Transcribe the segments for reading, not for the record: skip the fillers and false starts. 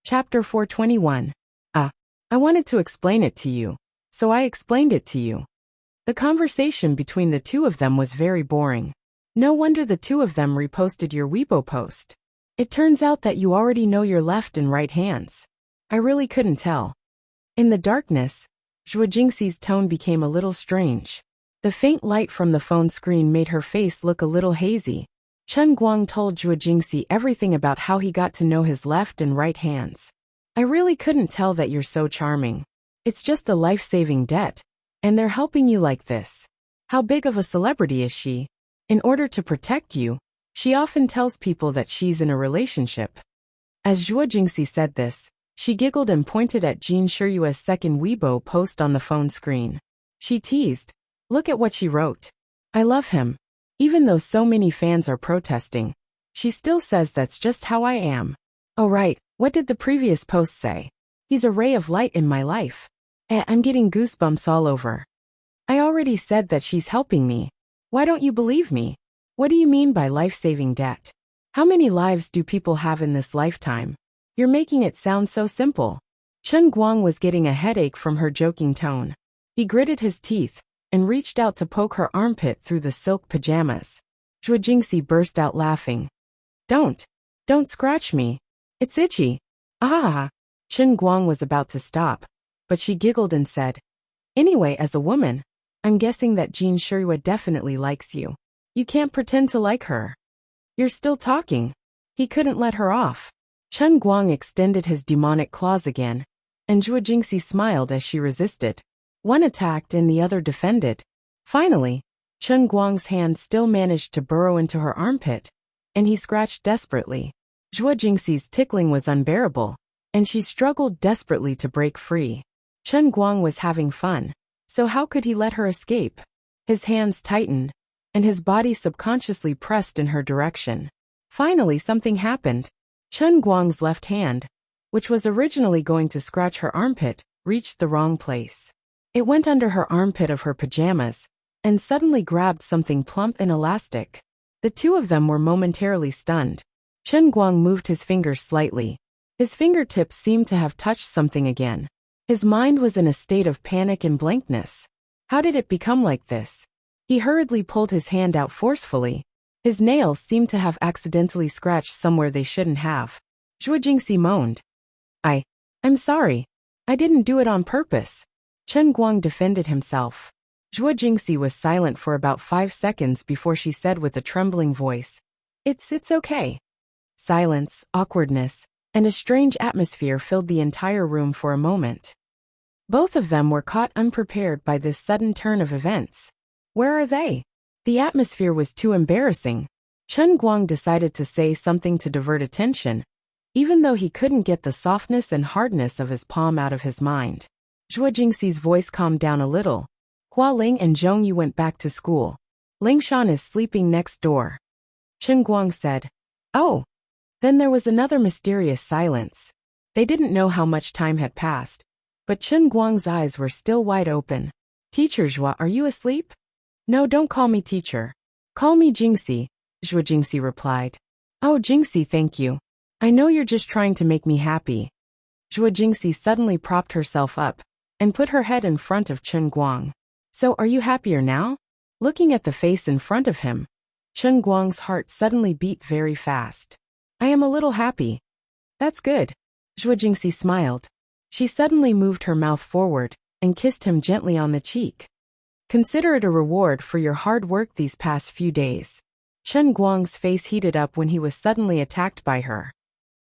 Chapter 421. I wanted to explain it to you, so I explained it to you. The conversation between the two of them was very boring. No wonder the two of them reposted your Weibo post. It turns out that you already know your left and right hands. I really couldn't tell. In the darkness, Zhuo Jingxi's tone became a little strange. The faint light from the phone screen made her face look a little hazy. Chen Guang told Zhuo Jingxi everything about how he got to know his left and right hands. I really couldn't tell that you're so charming. It's just a life-saving debt, and they're helping you like this. How big of a celebrity is she? In order to protect you, she often tells people that she's in a relationship. As Zhuo Jingxi said this, she giggled and pointed at Jin Shiyue's second Weibo post on the phone screen. She teased, "Look at what she wrote. I love him. Even though so many fans are protesting, she still says that's just how I am." Oh right, what did the previous post say? He's a ray of light in my life. I'm getting goosebumps all over. I already said that she's helping me. Why don't you believe me? What do you mean by life-saving debt? How many lives do people have in this lifetime? You're making it sound so simple. Chen Guang was getting a headache from her joking tone. He gritted his teeth and reached out to poke her armpit through the silk pajamas. Zhuo Jingxi burst out laughing. Don't scratch me. It's itchy. Ah! Chen Guang was about to stop, but she giggled and said, "Anyway, as a woman, I'm guessing that Jin Shiyue definitely likes you. You can't pretend to like her. You're still talking." He couldn't let her off. Chen Guang extended his demonic claws again, and Zhuo Jingxi smiled as she resisted. One attacked and the other defended. Finally, Chen Guang's hand still managed to burrow into her armpit, and he scratched desperately. Zhuo Jingxi's tickling was unbearable, and she struggled desperately to break free. Chen Guang was having fun, so how could he let her escape? His hands tightened, and his body subconsciously pressed in her direction. Finally something happened. Chen Guang's left hand, which was originally going to scratch her armpit, reached the wrong place. It went under her armpit of her pajamas, and suddenly grabbed something plump and elastic. The two of them were momentarily stunned. Chen Guang moved his fingers slightly. His fingertips seemed to have touched something again. His mind was in a state of panic and blankness. How did it become like this? He hurriedly pulled his hand out forcefully. His nails seemed to have accidentally scratched somewhere they shouldn't have. Zhuo Jingxi moaned. I'm sorry. I didn't do it on purpose. Chen Guang defended himself. Zhuo Jingxi was silent for about 5 seconds before she said with a trembling voice, It's okay." Silence, awkwardness, and a strange atmosphere filled the entire room for a moment. Both of them were caught unprepared by this sudden turn of events. Where are they? The atmosphere was too embarrassing. Chen Guang decided to say something to divert attention, even though he couldn't get the softness and hardness of his palm out of his mind. Zhuo Jingxi's voice calmed down a little. Hua Ling and Zhong Yu went back to school. Ling Shan is sleeping next door. Chen Guang said. Oh. Then there was another mysterious silence. They didn't know how much time had passed, but Chen Guang's eyes were still wide open. Teacher Zhuo, are you asleep? No, don't call me teacher. Call me Jingxi, Zhuo Jingxi replied. Oh, Jingxi, thank you. I know you're just trying to make me happy. Zhuo Jingxi suddenly propped herself up and put her head in front of Chen Guang. So are you happier now? Looking at the face in front of him, Chen Guang's heart suddenly beat very fast. I am a little happy. That's good. Zhuo Jingxi smiled. She suddenly moved her mouth forward and kissed him gently on the cheek. Consider it a reward for your hard work these past few days. Chen Guang's face heated up when he was suddenly attacked by her.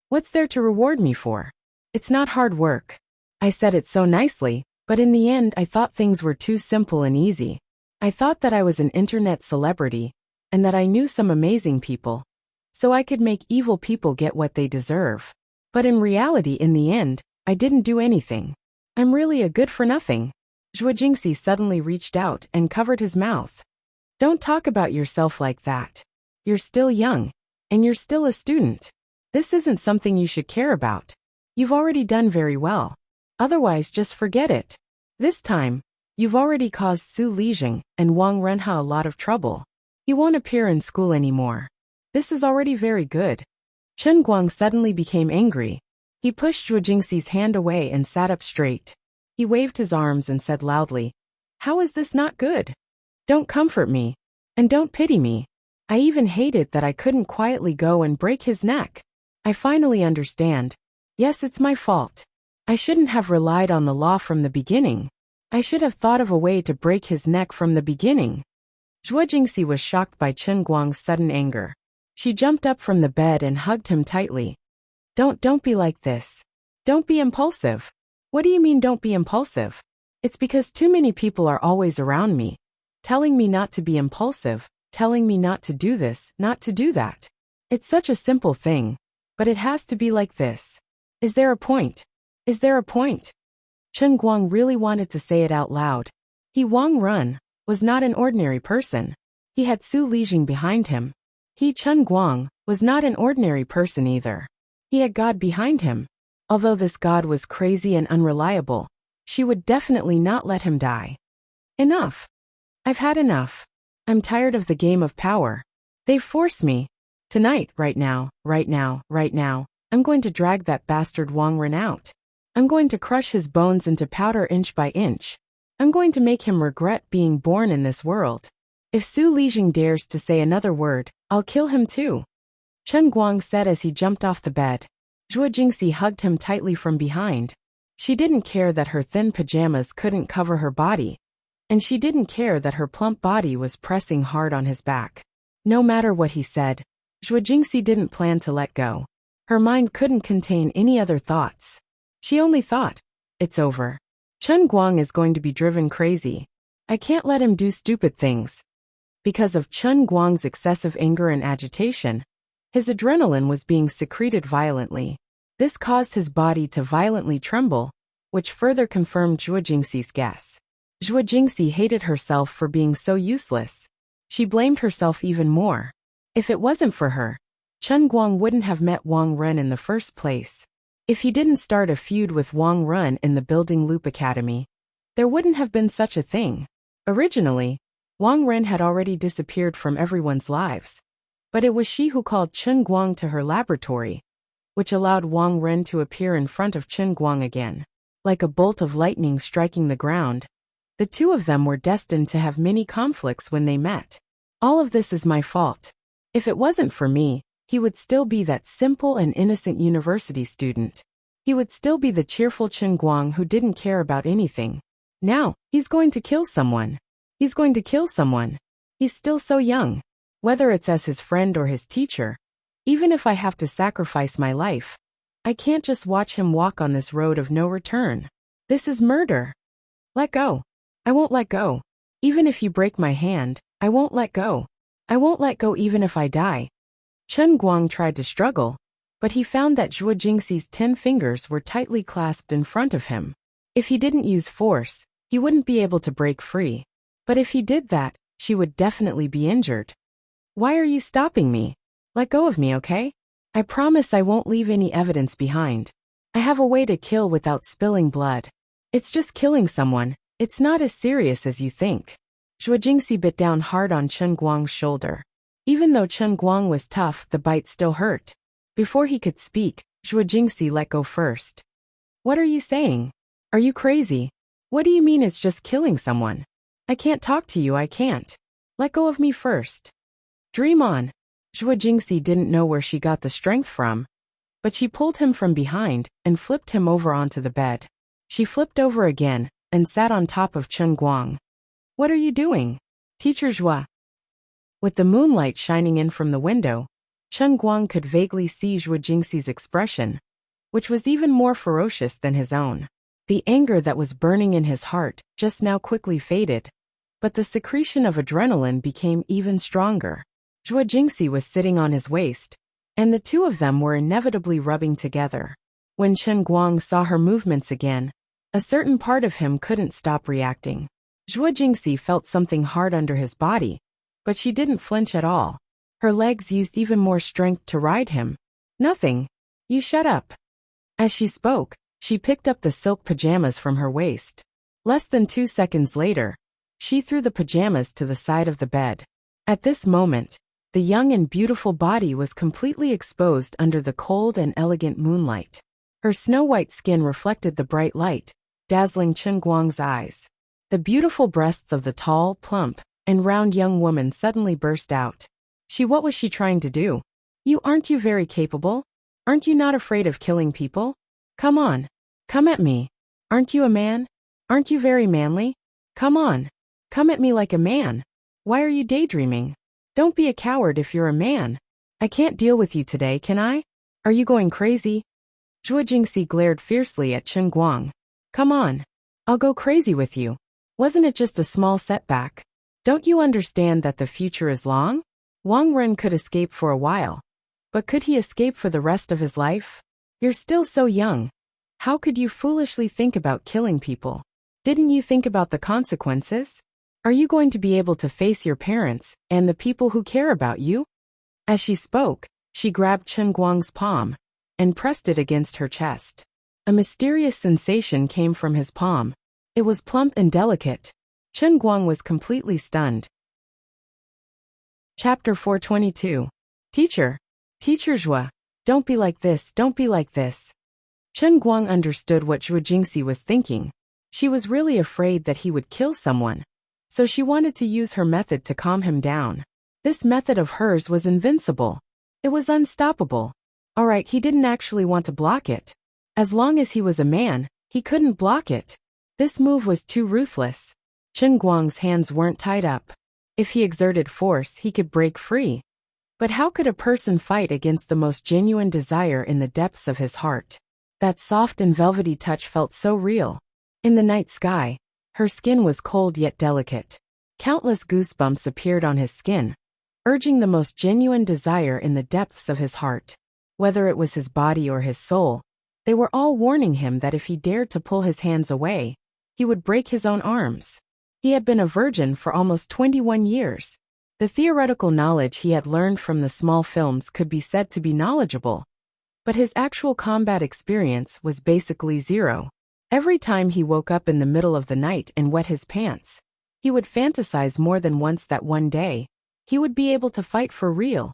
What's there to reward me for? It's not hard work. I said it so nicely, but in the end I thought things were too simple and easy. I thought that I was an internet celebrity, and that I knew some amazing people, so I could make evil people get what they deserve. But in reality, in the end, I didn't do anything. I'm really a good-for-nothing. Zhuo Jingxi suddenly reached out and covered his mouth. Don't talk about yourself like that. You're still young, and you're still a student. This isn't something you should care about. You've already done very well. Otherwise, just forget it. This time, you've already caused Su Lijing and Wang Renha a lot of trouble. You won't appear in school anymore. This is already very good. Chen Guang suddenly became angry. He pushed Zhuo Jingxi's hand away and sat up straight. He waved his arms and said loudly, "How is this not good? Don't comfort me. And don't pity me. I even hated that I couldn't quietly go and break his neck. I finally understand. Yes, it's my fault. I shouldn't have relied on the law from the beginning. I should have thought of a way to break his neck from the beginning." Zhuo Jingxi was shocked by Chen Guang's sudden anger. She jumped up from the bed and hugged him tightly. Don't be like this. Don't be impulsive." "What do you mean don't be impulsive?" "It's because too many people are always around me, telling me not to be impulsive, telling me not to do this, not to do that. It's such a simple thing, but it has to be like this. Is there a point? Is there a point?" Chen Guang really wanted to say it out loud. He, Wang Run, was not an ordinary person. He had Su Lijing behind him. He, Chen Guang, was not an ordinary person either. He had God behind him. Although this God was crazy and unreliable, she would definitely not let him die. "Enough. I've had enough. I'm tired of the game of power. They force me. Tonight, right now, I'm going to drag that bastard Wang Ren out. I'm going to crush his bones into powder inch by inch. I'm going to make him regret being born in this world. If Su Lijing dares to say another word, I'll kill him too." Chen Guang said as he jumped off the bed. Zhuo Jingxi hugged him tightly from behind. She didn't care that her thin pajamas couldn't cover her body, and she didn't care that her plump body was pressing hard on his back. No matter what he said, Zhuo Jingxi didn't plan to let go. Her mind couldn't contain any other thoughts. She only thought, "It's over. Chen Guang is going to be driven crazy. I can't let him do stupid things." Because of Chen Guang's excessive anger and agitation, his adrenaline was being secreted violently. This caused his body to violently tremble, which further confirmed Zhuo Jingxi's guess. Zhuo Jingxi hated herself for being so useless. She blamed herself even more. If it wasn't for her, Chen Guang wouldn't have met Wang Ren in the first place. If he didn't start a feud with Wang Ren in the Building Loop Academy, there wouldn't have been such a thing. Originally, Wang Ren had already disappeared from everyone's lives. But it was she who called Chen Guang to her laboratory, which allowed Wang Ren to appear in front of Chen Guang again. Like a bolt of lightning striking the ground, the two of them were destined to have many conflicts when they met. All of this is my fault. If it wasn't for me, he would still be that simple and innocent university student. He would still be the cheerful Chen Guang who didn't care about anything. Now, he's going to kill someone. He's going to kill someone. He's still so young. Whether it's as his friend or his teacher, even if I have to sacrifice my life, I can't just watch him walk on this road of no return. This is murder. Let go. I won't let go. Even if you break my hand, I won't let go. I won't let go even if I die. Chen Guang tried to struggle, but he found that Zhuo Jingxi's 10 fingers were tightly clasped in front of him. If he didn't use force, he wouldn't be able to break free. But if he did that, she would definitely be injured. "Why are you stopping me? Let go of me, okay? I promise I won't leave any evidence behind. I have a way to kill without spilling blood. It's just killing someone. It's not as serious as you think." Zhuo Jingxi bit down hard on Chen Guang's shoulder. Even though Chen Guang was tough, the bite still hurt. Before he could speak, Zhuo Jingxi let go first. "What are you saying? Are you crazy? What do you mean it's just killing someone? I can't talk to you, I can't. Let go of me first." "Dream on." Zhuo Jingxi didn't know where she got the strength from, but she pulled him from behind and flipped him over onto the bed. She flipped over again and sat on top of Chen Guang. "What are you doing? Teacher Zhuo?" With the moonlight shining in from the window, Chen Guang could vaguely see Zhuo Jingxi's expression, which was even more ferocious than his own. The anger that was burning in his heart just now quickly faded, but the secretion of adrenaline became even stronger. Zhuo Jingxi was sitting on his waist, and the two of them were inevitably rubbing together. When Chen Guang saw her movements again, a certain part of him couldn't stop reacting. Zhuo Jingxi felt something hard under his body, but she didn't flinch at all. Her legs used even more strength to ride him. "Nothing. You shut up." As she spoke, she picked up the silk pajamas from her waist. Less than 2 seconds later, she threw the pajamas to the side of the bed. At this moment, the young and beautiful body was completely exposed under the cold and elegant moonlight. Her snow-white skin reflected the bright light, dazzling Chen Guang's eyes. The beautiful breasts of the tall, plump, and round young woman suddenly burst out. What was she trying to do? Aren't you very capable? Aren't you not afraid of killing people? Come on. Come at me. Aren't you a man? Aren't you very manly? Come on. Come at me like a man. Why are you daydreaming? Don't be a coward if you're a man. I can't deal with you today, can I? Are you going crazy? Zhuo Jingxi glared fiercely at Chen Guang. Come on. I'll go crazy with you. Wasn't it just a small setback? Don't you understand that the future is long? Wang Ren could escape for a while. But could he escape for the rest of his life? You're still so young. How could you foolishly think about killing people? Didn't you think about the consequences? Are you going to be able to face your parents and the people who care about you? As she spoke, she grabbed Chen Guang's palm and pressed it against her chest. A mysterious sensation came from his palm. It was plump and delicate. Chen Guang was completely stunned. Chapter 422. Teacher Zhuo, don't be like this, don't be like this. Chen Guang understood what Zhuo Jingxi was thinking. She was really afraid that he would kill someone. So she wanted to use her method to calm him down. This method of hers was invincible. It was unstoppable. Alright, he didn't actually want to block it. As long as he was a man, he couldn't block it. This move was too ruthless. Chen Guang's hands weren't tied up. If he exerted force, he could break free. But how could a person fight against the most genuine desire in the depths of his heart? That soft and velvety touch felt so real. In the night sky, her skin was cold yet delicate. Countless goosebumps appeared on his skin, urging the most genuine desire in the depths of his heart. Whether it was his body or his soul, they were all warning him that if he dared to pull his hands away, he would break his own arms. He had been a virgin for almost 21 years. The theoretical knowledge he had learned from the small films could be said to be knowledgeable, but his actual combat experience was basically zero. Every time he woke up in the middle of the night and wet his pants, he would fantasize more than once that one day, he would be able to fight for real.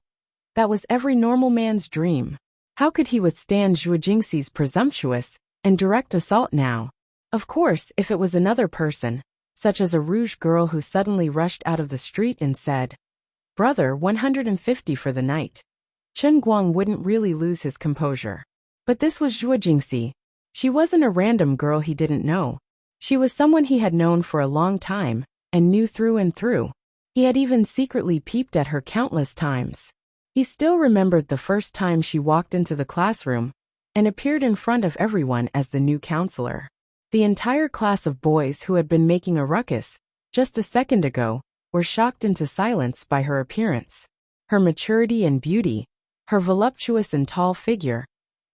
That was every normal man's dream. How could he withstand Zhuo Jingxi's presumptuous and direct assault now? Of course, if it was another person, such as a rouge girl who suddenly rushed out of the street and said, "Brother, 150 for the night," Chen Guang wouldn't really lose his composure. But this was Zhuo Jingxi. She wasn't a random girl he didn't know. She was someone he had known for a long time and knew through and through. He had even secretly peeped at her countless times. He still remembered the first time she walked into the classroom and appeared in front of everyone as the new counselor. The entire class of boys who had been making a ruckus just a second ago were shocked into silence by her appearance. Her maturity and beauty, her voluptuous and tall figure,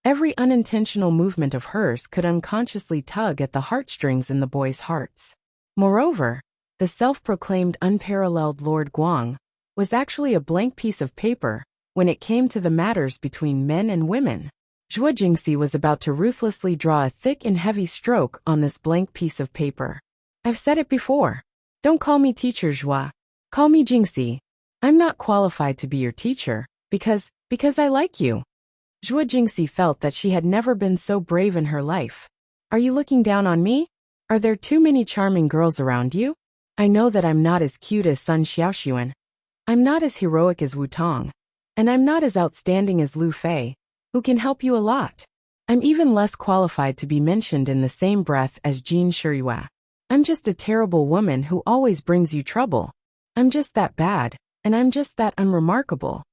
every unintentional movement of hers could unconsciously tug at the heartstrings in the boys' hearts. Moreover, the self-proclaimed unparalleled Lord Guang was actually a blank piece of paper when it came to the matters between men and women. Zhuo Jingxi was about to ruthlessly draw a thick and heavy stroke on this blank piece of paper. I've said it before. Don't call me Teacher Zhuo. Call me Jingxi. I'm not qualified to be your teacher, because I like you. Zhuo Jingxi felt that she had never been so brave in her life. Are you looking down on me? Are there too many charming girls around you? I know that I'm not as cute as Sun Xiaoxuan. I'm not as heroic as Wu Tong. And I'm not as outstanding as Lu Fei, who can help you a lot. I'm even less qualified to be mentioned in the same breath as Jin Shirihua. I'm just a terrible woman who always brings you trouble. I'm just that bad, and I'm just that unremarkable.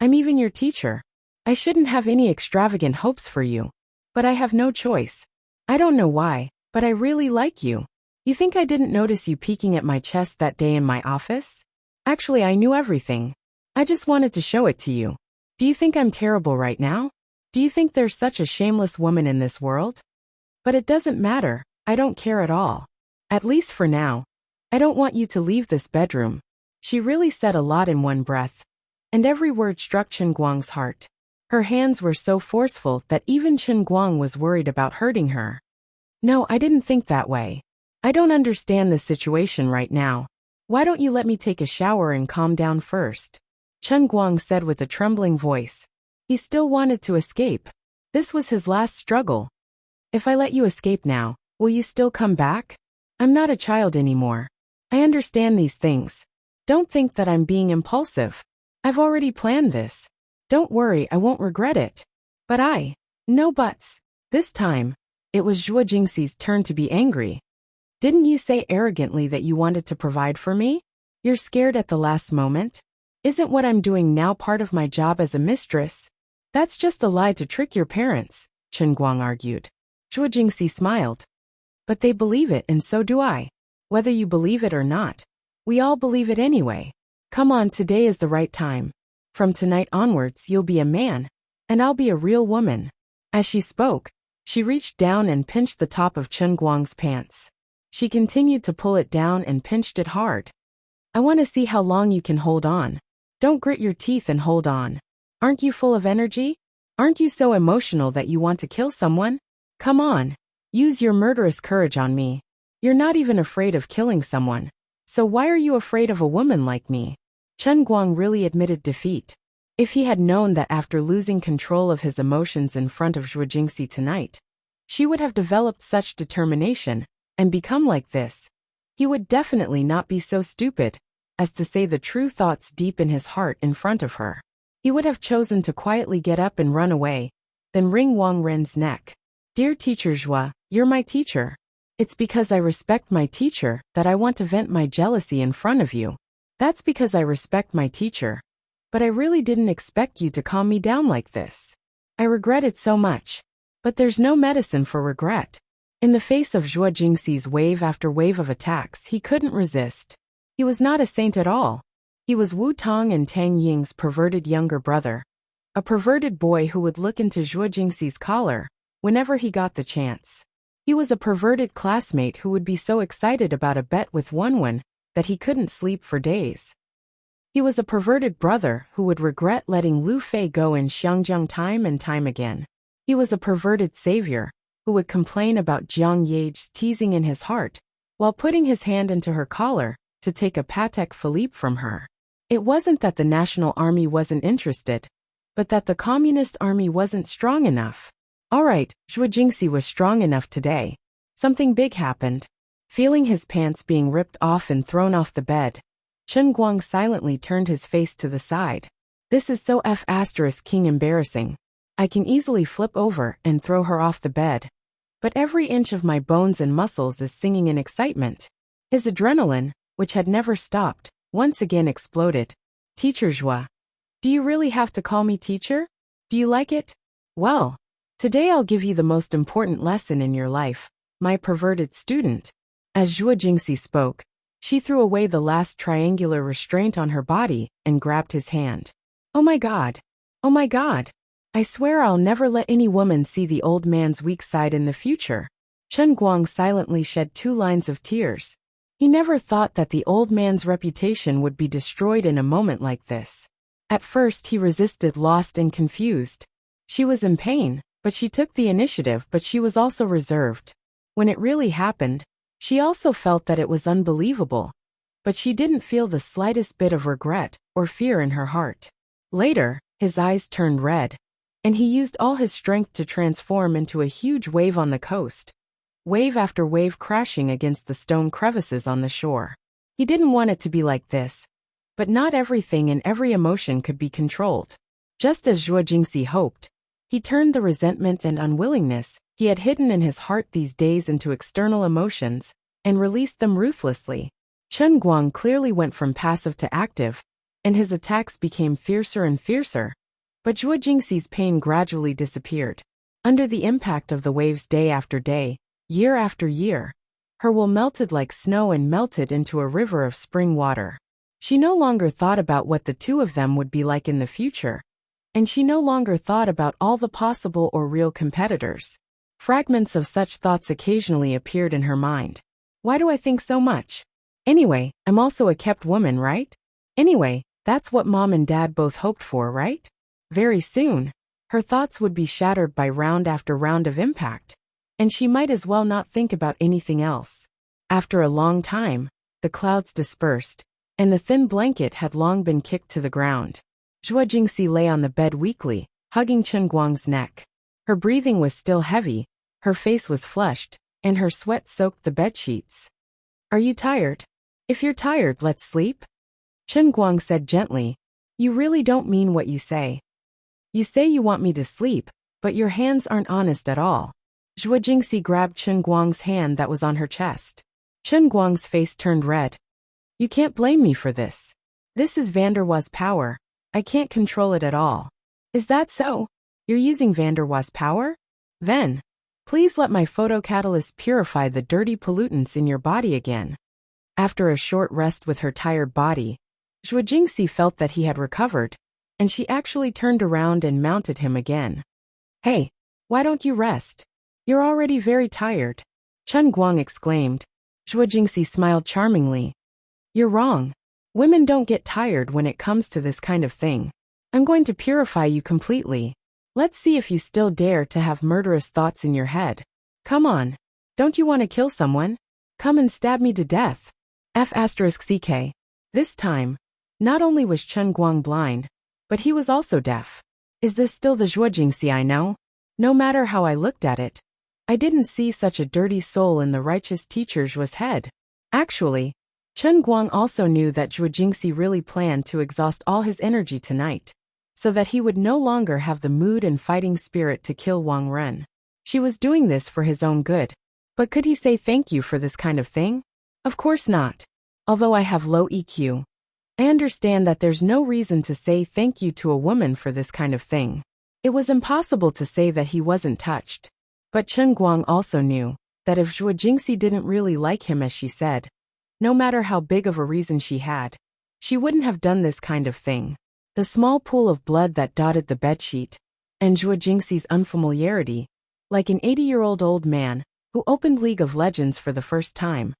I'm even your teacher. I shouldn't have any extravagant hopes for you. But I have no choice. I don't know why, but I really like you. You think I didn't notice you peeking at my chest that day in my office? Actually, I knew everything. I just wanted to show it to you. Do you think I'm terrible right now? Do you think there's such a shameless woman in this world? But it doesn't matter. I don't care at all. At least for now. I don't want you to leave this bedroom. She really said a lot in one breath. And every word struck Chen Guang's heart. Her hands were so forceful that even Chen Guang was worried about hurting her. No, I didn't think that way. I don't understand this situation right now. Why don't you let me take a shower and calm down first? Chen Guang said with a trembling voice. He still wanted to escape. This was his last struggle. If I let you escape now, will you still come back? I'm not a child anymore. I understand these things. Don't think that I'm being impulsive. I've already planned this. Don't worry, I won't regret it. But no buts. This time, it was Zhuo Jingxi's turn to be angry. Didn't you say arrogantly that you wanted to provide for me? You're scared at the last moment? Isn't what I'm doing now part of my job as a mistress? That's just a lie to trick your parents, Chen Guang argued. Zhuo Jingxi smiled. But they believe it and so do I. Whether you believe it or not, we all believe it anyway. Come on, today is the right time. From tonight onwards you'll be a man, and I'll be a real woman. As she spoke, she reached down and pinched the top of Chen Guang's pants. She continued to pull it down and pinched it hard. I want to see how long you can hold on. Don't grit your teeth and hold on. Aren't you full of energy? Aren't you so emotional that you want to kill someone? Come on. Use your murderous courage on me. You're not even afraid of killing someone. So why are you afraid of a woman like me? Chen Guang really admitted defeat. If he had known that after losing control of his emotions in front of Zhuo Jingxi tonight, she would have developed such determination and become like this, he would definitely not be so stupid as to say the true thoughts deep in his heart in front of her. He would have chosen to quietly get up and run away, then wring Wang Ren's neck. Dear teacher Zhuo, you're my teacher. It's because I respect my teacher that I want to vent my jealousy in front of you. That's because I respect my teacher. But I really didn't expect you to calm me down like this. I regret it so much. But there's no medicine for regret. In the face of Zhuo Jingxi's wave after wave of attacks, he couldn't resist. He was not a saint at all. He was Wu Tong and Tang Ying's perverted younger brother. A perverted boy who would look into Zhuo Jingxi's collar whenever he got the chance. He was a perverted classmate who would be so excited about a bet with Wenwen that he couldn't sleep for days. He was a perverted brother who would regret letting Lu Fei go in Xiangjiang time and time again. He was a perverted savior who would complain about Jiang Ye's teasing in his heart while putting his hand into her collar to take a Patek Philippe from her. It wasn't that the National Army wasn't interested, but that the Communist Army wasn't strong enough. All right, Zhuo Jingxi was strong enough today. Something big happened. Feeling his pants being ripped off and thrown off the bed, Chen Guang silently turned his face to the side. This is so King embarrassing. I can easily flip over and throw her off the bed. But every inch of my bones and muscles is singing in excitement. His adrenaline, which had never stopped, once again exploded. Teacher Zhuo. Do you really have to call me teacher? Do you like it? Well, today I'll give you the most important lesson in your life, my perverted student. As Zhuo Jingxi spoke, she threw away the last triangular restraint on her body and grabbed his hand. Oh my God. Oh my God. I swear I'll never let any woman see the old man's weak side in the future. Chen Guang silently shed 2 lines of tears. He never thought that the old man's reputation would be destroyed in a moment like this. At first he resisted, lost and confused. She was in pain, but she took the initiative, but she was also reserved. When it really happened, she also felt that it was unbelievable, but she didn't feel the slightest bit of regret or fear in her heart. Later, his eyes turned red, and he used all his strength to transform into a huge wave on the coast, wave after wave crashing against the stone crevices on the shore. He didn't want it to be like this, but not everything and every emotion could be controlled. Just as Zhuo Jingxi hoped, he turned the resentment and unwillingness he had hidden in his heart these days into external emotions and released them ruthlessly. Chen Guang clearly went from passive to active, and his attacks became fiercer and fiercer. But Zhuo Jingxi's pain gradually disappeared. Under the impact of the waves day after day, year after year, her wool melted like snow and melted into a river of spring water. She no longer thought about what the two of them would be like in the future, and she no longer thought about all the possible or real competitors. Fragments of such thoughts occasionally appeared in her mind. Why do I think so much? Anyway, I'm also a kept woman, right? Anyway, that's what Mom and Dad both hoped for, right? Very soon, her thoughts would be shattered by round after round of impact, and she might as well not think about anything else. After a long time, the clouds dispersed, and the thin blanket had long been kicked to the ground. Zhuo Jingxi lay on the bed weakly, hugging Chen Guang's neck. Her breathing was still heavy, her face was flushed, and her sweat soaked the bedsheets. Are you tired? If you're tired, let's sleep? Chen Guang said gently. You really don't mean what you say. You say you want me to sleep, but your hands aren't honest at all. Zhuo Jingxi grabbed Chen Guang's hand that was on her chest. Chen Guang's face turned red. You can't blame me for this. This is Vanderwa's power. I can't control it at all. Is that so? You're using Vanderwa's power? Then, please let my photocatalyst purify the dirty pollutants in your body again. After a short rest with her tired body, Zhuo Jingxi felt that he had recovered, and she actually turned around and mounted him again. Hey, why don't you rest? You're already very tired. Chen Guang exclaimed. Zhuo Jingxi smiled charmingly. You're wrong. Women don't get tired when it comes to this kind of thing. I'm going to purify you completely. Let's see if you still dare to have murderous thoughts in your head. Come on. Don't you want to kill someone? Come and stab me to death. F***ck. This time, not only was Chen Guang blind, but he was also deaf. Is this still the Zhuo Jingxi I know? No matter how I looked at it, I didn't see such a dirty soul in the righteous teacher Zhuo's head. Actually, Chen Guang also knew that Zhuo Jingxi really planned to exhaust all his energy tonight, so that he would no longer have the mood and fighting spirit to kill Wang Ren. She was doing this for his own good. But could he say thank you for this kind of thing? Of course not. Although I have low EQ, I understand that there's no reason to say thank you to a woman for this kind of thing. It was impossible to say that he wasn't touched. But Chen Guang also knew that if Zhuo Jingxi didn't really like him as she said, no matter how big of a reason she had, she wouldn't have done this kind of thing. The small pool of blood that dotted the bedsheet, and Zhuo Jingxi's unfamiliarity, like an 80-year-old old man who opened League of Legends for the first time,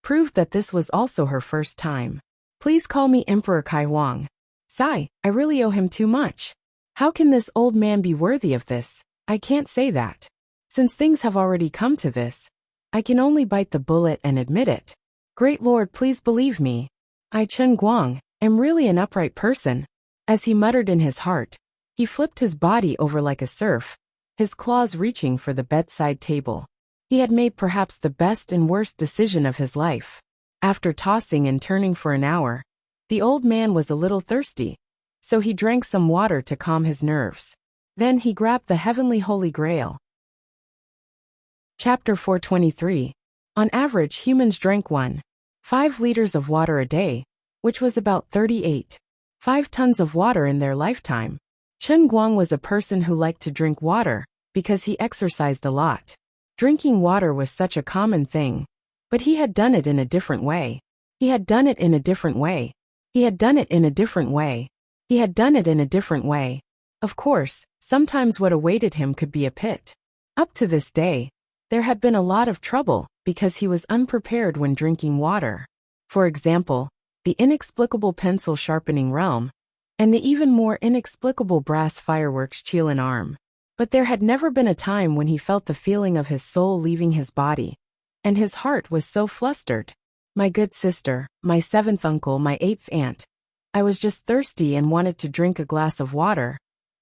proved that this was also her first time. Please call me Emperor Kai Huang. Sigh, I really owe him too much. How can this old man be worthy of this? I can't say that. Since things have already come to this, I can only bite the bullet and admit it. Great Lord, please believe me. I, Chen Guang, am really an upright person. As he muttered in his heart, he flipped his body over like a surf, his claws reaching for the bedside table. He had made perhaps the best and worst decision of his life. After tossing and turning for an hour, the old man was a little thirsty, so he drank some water to calm his nerves. Then he grabbed the heavenly holy grail. Chapter 423. On average, humans drank 1.5 liters of water a day, which was about 38.5 tons of water in their lifetime. Chen Guang was a person who liked to drink water because he exercised a lot. Drinking water was such a common thing, but he had done it in a different way. He had done it in a different way. He had done it in a different way. He had done it in a different way. Of course, sometimes what awaited him could be a pit. Up to this day, there had been a lot of trouble because he was unprepared when drinking water. For example, the inexplicable pencil sharpening realm, and the even more inexplicable brass fireworks Qilin arm. But there had never been a time when he felt the feeling of his soul leaving his body, and his heart was so flustered. My good sister, my seventh uncle, my eighth aunt. I was just thirsty and wanted to drink a glass of water,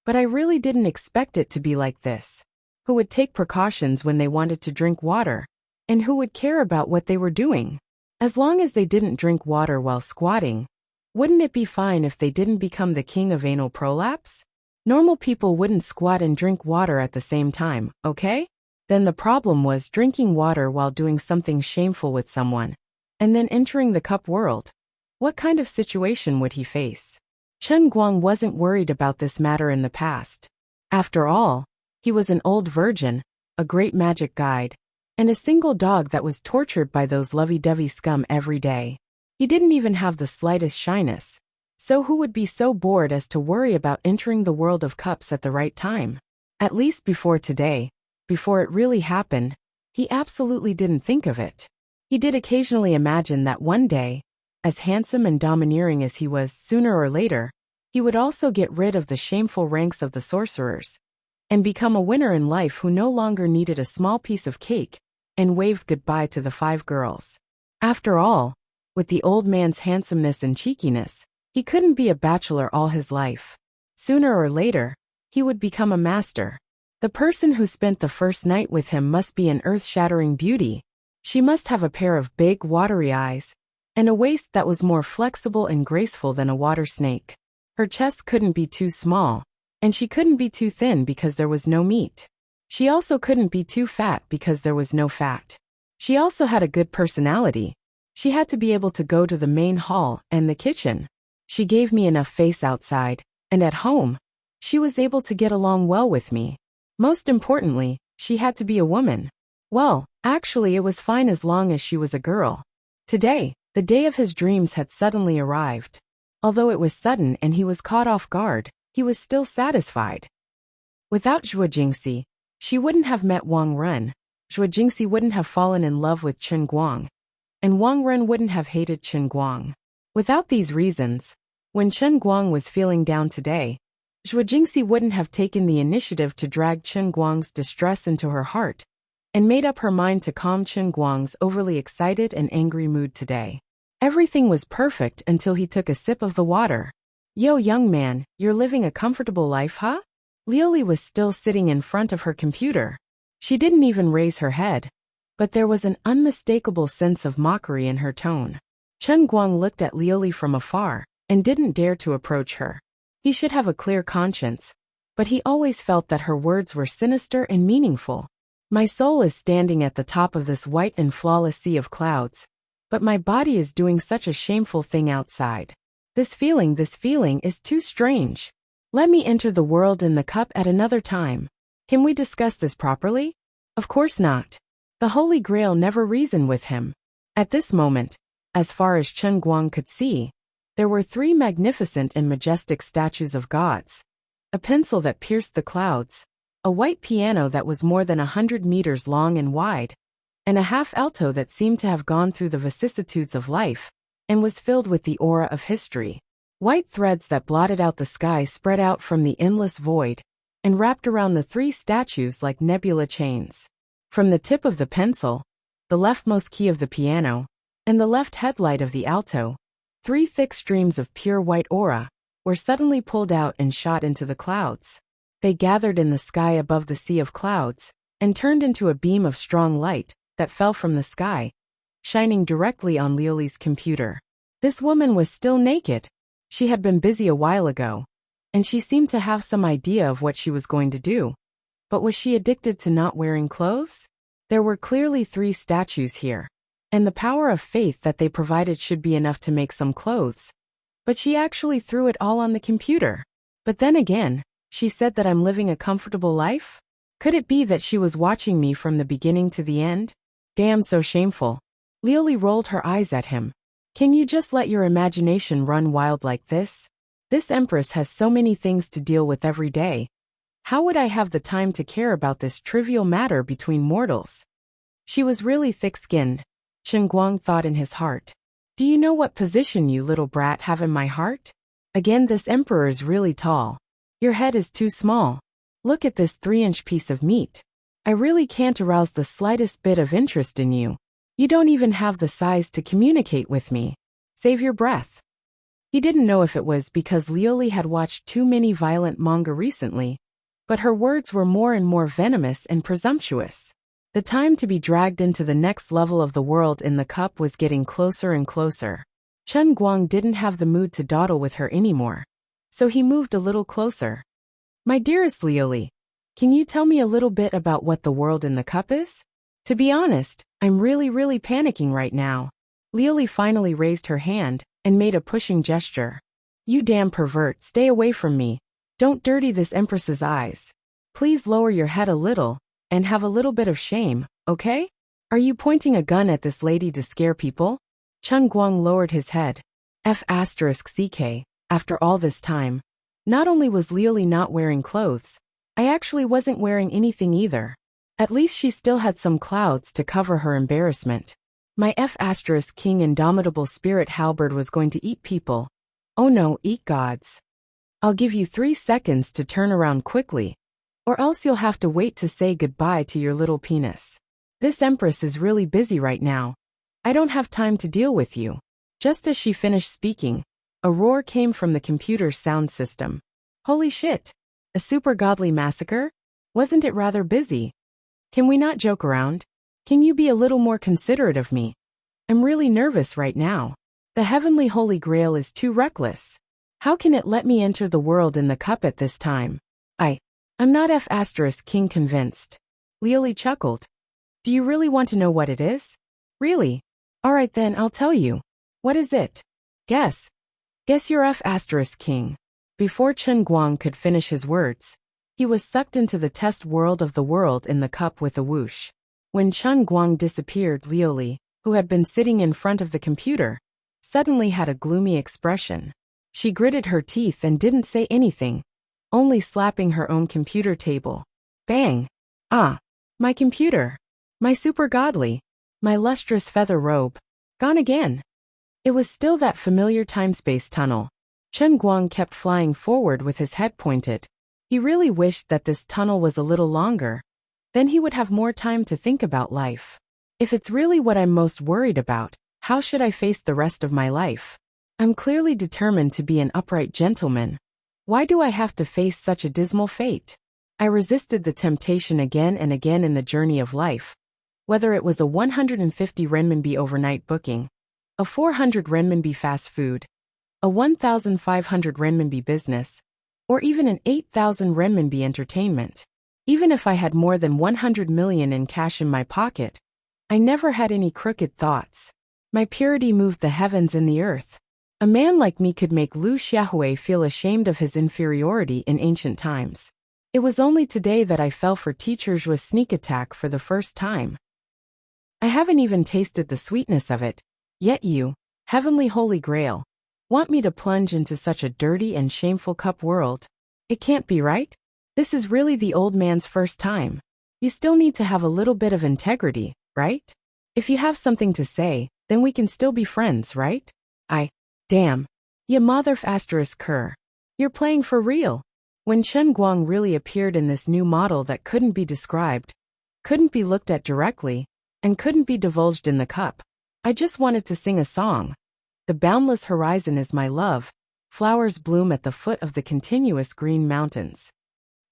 but I really didn't expect it to be like this. Who would take precautions when they wanted to drink water, and who would care about what they were doing? As long as they didn't drink water while squatting, wouldn't it be fine if they didn't become the king of anal prolapse? Normal people wouldn't squat and drink water at the same time, okay? Then the problem was drinking water while doing something shameful with someone, and then entering the cup world. What kind of situation would he face? Chen Guang wasn't worried about this matter in the past. After all, he was an old virgin, a great magic guide, and a single dog that was tortured by those lovey-dovey scum every day. He didn't even have the slightest shyness. So who would be so bored as to worry about entering the world of cups at the right time? At least before today, before it really happened, he absolutely didn't think of it. He did occasionally imagine that one day, as handsome and domineering as he was, sooner or later, he would also get rid of the shameful ranks of the sorcerers, and become a winner in life who no longer needed a small piece of cake, and waved goodbye to the 5 girls. After all, with the old man's handsomeness and cheekiness, he couldn't be a bachelor all his life. Sooner or later, he would become a master. The person who spent the first night with him must be an earth-shattering beauty. She must have a pair of big, watery eyes, and a waist that was more flexible and graceful than a water snake. Her chest couldn't be too small, and she couldn't be too thin because there was no meat. She also couldn't be too fat because there was no fat. She also had a good personality. She had to be able to go to the main hall and the kitchen. She gave me enough face outside, and at home, she was able to get along well with me. Most importantly, she had to be a woman. Well, actually it was fine as long as she was a girl. Today, the day of his dreams had suddenly arrived. Although it was sudden and he was caught off guard, he was still satisfied. Without Zhuo Jingxi, she wouldn't have met Wang Ren. Zhuo Jingxi wouldn't have fallen in love with Chen Guang, and Wang Ren wouldn't have hated Chen Guang. Without these reasons, when Chen Guang was feeling down today, Zhuo Jingxi wouldn't have taken the initiative to drag Chen Guang's distress into her heart, and made up her mind to calm Chen Guang's overly excited and angry mood today. Everything was perfect until he took a sip of the water. Yo, young man, you're living a comfortable life, huh? Liuli was still sitting in front of her computer. She didn't even raise her head, but there was an unmistakable sense of mockery in her tone. Chen Guang looked at Liuli from afar, and didn't dare to approach her. He should have a clear conscience, but he always felt that her words were sinister and meaningful. My soul is standing at the top of this white and flawless sea of clouds, but my body is doing such a shameful thing outside. This feeling is too strange. Let me enter the world in the cup at another time. Can we discuss this properly? Of course not. The Holy Grail never reasoned with him. At this moment, as far as Chen Guang could see, there were 3 magnificent and majestic statues of gods, a pencil that pierced the clouds, a white piano that was more than 100 meters long and wide, and a half alto that seemed to have gone through the vicissitudes of life, and was filled with the aura of history. White threads that blotted out the sky spread out from the endless void, and wrapped around the 3 statues like nebula chains. From the tip of the pencil, the leftmost key of the piano, and the left headlight of the alto, 3 thick streams of pure white aura were suddenly pulled out and shot into the clouds. They gathered in the sky above the sea of clouds, and turned into a beam of strong light that fell from the sky, shining directly on Liuli's computer. This woman was still naked. She had been busy a while ago, and she seemed to have some idea of what she was going to do. But was she addicted to not wearing clothes? There were clearly 3 statues here, and the power of faith that they provided should be enough to make some clothes. But she actually threw it all on the computer. But then again, she said that I'm living a comfortable life? Could it be that she was watching me from the beginning to the end? Damn, so shameful. Liuli rolled her eyes at him. Can you just let your imagination run wild like this? This empress has so many things to deal with every day. How would I have the time to care about this trivial matter between mortals? She was really thick-skinned, Chen Guang thought in his heart. Do you know what position you little brat have in my heart? Again, this emperor is really tall. Your head is too small. Look at this 3-inch piece of meat. I really can't arouse the slightest bit of interest in you. You don't even have the size to communicate with me. Save your breath. He didn't know if it was because Liuli had watched too many violent manga recently, but her words were more and more venomous and presumptuous. The time to be dragged into the next level of the world in the cup was getting closer and closer. Chen Guang didn't have the mood to dawdle with her anymore, so he moved a little closer. My dearest Liuli, can you tell me a little bit about what the world in the cup is? To be honest, I'm really panicking right now. Liuli finally raised her hand and made a pushing gesture. You damn pervert, stay away from me. Don't dirty this empress's eyes. Please lower your head a little, and have a little bit of shame, okay? Are you pointing a gun at this lady to scare people? Chen Guang lowered his head. F***ck, after all this time. Not only was Liuli not wearing clothes, I actually wasn't wearing anything either. At least she still had some clouds to cover her embarrassment. My F***king indomitable spirit halberd was going to eat people. Oh no, eat gods. I'll give you 3 seconds to turn around quickly, or else you'll have to wait to say goodbye to your little penis. This empress is really busy right now. I don't have time to deal with you. Just as she finished speaking, a roar came from the computer's sound system. Holy shit! A super godly massacre? Wasn't it rather busy? Can we not joke around? Can you be a little more considerate of me? I'm really nervous right now. The heavenly Holy Grail is too reckless. How can it let me enter the world in the cup at this time? I'm not King convinced. Leoli chuckled. Do you really want to know what it is? Really? Alright then, I'll tell you. What is it? Guess. Guess you're King. Before Chen Guang could finish his words, he was sucked into the test world of the world in the cup with a whoosh. When Chen Guang disappeared, Leoli, who had been sitting in front of the computer, suddenly had a gloomy expression. She gritted her teeth and didn't say anything, only slapping her own computer table. Bang! Ah! My computer! My super godly! My lustrous feather robe! Gone again! It was still that familiar time-space tunnel. Chen Guang kept flying forward with his head pointed. He really wished that this tunnel was a little longer. Then he would have more time to think about life. If it's really what I'm most worried about, how should I face the rest of my life? I'm clearly determined to be an upright gentleman. Why do I have to face such a dismal fate? I resisted the temptation again and again in the journey of life. Whether it was a 150 renminbi overnight booking, a 400 renminbi fast food, a 1,500 renminbi business, or even an 8,000 renminbi entertainment. Even if I had more than 100 million in cash in my pocket, I never had any crooked thoughts. My purity moved the heavens and the earth. A man like me could make Lu Xiaohui feel ashamed of his inferiority in ancient times. It was only today that I fell for Teacher Zhuo's sneak attack for the first time. I haven't even tasted the sweetness of it, yet you, heavenly Holy Grail, want me to plunge into such a dirty and shameful cup world? It can't be right? This is really the old man's first time. You still need to have a little bit of integrity, right? If you have something to say, then we can still be friends, right? Damn. Ya mother ***. You're playing for real. When Chen Guang really appeared in this new model that couldn't be described, couldn't be looked at directly, and couldn't be divulged in the cup, I just wanted to sing a song. The boundless horizon is my love. Flowers bloom at the foot of the continuous green mountains.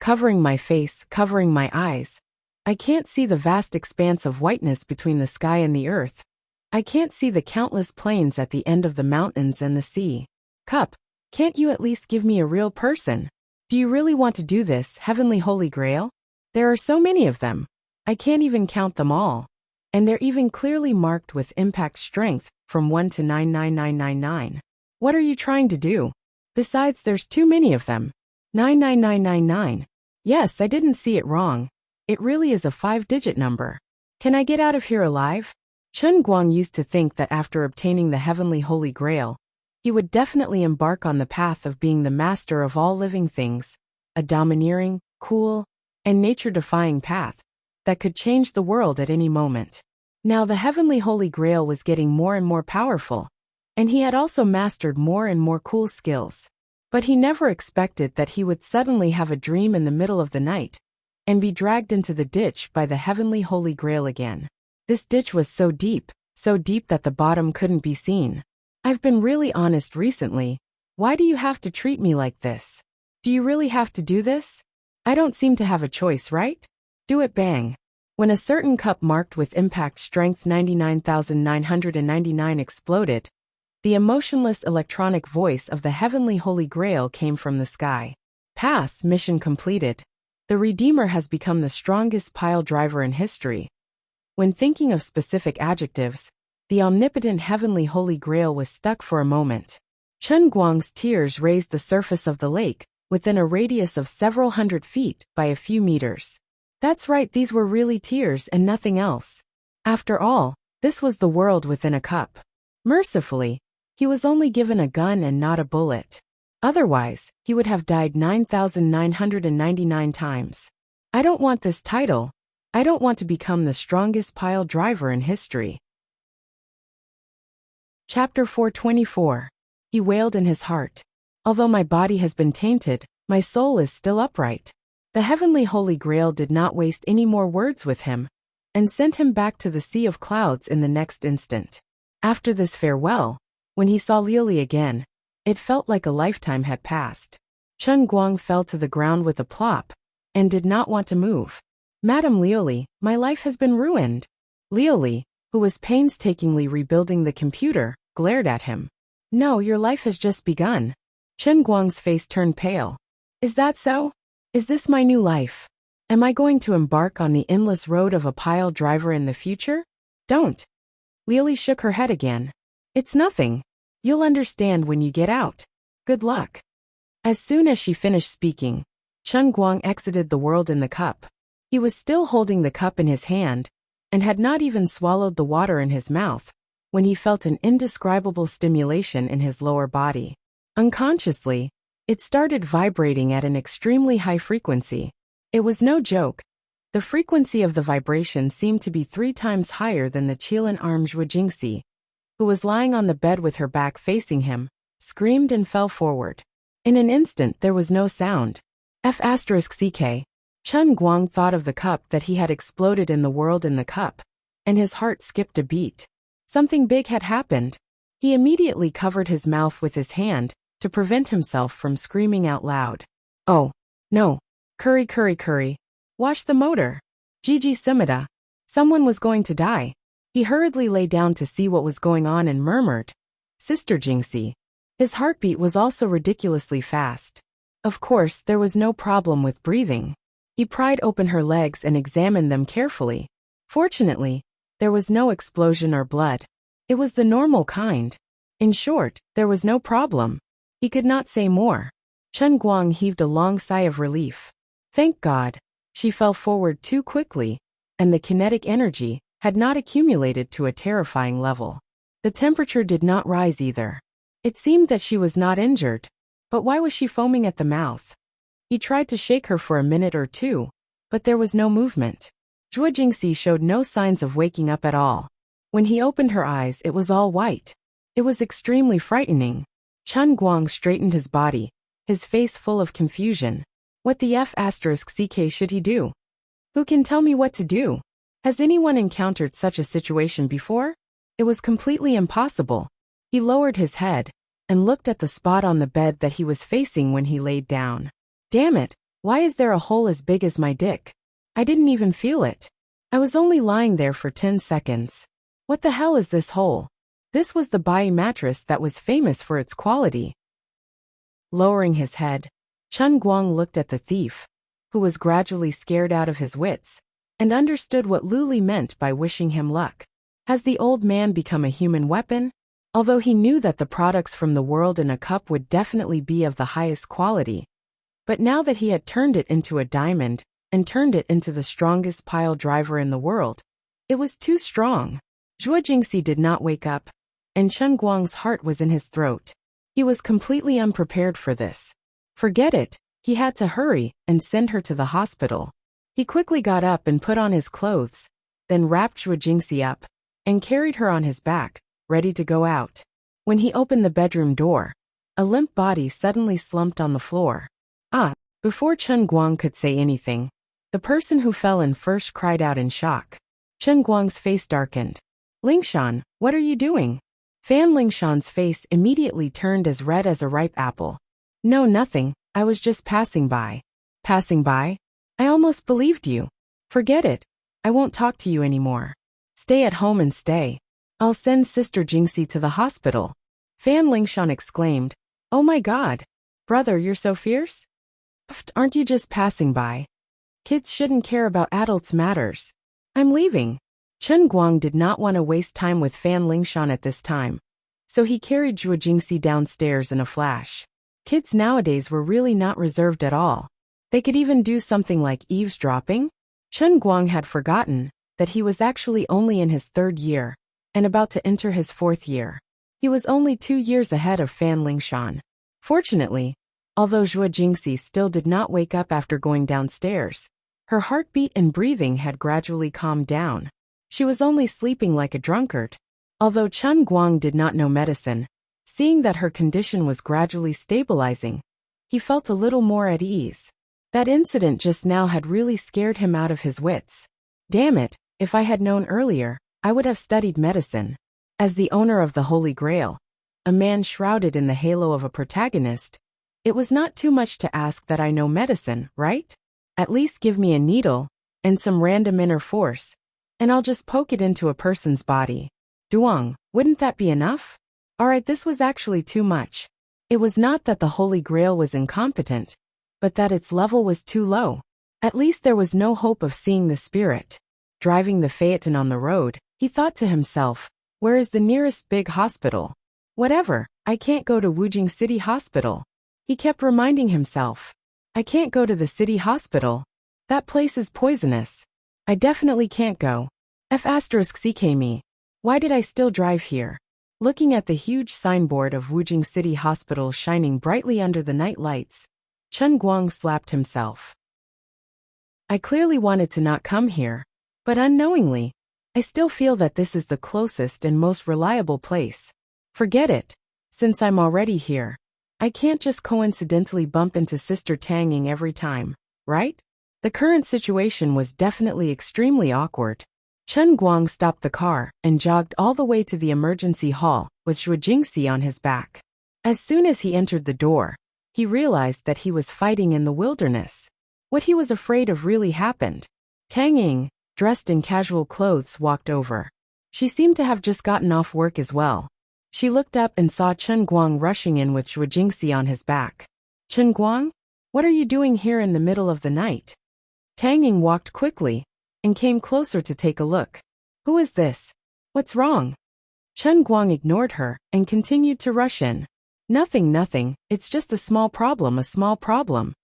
Covering my face, covering my eyes. I can't see the vast expanse of whiteness between the sky and the earth. I can't see the countless plains at the end of the mountains and the sea. Cup, can't you at least give me a real person? Do you really want to do this, heavenly Holy Grail? There are so many of them. I can't even count them all. And they're even clearly marked with impact strength, from 1 to 99999. What are you trying to do? Besides, there's too many of them. 99999. Yes, I didn't see it wrong. It really is a 5-digit number. Can I get out of here alive? Chen Guang used to think that after obtaining the heavenly Holy Grail, he would definitely embark on the path of being the master of all living things, a domineering, cool, and nature-defying path that could change the world at any moment. Now the heavenly Holy Grail was getting more and more powerful, and he had also mastered more and more cool skills. But he never expected that he would suddenly have a dream in the middle of the night and be dragged into the ditch by the heavenly Holy Grail again. This ditch was so deep that the bottom couldn't be seen. I've been really honest recently. Why do you have to treat me like this? Do you really have to do this? I don't seem to have a choice, right? Do it bang. When a certain cup marked with impact strength 99,999 exploded, the emotionless electronic voice of the heavenly Holy Grail came from the sky. Pass, mission completed. The Redeemer has become the strongest pile driver in history. When thinking of specific adjectives, the omnipotent heavenly Holy Grail was stuck for a moment. Chen Guang's tears raised the surface of the lake, within a radius of several hundred feet, by a few meters. That's right, these were really tears and nothing else. After all, this was the world within a cup. Mercifully, he was only given a gun and not a bullet. Otherwise, he would have died 9,999 times. I don't want this title. I don't want to become the strongest pile driver in history. Chapter 424. He wailed in his heart. Although my body has been tainted, my soul is still upright. The heavenly Holy Grail did not waste any more words with him, and sent him back to the sea of clouds in the next instant. After this farewell, when he saw Leoli again, it felt like a lifetime had passed. Chen Guang fell to the ground with a plop, and did not want to move. Madame Lioli, my life has been ruined. Lioli, who was painstakingly rebuilding the computer, glared at him. No, your life has just begun. Chen Guang's face turned pale. Is that so? Is this my new life? Am I going to embark on the endless road of a pile driver in the future? Don't. Lioli shook her head again. It's nothing. You'll understand when you get out. Good luck. As soon as she finished speaking, Chen Guang exited the world in the cup. He was still holding the cup in his hand, and had not even swallowed the water in his mouth, when he felt an indescribable stimulation in his lower body. Unconsciously, it started vibrating at an extremely high frequency. It was no joke. The frequency of the vibration seemed to be 3 times higher than the Qilin-armed Zhuo Jingxi, who was lying on the bed with her back facing him, screamed and fell forward. In an instant there was no sound. F***ck. Chen Guang thought of the cup that he had exploded in the world in the cup, and his heart skipped a beat. Something big had happened. He immediately covered his mouth with his hand to prevent himself from screaming out loud. Oh, no. Curry. Wash the motor. Gigi Simida. Someone was going to die. He hurriedly lay down to see what was going on and murmured, Sister Jingxi. His heartbeat was also ridiculously fast. Of course, there was no problem with breathing. He pried open her legs and examined them carefully. Fortunately, there was no explosion or blood. It was the normal kind. In short, there was no problem. He could not say more. Chen Guang heaved a long sigh of relief. Thank God. She fell forward too quickly, and the kinetic energy had not accumulated to a terrifying level. The temperature did not rise either. It seemed that she was not injured. But why was she foaming at the mouth? He tried to shake her for a minute or two, but there was no movement. Zhuo Jingxi showed no signs of waking up at all. When he opened her eyes, it was all white. It was extremely frightening. Chen Guang straightened his body, his face full of confusion. What the F***ck should he do? Who can tell me what to do? Has anyone encountered such a situation before? It was completely impossible. He lowered his head and looked at the spot on the bed that he was facing when he laid down. Damn it, why is there a hole as big as my dick? I didn't even feel it. I was only lying there for 10 seconds. What the hell is this hole? This was the Bai mattress that was famous for its quality. Lowering his head, Chen Guang looked at the thief, who was gradually scared out of his wits, and understood what Luli meant by wishing him luck. Has the old man become a human weapon? Although he knew that the products from the world in a cup would definitely be of the highest quality. But now that he had turned it into a diamond, and turned it into the strongest pile driver in the world, it was too strong. Zhuo Jingxi did not wake up, and Chen Guang's heart was in his throat. He was completely unprepared for this. Forget it, he had to hurry and send her to the hospital. He quickly got up and put on his clothes, then wrapped Zhuo Jingxi up, and carried her on his back, ready to go out. When he opened the bedroom door, a limp body suddenly slumped on the floor. Before Chen Guang could say anything, the person who fell in first cried out in shock. Chen Guang's face darkened. Lingshan, what are you doing? Fan Lingshan's face immediately turned as red as a ripe apple. No, nothing, I was just passing by. Passing by? I almost believed you. Forget it. I won't talk to you anymore. Stay at home and stay. I'll send Sister Jingxi to the hospital. Fan Lingshan exclaimed. Oh my God. Brother, you're so fierce? Aren't you just passing by? Kids shouldn't care about adults' matters. I'm leaving. Chen Guang did not want to waste time with Fan Lingshan at this time, so he carried Zhuo Jingxi downstairs in a flash. Kids nowadays were really not reserved at all. They could even do something like eavesdropping. Chen Guang had forgotten that he was actually only in his 3rd year, and about to enter his 4th year. He was only 2 years ahead of Fan Lingshan. Fortunately, although Zhuo Jingxi still did not wake up after going downstairs, her heartbeat and breathing had gradually calmed down. She was only sleeping like a drunkard. Although Chen Guang did not know medicine, seeing that her condition was gradually stabilizing, he felt a little more at ease. That incident just now had really scared him out of his wits. Damn it, if I had known earlier, I would have studied medicine. As the owner of the Holy Grail, a man shrouded in the halo of a protagonist, it was not too much to ask that I know medicine, right? At least give me a needle and some random inner force, and I'll just poke it into a person's body. Duong, wouldn't that be enough? Alright, this was actually too much. It was not that the Holy Grail was incompetent, but that its level was too low. At least there was no hope of seeing the spirit. Driving the phaeton on the road, he thought to himself, where is the nearest big hospital? Whatever, I can't go to Wujing City Hospital. He kept reminding himself. I can't go to the city hospital. That place is poisonous. I definitely can't go. F***ck me. Why did I still drive here? Looking at the huge signboard of Wujing City Hospital shining brightly under the night lights, Chen Guang slapped himself. I clearly wanted to not come here, but unknowingly, I still feel that this is the closest and most reliable place. Forget it. Since I'm already here, I can't just coincidentally bump into Sister Tang Ying every time, right? The current situation was definitely extremely awkward. Chen Guang stopped the car and jogged all the way to the emergency hall with Zhuo Jingxi on his back. As soon as he entered the door, he realized that he was fighting in the wilderness. What he was afraid of really happened. Tang Ying, dressed in casual clothes, walked over. She seemed to have just gotten off work as well. She looked up and saw Chen Guang rushing in with Zhuo Jingxi on his back. Chen Guang? What are you doing here in the middle of the night? Tang Ying walked quickly and came closer to take a look. Who is this? What's wrong? Chen Guang ignored her and continued to rush in. Nothing, it's just a small problem. Small problem?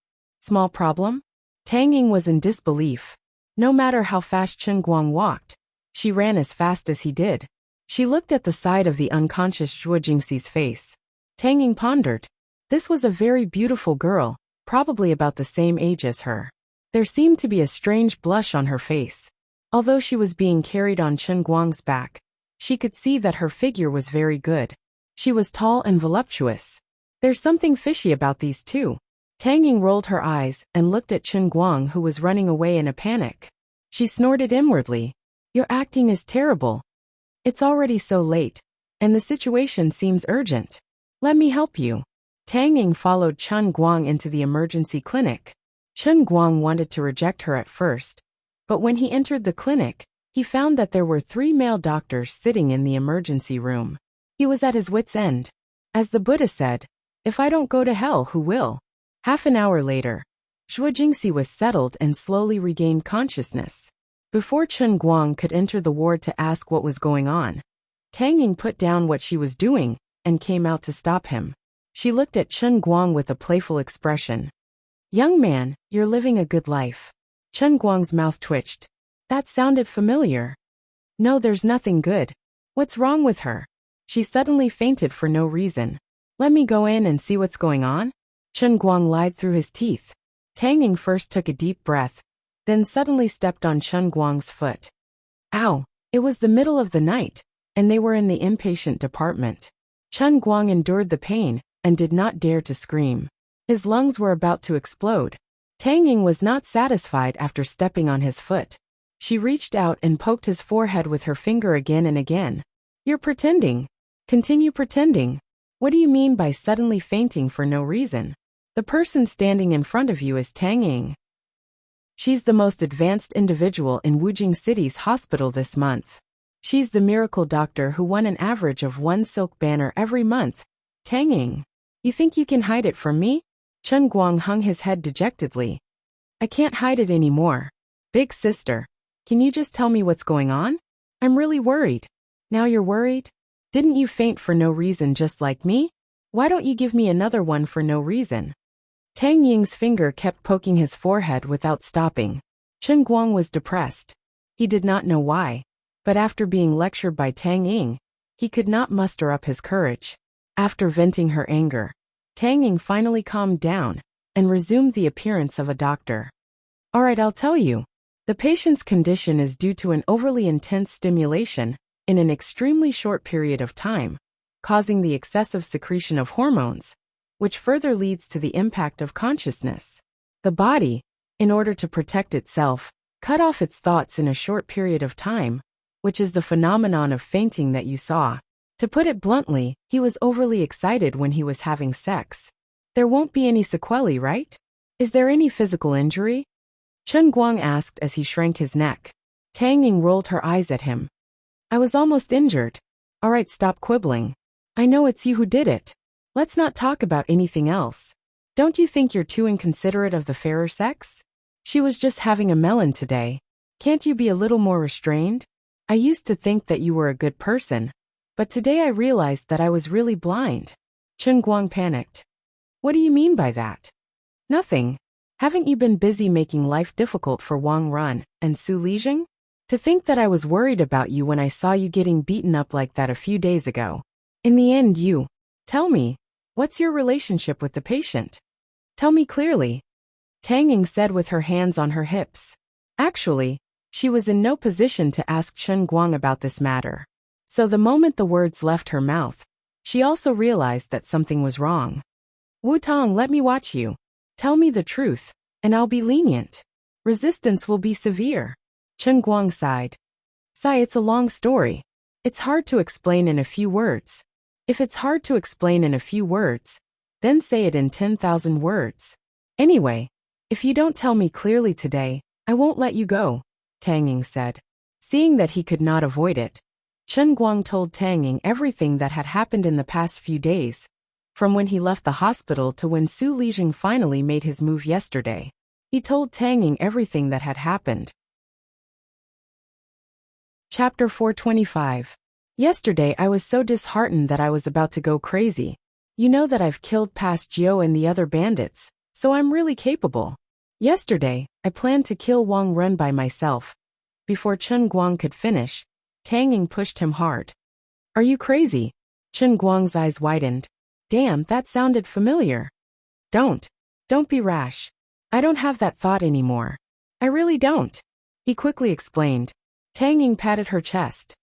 Tang Ying was in disbelief. No matter how fast Chen Guang walked, she ran as fast as he did. She looked at the side of the unconscious Zhuo Jingxi's face. Tang Ying pondered. This was a very beautiful girl, probably about the same age as her. There seemed to be a strange blush on her face. Although she was being carried on Chen Guang's back, she could see that her figure was very good. She was tall and voluptuous. There's something fishy about these two. Tang Ying rolled her eyes and looked at Chen Guang, who was running away in a panic. She snorted inwardly. Your acting is terrible. It's already so late, and the situation seems urgent. Let me help you. Tang Ying followed Chen Guang into the emergency clinic. Chen Guang wanted to reject her at first, but when he entered the clinic, he found that there were 3 male doctors sitting in the emergency room. He was at his wit's end. As the Buddha said, if I don't go to hell, who will? Half an hour later, Zhuo Jingxi was settled and slowly regained consciousness. Before Chen Guang could enter the ward to ask what was going on, Tang Ying put down what she was doing and came out to stop him. She looked at Chen Guang with a playful expression. Young man, you're living a good life. Chen Guang's mouth twitched. That sounded familiar. No, there's nothing good. What's wrong with her? She suddenly fainted for no reason. Let me go in and see what's going on. Chen Guang lied through his teeth. Tang Ying first took a deep breath, then suddenly stepped on Chen Guang's foot. Ow! It was the middle of the night, and they were in the inpatient department. Chen Guang endured the pain and did not dare to scream. His lungs were about to explode. Tang Ying was not satisfied after stepping on his foot. She reached out and poked his forehead with her finger again and again. You're pretending. Continue pretending. What do you mean by suddenly fainting for no reason? The person standing in front of you is Tang Ying. She's the most advanced individual in Wujing City's hospital this month. She's the miracle doctor who won an average of 1 silk banner every month. Tang Ying. You think you can hide it from me? Chen Guang hung his head dejectedly. I can't hide it anymore. Big sister, can you just tell me what's going on? I'm really worried. Now you're worried? Didn't you faint for no reason just like me? Why don't you give me another one for no reason? Tang Ying's finger kept poking his forehead without stopping. Chen Guang was depressed. He did not know why, but after being lectured by Tang Ying, he could not muster up his courage. After venting her anger, Tang Ying finally calmed down and resumed the appearance of a doctor. Alright, I'll tell you. The patient's condition is due to an overly intense stimulation in an extremely short period of time, causing the excessive secretion of hormones, which further leads to the impact of consciousness. The body, in order to protect itself, cut off its thoughts in a short period of time, which is the phenomenon of fainting that you saw. To put it bluntly, he was overly excited when he was having sex. There won't be any sequelae, right? Is there any physical injury? Chen Guang asked as he shrank his neck. Tang Ying rolled her eyes at him. I was almost injured. All right, stop quibbling. I know it's you who did it. Let's not talk about anything else. Don't you think you're too inconsiderate of the fairer sex? She was just having a melon today. Can't you be a little more restrained? I used to think that you were a good person, but today I realized that I was really blind. Chen Guang panicked. What do you mean by that? Nothing. Haven't you been busy making life difficult for Wang Run and Su Lijing? To think that I was worried about you when I saw you getting beaten up like that a few days ago. In the end tell me, what's your relationship with the patient? Tell me clearly. Tang Ying said with her hands on her hips. Actually, she was in no position to ask Chen Guang about this matter. So the moment the words left her mouth, she also realized that something was wrong. Wu Tong, let me watch you. Tell me the truth, and I'll be lenient. Resistance will be severe. Chen Guang sighed. It's a long story. It's hard to explain in a few words. If it's hard to explain in a few words, then say it in 10,000 words. Anyway, if you don't tell me clearly today, I won't let you go, Tang Ying said. Seeing that he could not avoid it, Chen Guang told Tang Ying everything that had happened in the past few days, from when he left the hospital to when Su Lijing finally made his move yesterday. He told Tang Ying everything that had happened. Chapter 425. Yesterday I was so disheartened that I was about to go crazy. You know that I've killed past Jiao and the other bandits, so I'm really capable. Yesterday, I planned to kill Wang Run by myself. Before Chen Guang could finish, Tang Ying pushed him hard. Are you crazy? Chen Guang's eyes widened. Damn, that sounded familiar. Don't be rash. I don't have that thought anymore. I really don't. He quickly explained. Tang Ying patted her chest.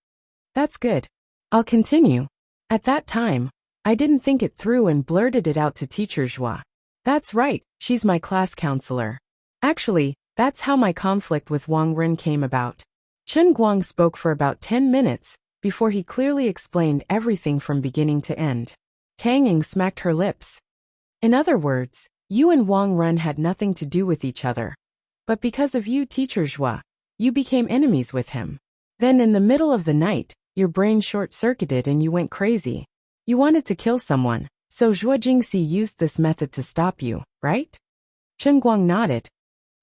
That's good. I'll continue. At that time, I didn't think it through and blurted it out to teacher Zhua. That's right, she's my class counselor. Actually, that's how my conflict with Wang Ren came about. Chen Guang spoke for about 10 minutes, before he clearly explained everything from beginning to end. Tang Ying smacked her lips. In other words, you and Wang Ren had nothing to do with each other. But because of you, teacher Zhua, you became enemies with him. Then in the middle of the night, your brain short-circuited and you went crazy. You wanted to kill someone, so Zhuo Jingxi used this method to stop you, right? Chen Guang nodded.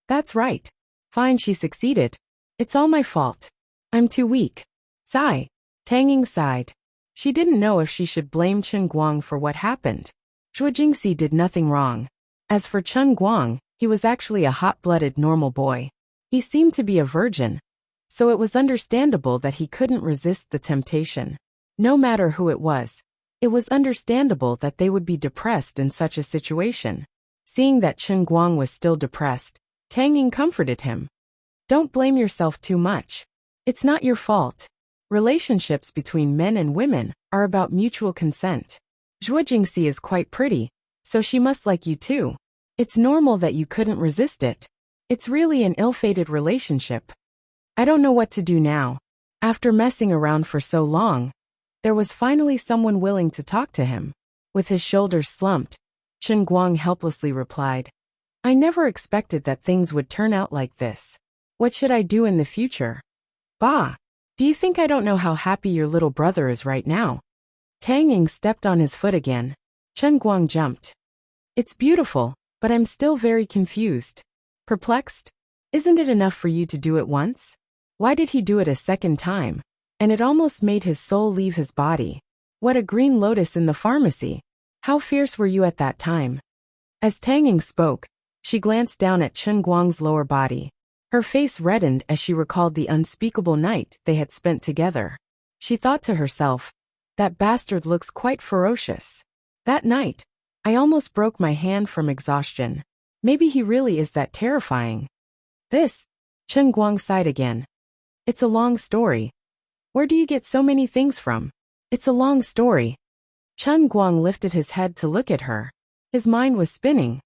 That's right. Fine, she succeeded. It's all my fault. I'm too weak. Sigh. Tang Ying sighed. She didn't know if she should blame Chen Guang for what happened. Zhuo Jingxi did nothing wrong. As for Chen Guang, he was actually a hot-blooded normal boy. He seemed to be a virgin, so it was understandable that he couldn't resist the temptation. No matter who it was understandable that they would be depressed in such a situation. Seeing that Chen Guang was still depressed, Tang Ying comforted him. Don't blame yourself too much. It's not your fault. Relationships between men and women are about mutual consent. Zhuo Jingxi is quite pretty, so she must like you too. It's normal that you couldn't resist it. It's really an ill-fated relationship. I don't know what to do now. After messing around for so long, there was finally someone willing to talk to him. With his shoulders slumped, Chen Guang helplessly replied, I never expected that things would turn out like this. What should I do in the future? Bah! Do you think I don't know how happy your little brother is right now? Tang Ying stepped on his foot again. Chen Guang jumped. It's beautiful, but I'm still very confused. Perplexed? Isn't it enough for you to do it once? Why did he do it a second time? And it almost made his soul leave his body. What a green lotus in the pharmacy. How fierce were you at that time? As Tang Ying spoke, she glanced down at Chen Guang's lower body. Her face reddened as she recalled the unspeakable night they had spent together. She thought to herself, that bastard looks quite ferocious. That night, I almost broke my hand from exhaustion. Maybe he really is that terrifying. Chen Guang sighed again. It's a long story. Where do you get so many things from? It's a long story. Chen Guang lifted his head to look at her. His mind was spinning.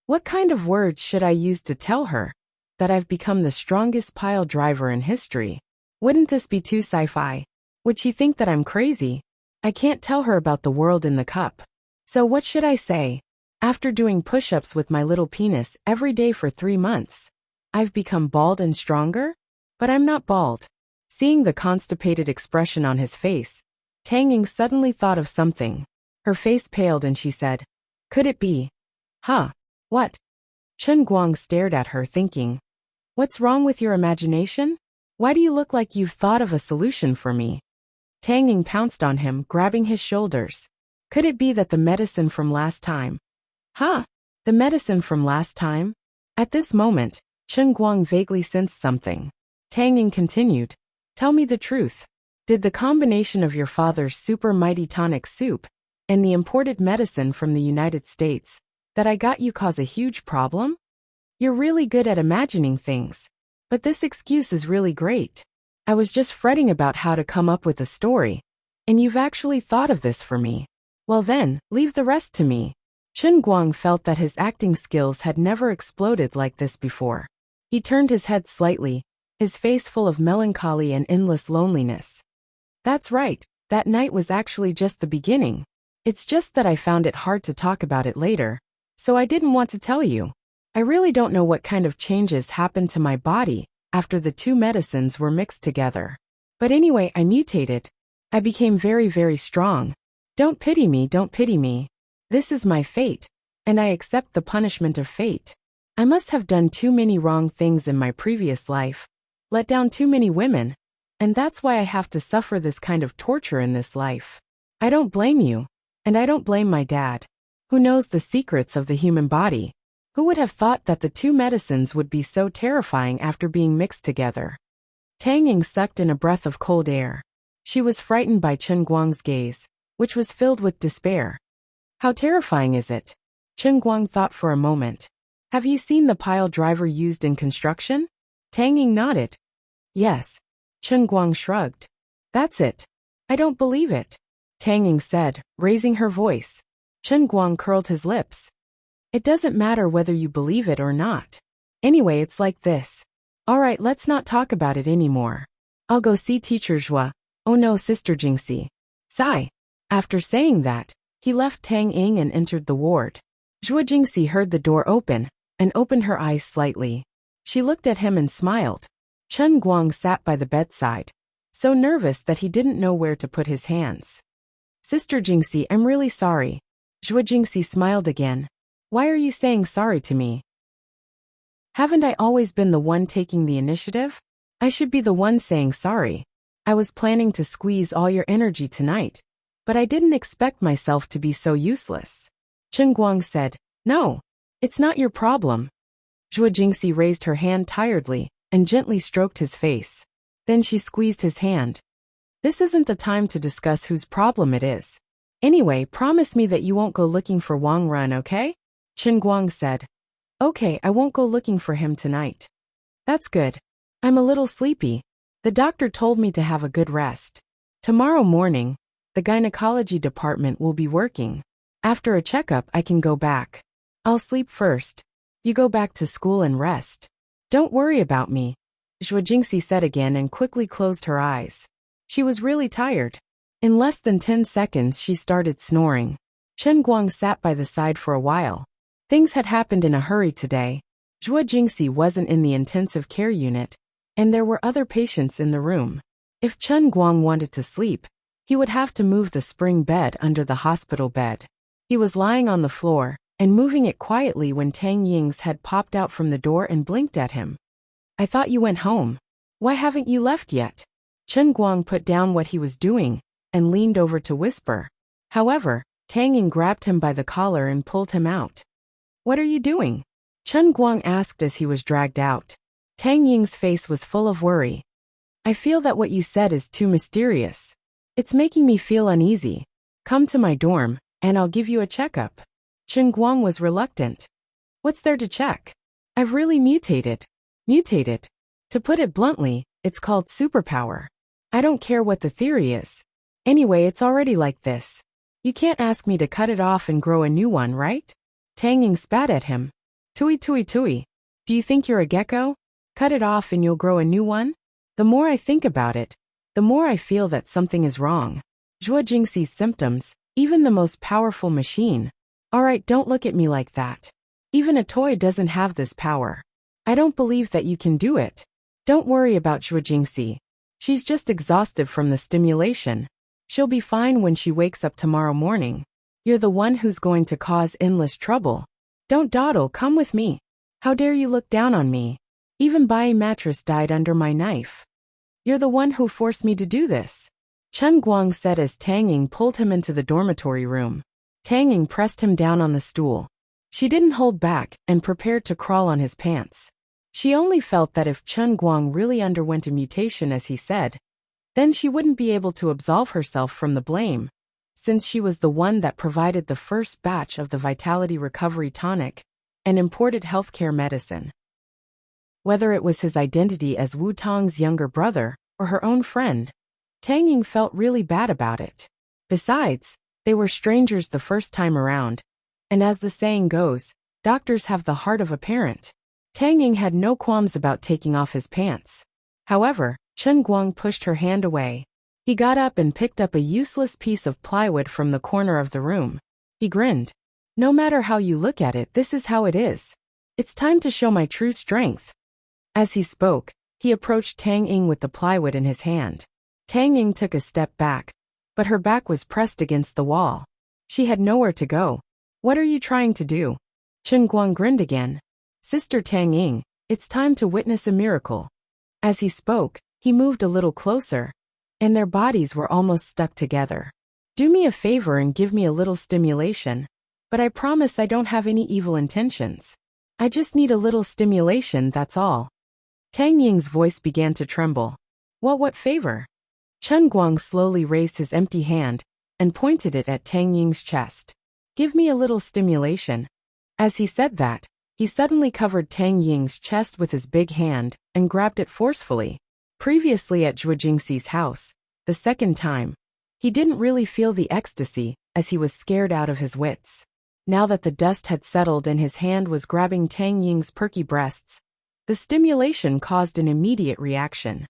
What kind of words should I use to tell her that I've become the strongest pile driver in history? Wouldn't this be too sci-fi? Would she think that I'm crazy? I can't tell her about the world in the cup. So what should I say? After doing push-ups with my little penis every day for 3 months, I've become bald and stronger? But I'm not bald. Seeing the constipated expression on his face, Tang Ying suddenly thought of something. Her face paled and she said, "Could it be?" "Huh? What?" Chen Guang stared at her thinking, "What's wrong with your imagination? Why do you look like you've thought of a solution for me?" Tang Ying pounced on him, grabbing his shoulders. "Could it be that the medicine from last time?" "Huh? The medicine from last time?" At this moment, Chen Guang vaguely sensed something. Tang Ying continued, "Tell me the truth. Did the combination of your father's super mighty tonic soup and the imported medicine from the United States that I got you cause a huge problem? You're really good at imagining things. But this excuse is really great. I was just fretting about how to come up with a story, and you've actually thought of this for me. Well then, leave the rest to me." Chen Guang felt that his acting skills had never exploded like this before. He turned his head slightly, his face full of melancholy and endless loneliness. "That's right, that night was actually just the beginning. It's just that I found it hard to talk about it later, so I didn't want to tell you. I really don't know what kind of changes happened to my body after the two medicines were mixed together. But anyway, I mutated. I became very, very strong. Don't pity me, don't pity me. This is my fate, and I accept the punishment of fate. I must have done too many wrong things in my previous life, let down too many women, and that's why I have to suffer this kind of torture in this life. I don't blame you, and I don't blame my dad, who knows the secrets of the human body. Who would have thought that the two medicines would be so terrifying after being mixed together?" Tang Ying sucked in a breath of cold air. She was frightened by Chen Guang's gaze, which was filled with despair. "How terrifying is it?" Chen Guang thought for a moment. "Have you seen the pile driver used in construction?" Tang Ying nodded. "Yes." Chen Guang shrugged. "That's it. I don't believe it," Tang Ying said, raising her voice. Chen Guang curled his lips. "It doesn't matter whether you believe it or not. Anyway, it's like this. All right, let's not talk about it anymore. I'll go see Teacher Zhua. Oh no, Sister Jingxi. Sigh." After saying that, he left Tang Ying and entered the ward. Zhua Jingxi heard the door open and opened her eyes slightly. She looked at him and smiled. Chen Guang sat by the bedside, so nervous that he didn't know where to put his hands. "Sister Jingxi, I'm really sorry." Zhua Jingxi smiled again. "Why are you saying sorry to me? Haven't I always been the one taking the initiative? I should be the one saying sorry. I was planning to squeeze all your energy tonight, but I didn't expect myself to be so useless." Chen Guang said, "No, it's not your problem." Zhua Jingxi raised her hand tiredly and gently stroked his face. Then she squeezed his hand. "This isn't the time to discuss whose problem it is. Anyway, promise me that you won't go looking for Wang Run, okay?" Chen Guang said. "Okay, I won't go looking for him tonight." "That's good. I'm a little sleepy. The doctor told me to have a good rest. Tomorrow morning, the gynecology department will be working. After a checkup, I can go back. I'll sleep first. You go back to school and rest. Don't worry about me," Zhua Jingxi said again and quickly closed her eyes. She was really tired. In less than 10 seconds she started snoring. Chen Guang sat by the side for a while. Things had happened in a hurry today. Zhua Jingxi wasn't in the intensive care unit, and there were other patients in the room. If Chen Guang wanted to sleep, he would have to move the spring bed under the hospital bed. He was lying on the floor and moving it quietly when Tang Ying's head popped out from the door and blinked at him. "I thought you went home. Why haven't you left yet?" Chen Guang put down what he was doing and leaned over to whisper. However, Tang Ying grabbed him by the collar and pulled him out. "What are you doing?" Chen Guang asked as he was dragged out. Tang Ying's face was full of worry. "I feel that what you said is too mysterious. It's making me feel uneasy. Come to my dorm, and I'll give you a checkup." Chen Guang was reluctant. "What's there to check? I've really mutated." "Mutated? To put it bluntly, it's called superpower. I don't care what the theory is. Anyway, it's already like this. You can't ask me to cut it off and grow a new one, right?" Tang Ying spat at him. "Tui tui tui. Do you think you're a gecko? Cut it off and you'll grow a new one? The more I think about it, the more I feel that something is wrong. Zhua Jingxi's symptoms, even the most powerful machine. Alright, don't look at me like that. Even a toy doesn't have this power. I don't believe that you can do it. Don't worry about Zhuojingxi. She's just exhausted from the stimulation. She'll be fine when she wakes up tomorrow morning. You're the one who's going to cause endless trouble. Don't dawdle, come with me. How dare you look down on me? Even Bai mattress died under my knife. You're the one who forced me to do this. Chen Guang said as Tang Ying pulled him into the dormitory room. Tang Ying pressed him down on the stool. She didn't hold back and prepared to crawl on his pants. She only felt that if Chen Guang really underwent a mutation as he said, then she wouldn't be able to absolve herself from the blame, since she was the one that provided the first batch of the Vitality Recovery Tonic and imported healthcare medicine. Whether it was his identity as Wu Tong's younger brother or her own friend, Tang Ying felt really bad about it. Besides, they were strangers the first time around, and as the saying goes, doctors have the heart of a parent. Tang Ying had no qualms about taking off his pants. However, Chen Guang pushed her hand away. He got up and picked up a useless piece of plywood from the corner of the room. He grinned. No matter how you look at it, this is how it is. It's time to show my true strength. As he spoke, he approached Tang Ying with the plywood in his hand. Tang Ying took a step back, but her back was pressed against the wall. She had nowhere to go. What are you trying to do? Chen Guang grinned again. Sister Tang Ying, it's time to witness a miracle. As he spoke, he moved a little closer, and their bodies were almost stuck together. Do me a favor and give me a little stimulation, but I promise I don't have any evil intentions. I just need a little stimulation, that's all. Tang Ying's voice began to tremble. What favor? Chen Guang slowly raised his empty hand and pointed it at Tang Ying's chest. Give me a little stimulation. As he said that, he suddenly covered Tang Ying's chest with his big hand and grabbed it forcefully. Previously at Zhuojingxi's house, the second time, he didn't really feel the ecstasy as he was scared out of his wits. Now that the dust had settled and his hand was grabbing Tang Ying's perky breasts, the stimulation caused an immediate reaction.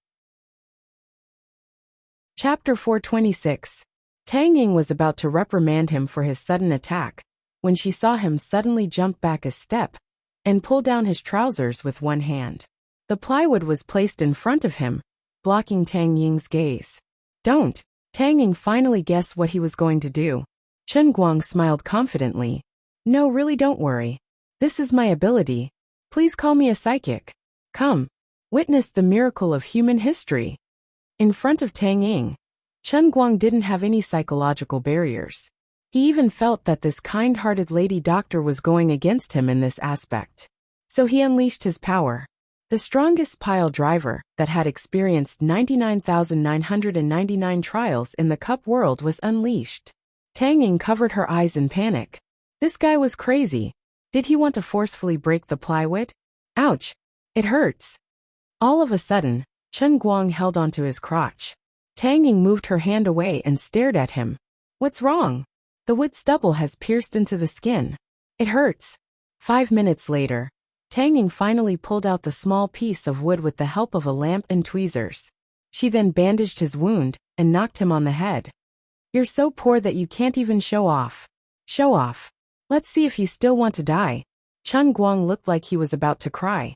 Chapter 426. Tang Ying was about to reprimand him for his sudden attack when she saw him suddenly jump back a step and pull down his trousers with one hand. The plywood was placed in front of him, blocking Tang Ying's gaze. Don't! Tang Ying finally guessed what he was going to do. Chen Guang smiled confidently. No, really don't worry. This is my ability. Please call me a psychic. Come. Witness the miracle of human history. In front of Tang Ying, Chen Guang didn't have any psychological barriers. He even felt that this kind-hearted lady doctor was going against him in this aspect. So he unleashed his power. The strongest pile driver that had experienced 99,999 trials in the cup world was unleashed. Tang Ying covered her eyes in panic. This guy was crazy. Did he want to forcefully break the plywood? Ouch! It hurts. All of a sudden, Chen Guang held onto his crotch. Tang Ying moved her hand away and stared at him. What's wrong? The wood stubble has pierced into the skin. It hurts. 5 minutes later, Tang Ying finally pulled out the small piece of wood with the help of a lamp and tweezers. She then bandaged his wound and knocked him on the head. You're so poor that you can't even show off. Show off. Let's see if you still want to die. Chen Guang looked like he was about to cry.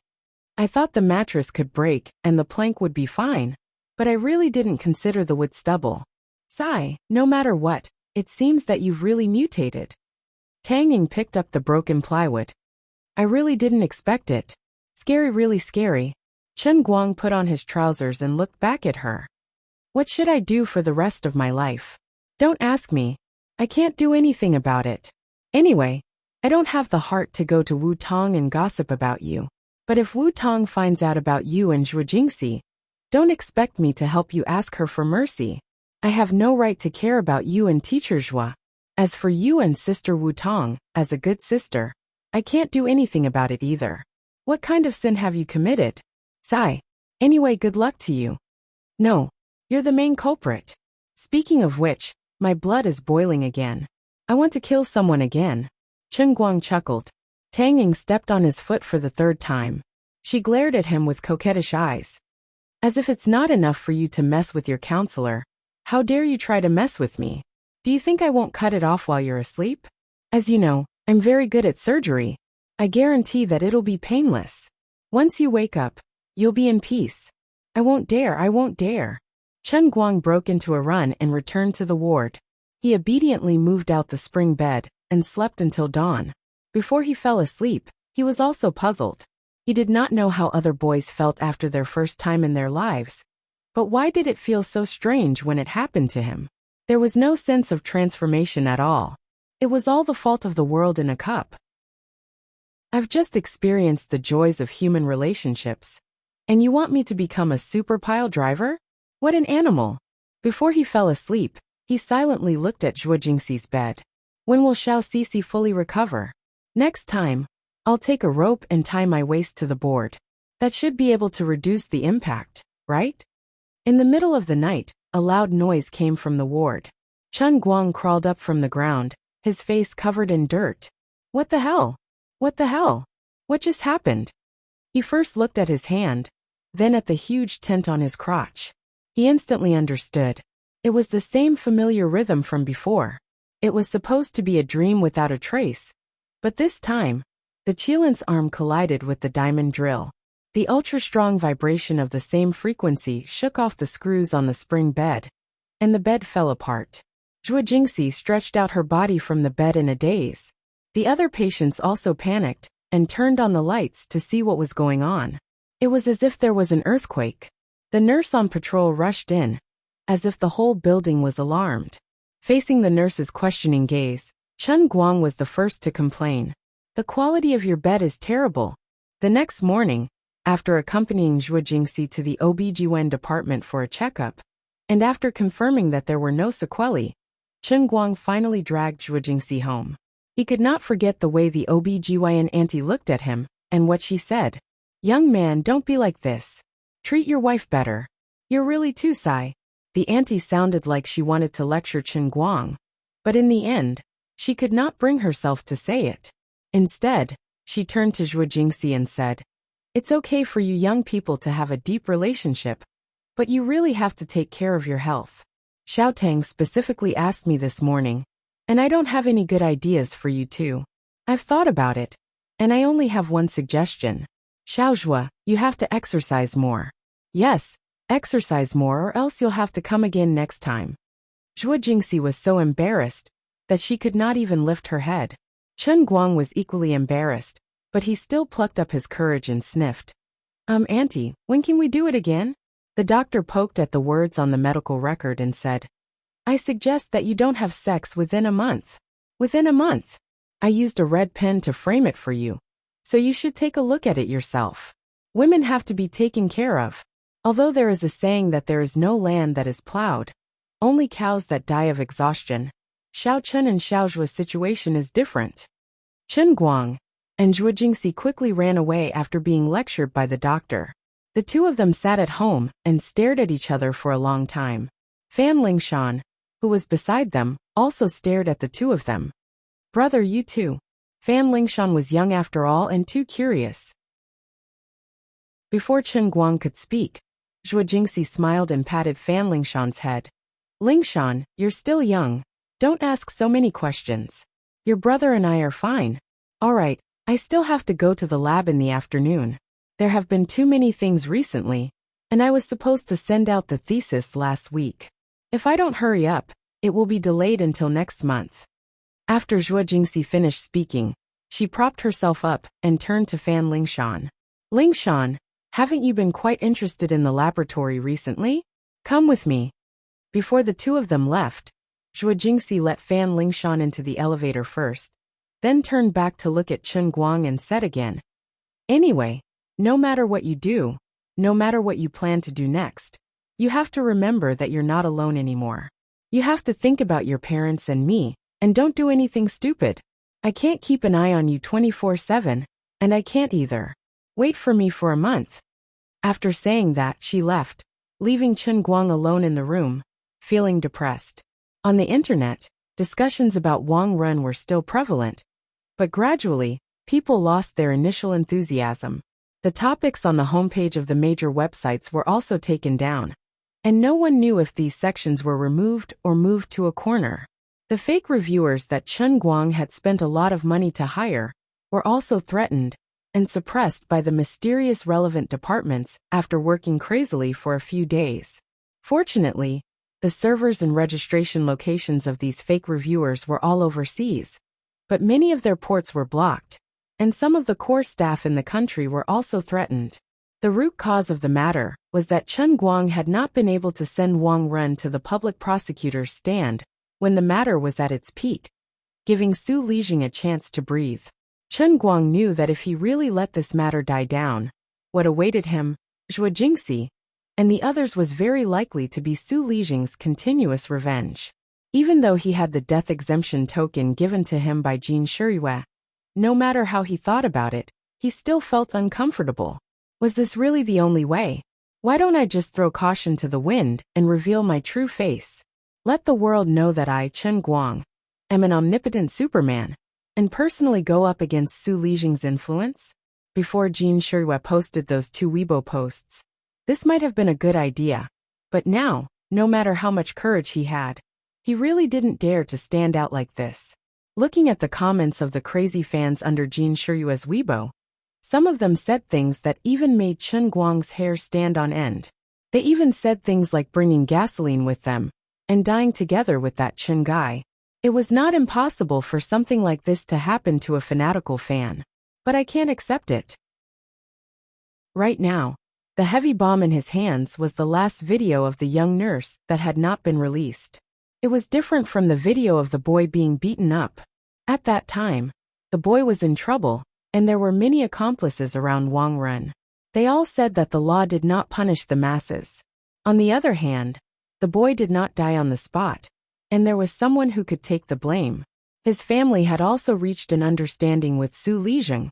I thought the mattress could break and the plank would be fine, but I really didn't consider the wood stubble. Sigh, no matter what, it seems that you've really mutated. Tang Ying picked up the broken plywood. I really didn't expect it. Scary, really scary. Chen Guang put on his trousers and looked back at her. What should I do for the rest of my life? Don't ask me. I can't do anything about it. Anyway, I don't have the heart to go to Wu Tong and gossip about you. But if Wu Tong finds out about you and Zhuojingxi, don't expect me to help you ask her for mercy. I have no right to care about you and Teacher Zhua. As for you and Sister Wu Tong, as a good sister, I can't do anything about it either. What kind of sin have you committed? Sigh. Anyway, good luck to you. No, you're the main culprit. Speaking of which, my blood is boiling again. I want to kill someone again. Chen Guang chuckled. Tang Ying stepped on his foot for the third time. She glared at him with coquettish eyes. As if it's not enough for you to mess with your counselor, how dare you try to mess with me? Do you think I won't cut it off while you're asleep? As you know, I'm very good at surgery. I guarantee that it'll be painless. Once you wake up, you'll be in peace. I won't dare, I won't dare. Chen Guang broke into a run and returned to the ward. He obediently moved out the spring bed and slept until dawn. Before he fell asleep, he was also puzzled. He did not know how other boys felt after their first time in their lives. But why did it feel so strange when it happened to him? There was no sense of transformation at all. It was all the fault of the world in a cup. I've just experienced the joys of human relationships. And you want me to become a super pile driver? What an animal! Before he fell asleep, he silently looked at Zhuo Jingxi's bed. When will Xiao Cici fully recover? Next time, I'll take a rope and tie my waist to the board. That should be able to reduce the impact, right? In the middle of the night, a loud noise came from the ward. Chen Guang crawled up from the ground, his face covered in dirt. What the hell? What the hell? What just happened? He first looked at his hand, then at the huge tent on his crotch. He instantly understood. It was the same familiar rhythm from before. It was supposed to be a dream without a trace. But this time, the Qilin's arm collided with the diamond drill. The ultra-strong vibration of the same frequency shook off the screws on the spring bed, and the bed fell apart. Zhuo Jingxi stretched out her body from the bed in a daze. The other patients also panicked and turned on the lights to see what was going on. It was as if there was an earthquake. The nurse on patrol rushed in, as if the whole building was alarmed. Facing the nurse's questioning gaze, Chen Guang was the first to complain. The quality of your bed is terrible. The next morning, after accompanying Zhuo Jingxi to the OBGYN department for a checkup, and after confirming that there were no sequelae, Chen Guang finally dragged Zhuo Jingxi home. He could not forget the way the OBGYN auntie looked at him, and what she said. Young man, don't be like this. Treat your wife better. You're really too shy. The auntie sounded like she wanted to lecture Chen Guang, but in the end, she could not bring herself to say it. Instead, she turned to Zhuo Jingxi and said, "It's okay for you young people to have a deep relationship, but you really have to take care of your health. Xiao Tang specifically asked me this morning, and I don't have any good ideas for you too. I've thought about it, and I only have one suggestion. Xiaozhua, you have to exercise more. Yes, exercise more or else you'll have to come again next time." Zhuo Jingxi was so embarrassed that she could not even lift her head. Chen Guang was equally embarrassed, but he still plucked up his courage and sniffed. Auntie, when can we do it again?" The doctor poked at the words on the medical record and said, "I suggest that you don't have sex within a month. Within a month. I used a red pen to frame it for you, so you should take a look at it yourself. Women have to be taken care of. Although there is a saying that there is no land that is plowed, only cows that die of exhaustion, Xiao Chen and Xiao Zhua's situation is different." Chen Guang and Zhuo Jingxi quickly ran away after being lectured by the doctor. The two of them sat at home and stared at each other for a long time. Fan Lingshan, who was beside them, also stared at the two of them. "Brother, you too." Fan Lingshan was young after all and too curious. Before Chen Guang could speak, Zhuo Jingxi smiled and patted Fan Lingshan's head. "Lingshan, you're still young. Don't ask so many questions. Your brother and I are fine. All right, I still have to go to the lab in the afternoon. There have been too many things recently, and I was supposed to send out the thesis last week. If I don't hurry up, it will be delayed until next month." After Zhuo Jingxi finished speaking, she propped herself up and turned to Fan Lingshan. "Lingshan, haven't you been quite interested in the laboratory recently? Come with me." Before the two of them left, Zhuo Jingxi let Fan Lingshan into the elevator first, then turned back to look at Chen Guang and said again, "Anyway, no matter what you do, no matter what you plan to do next, you have to remember that you're not alone anymore. You have to think about your parents and me, and don't do anything stupid. I can't keep an eye on you 24/7, and I can't either. Wait for me for a month." After saying that, she left, leaving Chen Guang alone in the room, feeling depressed. On the internet, discussions about Wang Ren were still prevalent, but gradually, people lost their initial enthusiasm. The topics on the homepage of the major websites were also taken down, and no one knew if these sections were removed or moved to a corner. The fake reviewers that Chen Guang had spent a lot of money to hire were also threatened, and suppressed by the mysterious relevant departments after working crazily for a few days. Fortunately, the servers and registration locations of these fake reviewers were all overseas, but many of their ports were blocked, and some of the core staff in the country were also threatened. The root cause of the matter was that Chen Guang had not been able to send Wang Ren to the public prosecutor's stand when the matter was at its peak, giving Su Lijing a chance to breathe. Chen Guang knew that if he really let this matter die down, what awaited him, Zhuo Jingxi, and the others was very likely to be Su Lijing's continuous revenge. Even though he had the death exemption token given to him by Jin Shiriyue, no matter how he thought about it, he still felt uncomfortable. Was this really the only way? Why don't I just throw caution to the wind and reveal my true face? Let the world know that I, Chen Guang, am an omnipotent Superman, and personally go up against Su Lijing's influence? Before Jin Shiriyue posted those 2 Weibo posts, this might have been a good idea, but now, no matter how much courage he had, he really didn't dare to stand out like this. Looking at the comments of the crazy fans under Jin Shiriyue's Weibo, some of them said things that even made Chen Guang's hair stand on end. They even said things like bringing gasoline with them and dying together with that Chen guy. It was not impossible for something like this to happen to a fanatical fan, but I can't accept it. Right now, the heavy bomb in his hands was the last video of the young nurse that had not been released. It was different from the video of the boy being beaten up. At that time, the boy was in trouble, and there were many accomplices around Wang Ren. They all said that the law did not punish the masses. On the other hand, the boy did not die on the spot, and there was someone who could take the blame. His family had also reached an understanding with Su Lijing,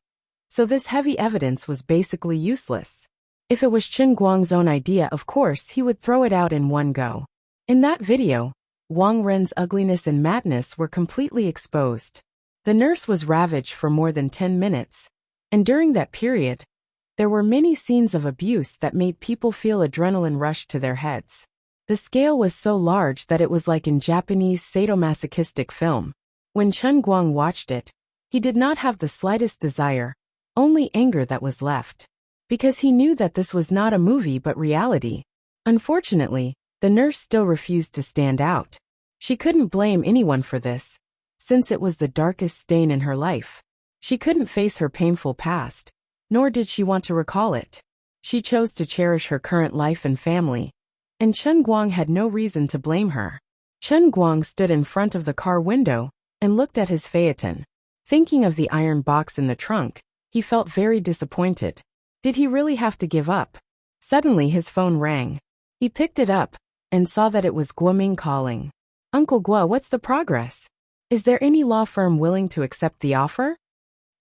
so this heavy evidence was basically useless. If it was Chen Guang's own idea, of course he would throw it out in one go. In that video, Wang Ren's ugliness and madness were completely exposed. The nurse was ravaged for more than 10 minutes, and during that period, there were many scenes of abuse that made people feel adrenaline rush to their heads. The scale was so large that it was like in Japanese sadomasochistic film. When Chen Guang watched it, he did not have the slightest desire, only anger that was left. Because he knew that this was not a movie but reality. Unfortunately, the nurse still refused to stand out. She couldn't blame anyone for this, since it was the darkest stain in her life. She couldn't face her painful past, nor did she want to recall it. She chose to cherish her current life and family, and Chen Guang had no reason to blame her. Chen Guang stood in front of the car window and looked at his phaeton. Thinking of the iron box in the trunk, he felt very disappointed. Did he really have to give up? Suddenly his phone rang. He picked it up and saw that it was Guoming calling. "Uncle Guo, what's the progress? Is there any law firm willing to accept the offer?"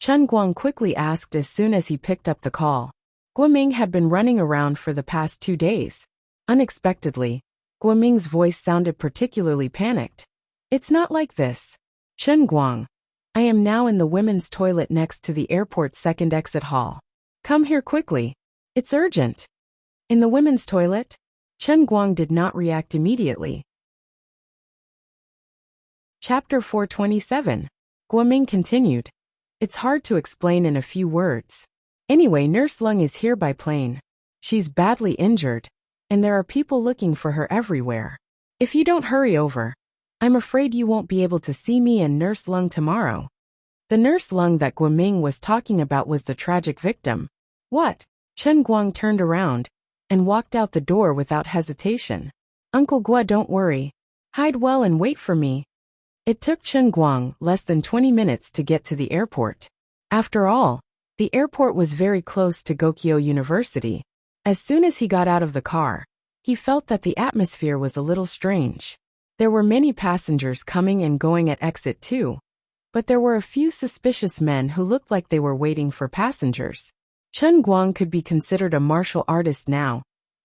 Chen Guang quickly asked as soon as he picked up the call. Guoming had been running around for the past 2 days. Unexpectedly, Guoming's voice sounded particularly panicked. "It's not like this. Chen Guang, I am now in the women's toilet next to the airport's second exit hall. Come here quickly. It's urgent." In the women's toilet? Chen Guang did not react immediately. Chapter 427. Guoming continued. "It's hard to explain in a few words. Anyway, Nurse Lung is here by plane. She's badly injured, and there are people looking for her everywhere. If you don't hurry over, I'm afraid you won't be able to see me and Nurse Lung tomorrow." The Nurse Lung that Guoming was talking about was the tragic victim. What? Chen Guang turned around and walked out the door without hesitation. "Uncle Guo, don't worry. Hide well and wait for me." It took Chen Guang less than 20 minutes to get to the airport. After all, the airport was very close to Gokyo University. As soon as he got out of the car, he felt that the atmosphere was a little strange. There were many passengers coming and going at exit 2, but there were a few suspicious men who looked like they were waiting for passengers. Chen Guang could be considered a martial artist now,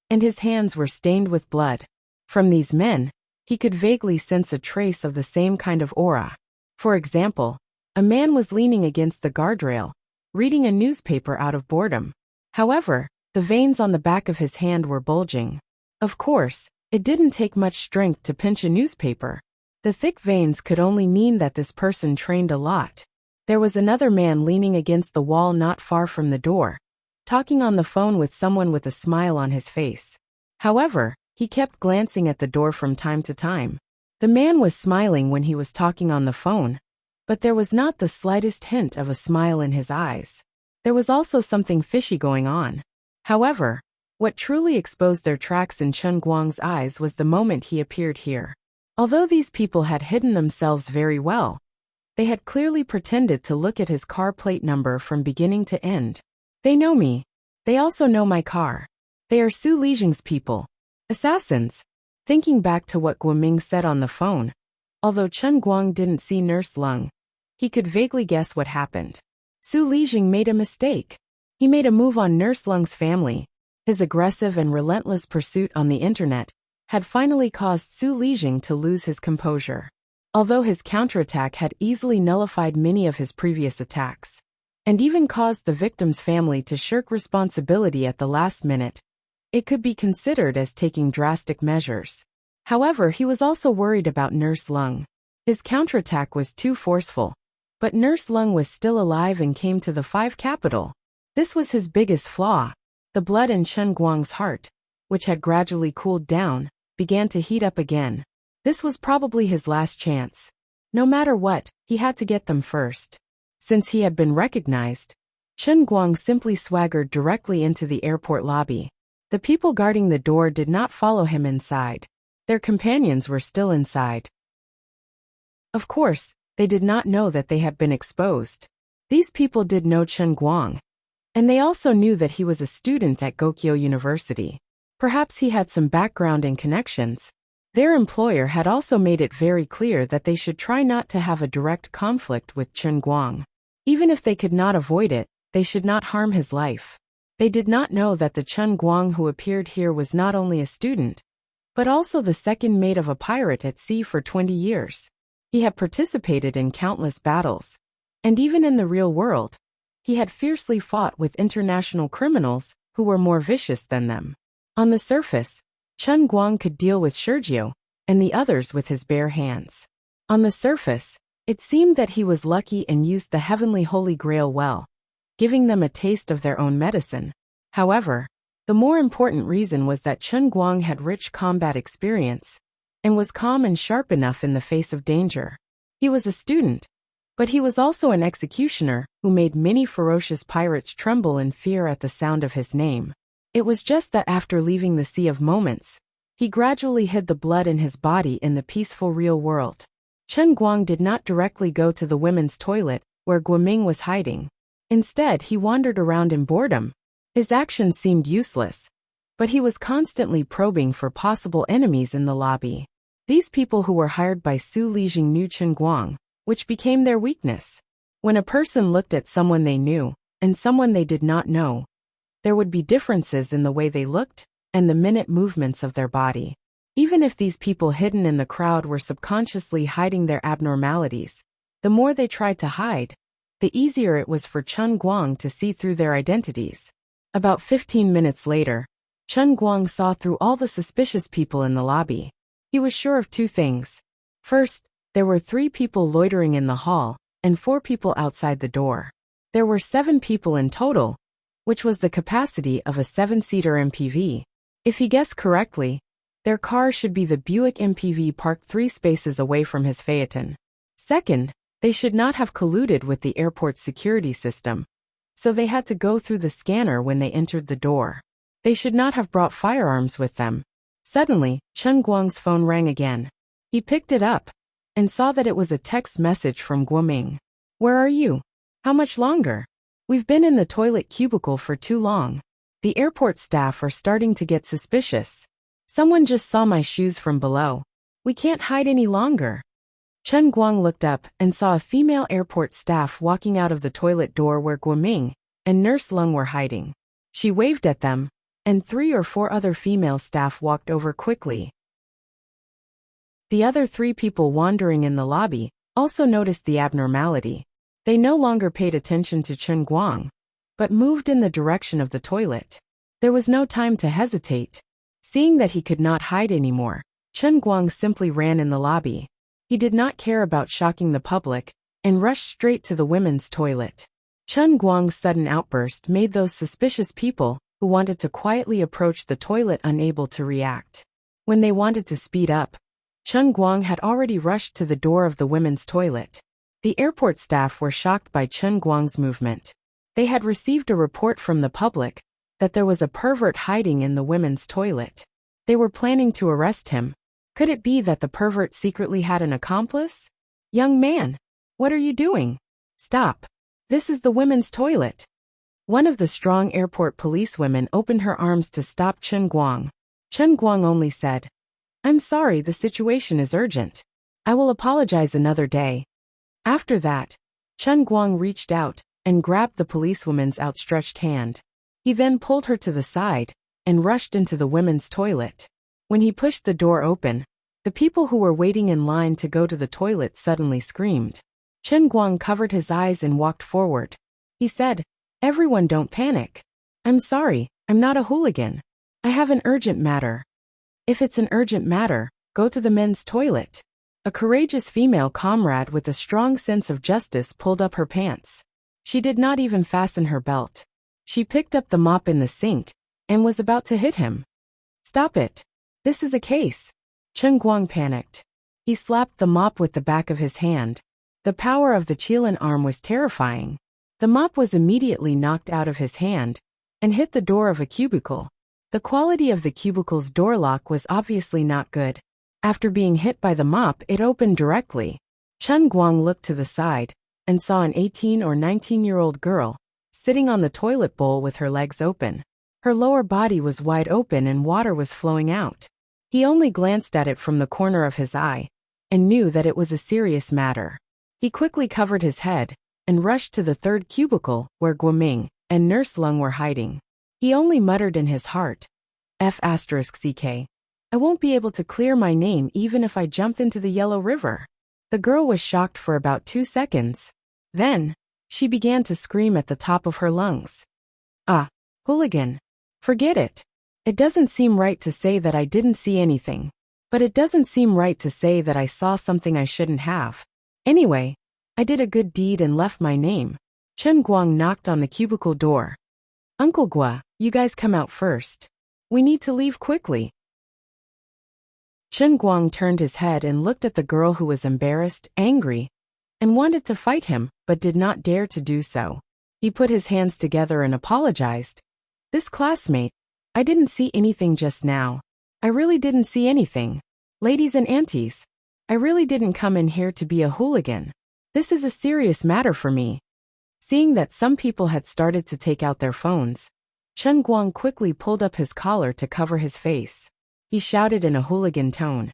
and his hands were stained with blood. From these men, he could vaguely sense a trace of the same kind of aura. For example, a man was leaning against the guardrail, reading a newspaper out of boredom. However, the veins on the back of his hand were bulging. Of course, it didn't take much strength to pinch a newspaper. The thick veins could only mean that this person trained a lot. There was another man leaning against the wall not far from the door, talking on the phone with someone with a smile on his face. However, he kept glancing at the door from time to time. The man was smiling when he was talking on the phone, but there was not the slightest hint of a smile in his eyes. There was also something fishy going on. However, what truly exposed their tracks in Chen Guang's eyes was the moment he appeared here. Although these people had hidden themselves very well, they had clearly pretended to look at his car plate number from beginning to end. They know me. They also know my car. They are Su Lijing's people. Assassins. Thinking back to what Guoming said on the phone, although Chen Guang didn't see Nurse Lung, he could vaguely guess what happened. Su Lijing made a mistake. He made a move on Nurse Lung's family. His aggressive and relentless pursuit on the internet had finally caused Su Lijing to lose his composure. Although his counterattack had easily nullified many of his previous attacks, and even caused the victim's family to shirk responsibility at the last minute, it could be considered as taking drastic measures. However, he was also worried about Nurse Lung. His counterattack was too forceful, but Nurse Lung was still alive and came to the 5 capital. This was his biggest flaw. The blood in Chen Guang's heart, which had gradually cooled down, began to heat up again. This was probably his last chance. No matter what, he had to get them first. Since he had been recognized, Chen Guang simply swaggered directly into the airport lobby. The people guarding the door did not follow him inside. Their companions were still inside. Of course, they did not know that they had been exposed. These people did know Chen Guang, and they also knew that he was a student at Gokyo University. Perhaps he had some background and connections. Their employer had also made it very clear that they should try not to have a direct conflict with Chen Guang. Even if they could not avoid it, they should not harm his life. They did not know that the Chen Guang who appeared here was not only a student, but also the second mate of a pirate at sea for 20 years. He had participated in countless battles, and even in the real world, he had fiercely fought with international criminals who were more vicious than them. On the surface, Chen Guang could deal with Sergio and the others with his bare hands. On the surface, it seemed that he was lucky and used the heavenly Holy Grail well, giving them a taste of their own medicine. However, the more important reason was that Chen Guang had rich combat experience and was calm and sharp enough in the face of danger. He was a student, but he was also an executioner who made many ferocious pirates tremble in fear at the sound of his name. It was just that after leaving the Sea of Moments, he gradually hid the blood in his body in the peaceful real world. Chen Guang did not directly go to the women's toilet, where Guoming was hiding. Instead, he wandered around in boredom. His actions seemed useless, but he was constantly probing for possible enemies in the lobby. These people who were hired by Su Lijing knew Chen Guang, which became their weakness. When a person looked at someone they knew, and someone they did not know, there would be differences in the way they looked and the minute movements of their body. Even if these people hidden in the crowd were subconsciously hiding their abnormalities, the more they tried to hide, the easier it was for Chen Guang to see through their identities. About 15 minutes later, Chen Guang saw through all the suspicious people in the lobby. He was sure of 2 things. First, there were 3 people loitering in the hall and 4 people outside the door. There were 7 people in total, which was the capacity of a 7-seater MPV. If he guessed correctly, their car should be the Buick MPV parked 3 spaces away from his Phaeton. Second, they should not have colluded with the airport's security system, so they had to go through the scanner when they entered the door. They should not have brought firearms with them. Suddenly, Chen Guang's phone rang again. He picked it up and saw that it was a text message from Guoming. "Where are you? How much longer? We've been in the toilet cubicle for too long. The airport staff are starting to get suspicious. Someone just saw my shoes from below. We can't hide any longer." Chen Guang looked up and saw a female airport staff walking out of the toilet door where Guoming and Nurse Lung were hiding. She waved at them, and 3 or 4 other female staff walked over quickly. The other 3 people wandering in the lobby also noticed the abnormality. They no longer paid attention to Chen Guang, but moved in the direction of the toilet. There was no time to hesitate. Seeing that he could not hide anymore, Chen Guang simply ran in the lobby. He did not care about shocking the public, and rushed straight to the women's toilet. Chen Guang's sudden outburst made those suspicious people who wanted to quietly approach the toilet unable to react. When they wanted to speed up, Chen Guang had already rushed to the door of the women's toilet. The airport staff were shocked by Chen Guang's movement. They had received a report from the public that there was a pervert hiding in the women's toilet. They were planning to arrest him. Could it be that the pervert secretly had an accomplice? Young man, what are you doing? Stop. This is the women's toilet. One of the strong airport policewomen opened her arms to stop Chen Guang. Chen Guang only said, "I'm sorry, the situation is urgent. I will apologize another day." After that, Chen Guang reached out and grabbed the policewoman's outstretched hand. He then pulled her to the side and rushed into the women's toilet. When he pushed the door open, the people who were waiting in line to go to the toilet suddenly screamed. Chen Guang covered his eyes and walked forward. He said, "Everyone, don't panic. I'm sorry, I'm not a hooligan. I have an urgent matter." "If it's an urgent matter, go to the men's toilet." A courageous female comrade with a strong sense of justice pulled up her pants. She did not even fasten her belt. She picked up the mop in the sink and was about to hit him. "Stop it. This is a case." Chen Guang panicked. He slapped the mop with the back of his hand. The power of the Qilin arm was terrifying. The mop was immediately knocked out of his hand and hit the door of a cubicle. The quality of the cubicle's door lock was obviously not good. After being hit by the mop, it opened directly. Chen Guang looked to the side and saw an 18 or 19-year-old girl sitting on the toilet bowl with her legs open. Her lower body was wide open and water was flowing out. He only glanced at it from the corner of his eye and knew that it was a serious matter. He quickly covered his head and rushed to the third cubicle where Guoming and Nurse Lung were hiding. He only muttered in his heart, "F***ck. I won't be able to clear my name even if I jumped into the Yellow River." The girl was shocked for about 2 seconds. Then, she began to scream at the top of her lungs. "Ah, hooligan. Forget it. It doesn't seem right to say that I didn't see anything. But it doesn't seem right to say that I saw something I shouldn't have. Anyway, I did a good deed and left my name." Chen Guang knocked on the cubicle door. "Uncle Gua, you guys come out first. We need to leave quickly." Chen Guang turned his head and looked at the girl who was embarrassed, angry, and wanted to fight him, but did not dare to do so. He put his hands together and apologized. "This classmate, I didn't see anything just now. I really didn't see anything. Ladies and aunties, I really didn't come in here to be a hooligan. This is a serious matter for me." Seeing that some people had started to take out their phones, Chen Guang quickly pulled up his collar to cover his face. He shouted in a hooligan tone,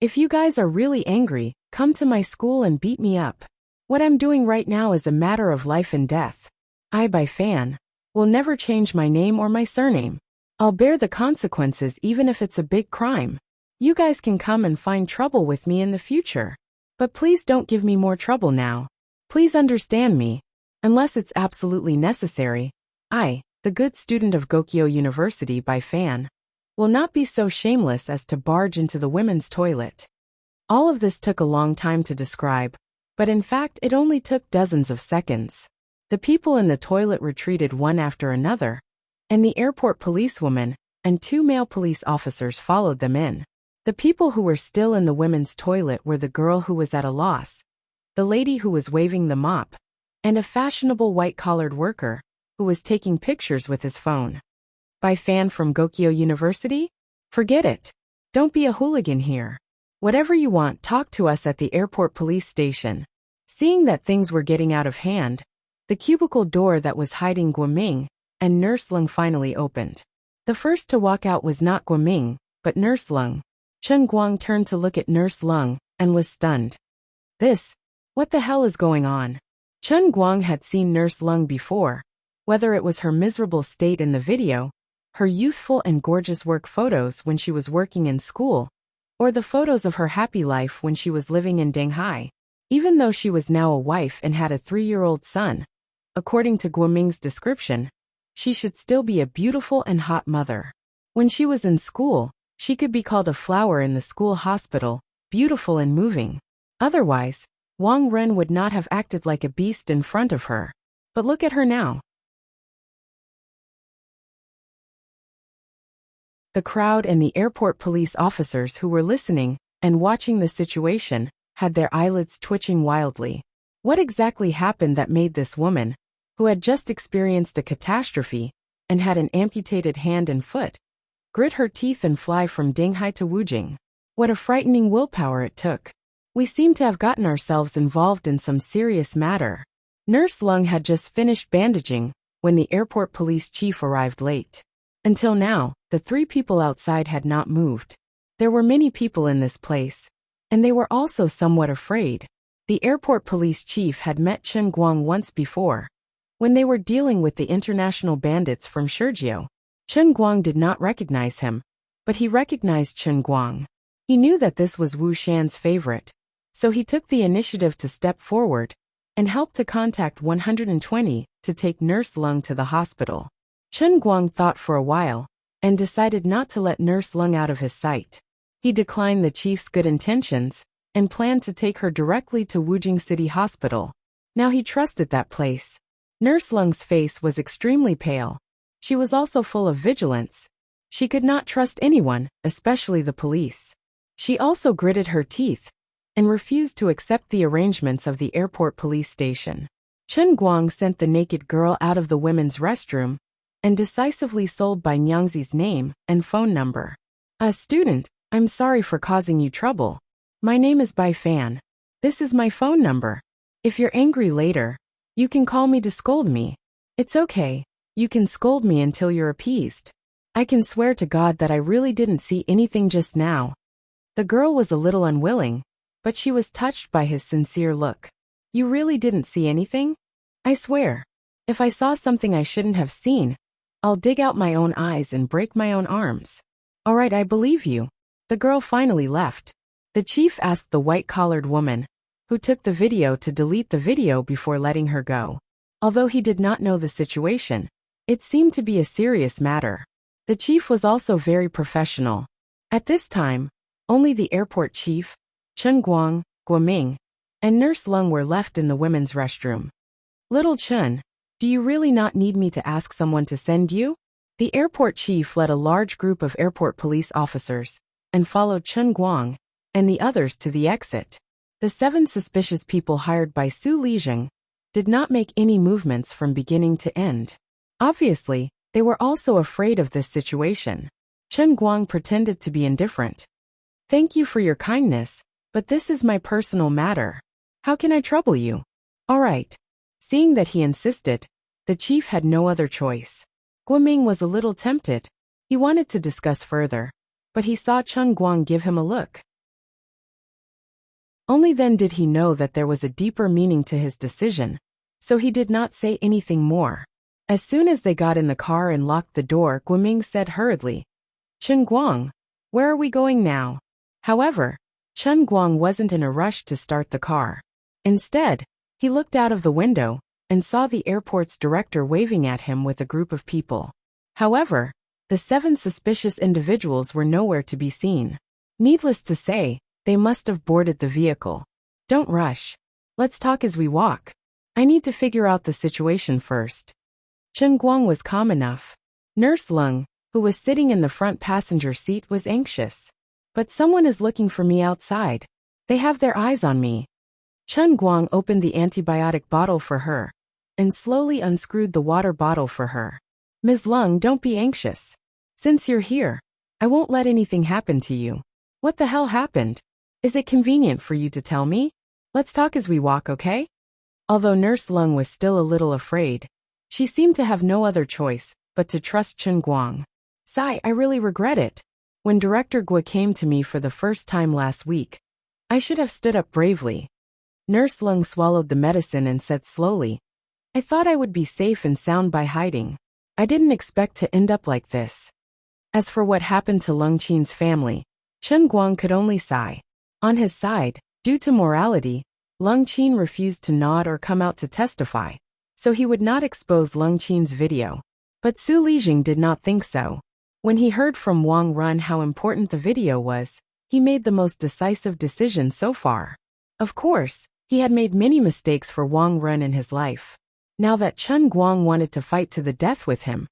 "If you guys are really angry, come to my school and beat me up. What I'm doing right now is a matter of life and death. I, by Fan, will never change my name or my surname. I'll bear the consequences even if it's a big crime. You guys can come and find trouble with me in the future. But please don't give me more trouble now. Please understand me. Unless it's absolutely necessary, I, the good student of Gokyo University by Fan, will not be so shameless as to barge into the women's toilet." All of this took a long time to describe, but in fact it only took dozens of seconds. The people in the toilet retreated one after another, and the airport policewoman and 2 male police officers followed them in. The people who were still in the women's toilet were the girl who was at a loss, the lady who was waving the mop, and a fashionable white-collared worker who was taking pictures with his phone. "By Fan from Gokyo University? Forget it. Don't be a hooligan here. Whatever you want, talk to us at the airport police station." Seeing that things were getting out of hand, the cubicle door that was hiding Guoming and Nurse Lung finally opened. The first to walk out was not Guoming, but Nurse Lung. Chen Guang turned to look at Nurse Lung and was stunned. What the hell is going on? Chen Guang had seen Nurse Lung before, whether it was her miserable state in the video, her youthful and gorgeous work photos when she was working in school, or the photos of her happy life when she was living in Shanghai. Even though she was now a wife and had a 3-year-old son, according to Guoming's description, she should still be a beautiful and hot mother. When she was in school, she could be called a flower in the school hospital, beautiful and moving. Otherwise, Wang Ren would not have acted like a beast in front of her. But look at her now. The crowd and the airport police officers who were listening and watching the situation had their eyelids twitching wildly. What exactly happened that made this woman, who had just experienced a catastrophe and had an amputated hand and foot, grit her teeth and fly from Dinghai to Wujing? What a frightening willpower it took. We seem to have gotten ourselves involved in some serious matter. Nurse Lung had just finished bandaging when the airport police chief arrived late. Until now, the 3 people outside had not moved. There were many people in this place, and they were also somewhat afraid. The airport police chief had met Chen Guang once before, when they were dealing with the international bandits from Shurjiao. Chen Guang did not recognize him, but he recognized Chen Guang. He knew that this was Wu Shan's favorite, so he took the initiative to step forward and help to contact 120 to take Nurse Lung to the hospital. Chen Guang thought for a while and decided not to let Nurse Lung out of his sight. He declined the chief's good intentions and planned to take her directly to Wujing City Hospital. Now he trusted that place. Nurse Lung's face was extremely pale. She was also full of vigilance. She could not trust anyone, especially the police. She also gritted her teeth and refused to accept the arrangements of the airport police station. Chen Guang sent the naked girl out of the women's restroom and decisively sold Bai Nyangzi's name and phone number. Student, I'm sorry for causing you trouble. My name is Bai Fan. This is my phone number. If you're angry later, you can call me to scold me. It's okay. You can scold me until you're appeased. I can swear to God that I really didn't see anything just now. The girl was a little unwilling, but she was touched by his sincere look. You really didn't see anything? I swear. If I saw something I shouldn't have seen, I'll dig out my own eyes and break my own arms. All right, I believe you. The girl finally left. The chief asked the white-collared woman, who took the video, to delete the video before letting her go. Although he did not know the situation, it seemed to be a serious matter. The chief was also very professional. At this time, only the airport chief, Chen Guang, Guoming, and Nurse Lung were left in the women's restroom. Little Chen, do you really not need me to ask someone to send you? The airport chief led a large group of airport police officers and followed Chen Guang and the others to the exit. The 7 suspicious people hired by Su Lijing did not make any movements from beginning to end. Obviously, they were also afraid of this situation. Chen Guang pretended to be indifferent. Thank you for your kindness, but this is my personal matter. How can I trouble you? All right. Seeing that he insisted, the chief had no other choice. Guoming was a little tempted. He wanted to discuss further, but he saw Chen Guang give him a look. Only then did he know that there was a deeper meaning to his decision, so he did not say anything more. As soon as they got in the car and locked the door, Guoming said hurriedly, Chen Guang, where are we going now? However, Chen Guang wasn't in a rush to start the car. Instead, he looked out of the window and saw the airport's director waving at him with a group of people. However, the 7 suspicious individuals were nowhere to be seen. Needless to say, they must have boarded the vehicle. Don't rush. Let's talk as we walk. I need to figure out the situation first. Chen Guang was calm enough. Nurse Lung, who was sitting in the front passenger seat, was anxious. But someone is looking for me outside. They have their eyes on me. Chen Guang opened the antibiotic bottle for her and slowly unscrewed the water bottle for her. Ms. Lung, don't be anxious. Since you're here, I won't let anything happen to you. What the hell happened? Is it convenient for you to tell me? Let's talk as we walk, okay? Although Nurse Lung was still a little afraid, she seemed to have no other choice but to trust Chen Guang. Sigh, I really regret it. When Director Gua came to me for the first time last week, I should have stood up bravely. Nurse Lung swallowed the medicine and said slowly, I thought I would be safe and sound by hiding. I didn't expect to end up like this. As for what happened to Lung Qin's family, Chen Guang could only sigh. On his side, due to morality, Lung Qin refused to nod or come out to testify, so he would not expose Lung Qin's video. But Su Lijing did not think so. When he heard from Wang Run how important the video was, he made the most decisive decision so far. Of course, He had made many mistakes for Wang Run in his life. Now that Chen Guang wanted to fight to the death with him,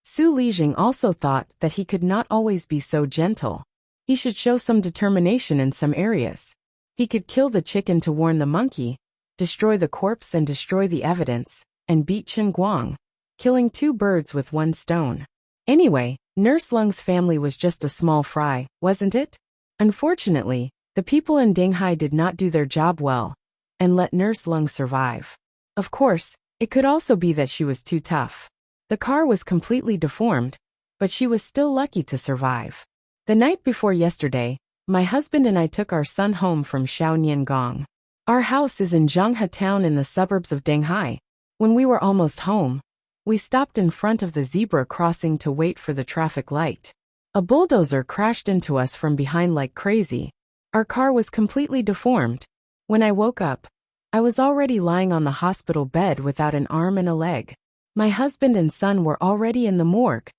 Su Lijing also thought that he could not always be so gentle. He should show some determination in some areas. He could kill the chicken to warn the monkey, destroy the corpse and destroy the evidence, and beat Chen Guang, killing 2 birds with 1 stone. Anyway, Nurse Lung's family was just a small fry, wasn't it? Unfortunately, the people in Dinghai did not do their job well, and let Nurse Lung survive. Of course, it could also be that she was too tough. The car was completely deformed, but she was still lucky to survive. The night before yesterday, my husband and I took our son home from Shaoniangong. Our house is in Zhanghe town in the suburbs of Dinghai. When we were almost home, we stopped in front of the zebra crossing to wait for the traffic light. A bulldozer crashed into us from behind like crazy. Our car was completely deformed. When I woke up, I was already lying on the hospital bed without an arm and a leg. My husband and son were already in the morgue.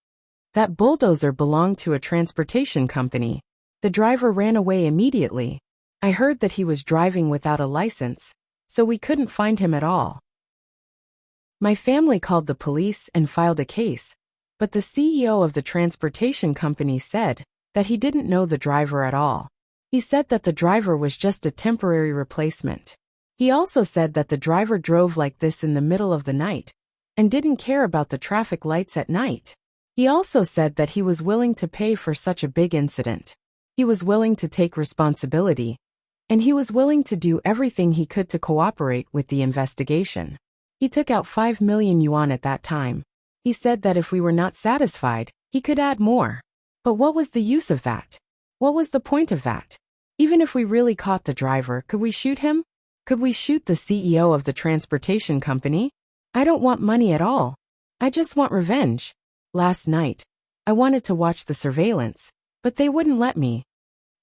That bulldozer belonged to a transportation company. The driver ran away immediately. I heard that he was driving without a license, so we couldn't find him at all. My family called the police and filed a case, but the CEO of the transportation company said that he didn't know the driver at all. He said that the driver was just a temporary replacement. He also said that the driver drove like this in the middle of the night and didn't care about the traffic lights at night. He also said that he was willing to pay for such a big incident. He was willing to take responsibility, and he was willing to do everything he could to cooperate with the investigation. He took out 5 million yuan at that time. He said that if we were not satisfied, he could add more. But what was the use of that? What was the point of that? Even if we really caught the driver, could we shoot him? Could we shoot the CEO of the transportation company? I don't want money at all. I just want revenge. Last night, I wanted to watch the surveillance, but they wouldn't let me.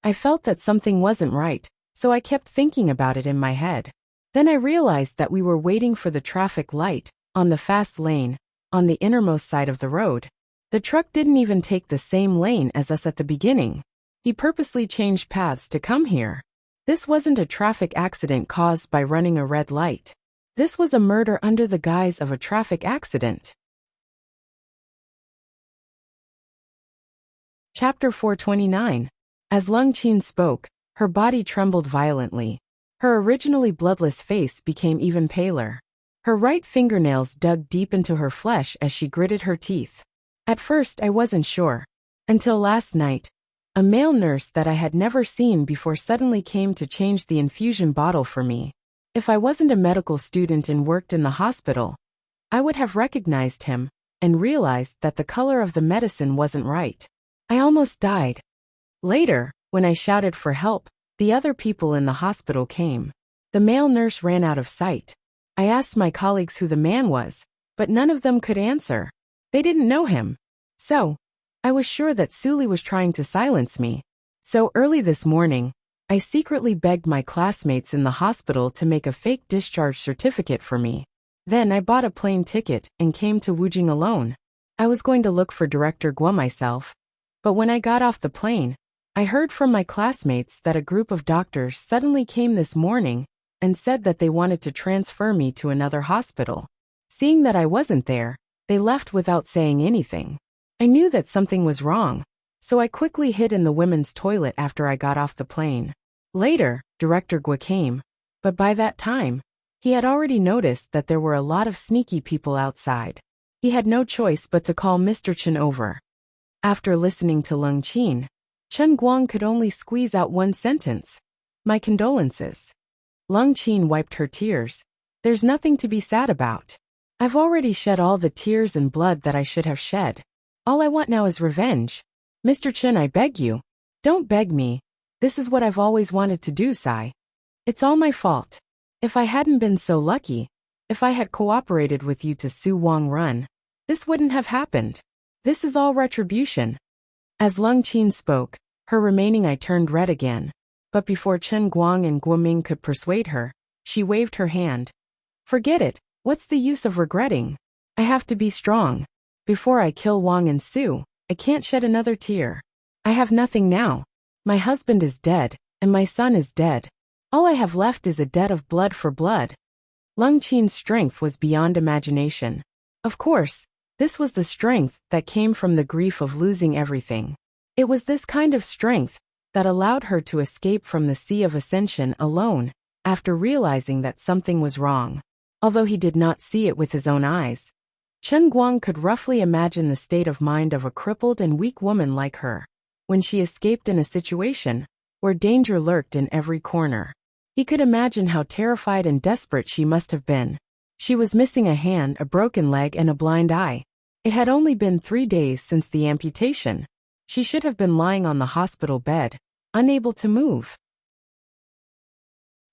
I felt that something wasn't right, so I kept thinking about it in my head. Then I realized that we were waiting for the traffic light, on the fast lane, on the innermost side of the road. The truck didn't even take the same lane as us at the beginning. He purposely changed paths to come here. This wasn't a traffic accident caused by running a red light. This was a murder under the guise of a traffic accident. Chapter 429. As Lung Qin spoke, her body trembled violently. Her originally bloodless face became even paler. Her right fingernails dug deep into her flesh as she gritted her teeth. At first I wasn't sure. Until last night, a male nurse that I had never seen before suddenly came to change the infusion bottle for me. If I wasn't a medical student and worked in the hospital, I would have recognized him and realized that the color of the medicine wasn't right. I almost died. Later, when I shouted for help, the other people in the hospital came. The male nurse ran out of sight. I asked my colleagues who the man was, but none of them could answer. They didn't know him. So, I was sure that Suli was trying to silence me. So early this morning, I secretly begged my classmates in the hospital to make a fake discharge certificate for me. Then I bought a plane ticket and came to Wujing alone. I was going to look for Director Guo myself, but when I got off the plane, I heard from my classmates that a group of doctors suddenly came this morning and said that they wanted to transfer me to another hospital. Seeing that I wasn't there, they left without saying anything. I knew that something was wrong, so I quickly hid in the women's toilet after I got off the plane. Later, Director Guo came, but by that time, he had already noticed that there were a lot of sneaky people outside. He had no choice but to call Mr. Chen over. After listening to Lung Qin, Chen Guang could only squeeze out one sentence. My condolences. Lung Qin wiped her tears. There's nothing to be sad about. I've already shed all the tears and blood that I should have shed. All I want now is revenge. Mr. Chen, I beg you. Don't beg me. This is what I've always wanted to do, Sai. It's all my fault. If I hadn't been so lucky, if I had cooperated with you to sue Wang Run, this wouldn't have happened. This is all retribution. As Lung Qin spoke, her remaining eye turned red again. But before Chen Guang and Guo Ming could persuade her, she waved her hand. Forget it, what's the use of regretting? I have to be strong. Before I kill Wang and Sue, I can't shed another tear. I have nothing now. My husband is dead, and my son is dead. All I have left is a debt of blood for blood. Lung Qin's strength was beyond imagination. Of course, this was the strength that came from the grief of losing everything. It was this kind of strength that allowed her to escape from the sea of ascension alone, after realizing that something was wrong. Although he did not see it with his own eyes, Chen Guang could roughly imagine the state of mind of a crippled and weak woman like her, when she escaped in a situation where danger lurked in every corner. He could imagine how terrified and desperate she must have been. She was missing a hand, a broken leg, and a blind eye. It had only been 3 days since the amputation. She should have been lying on the hospital bed, unable to move.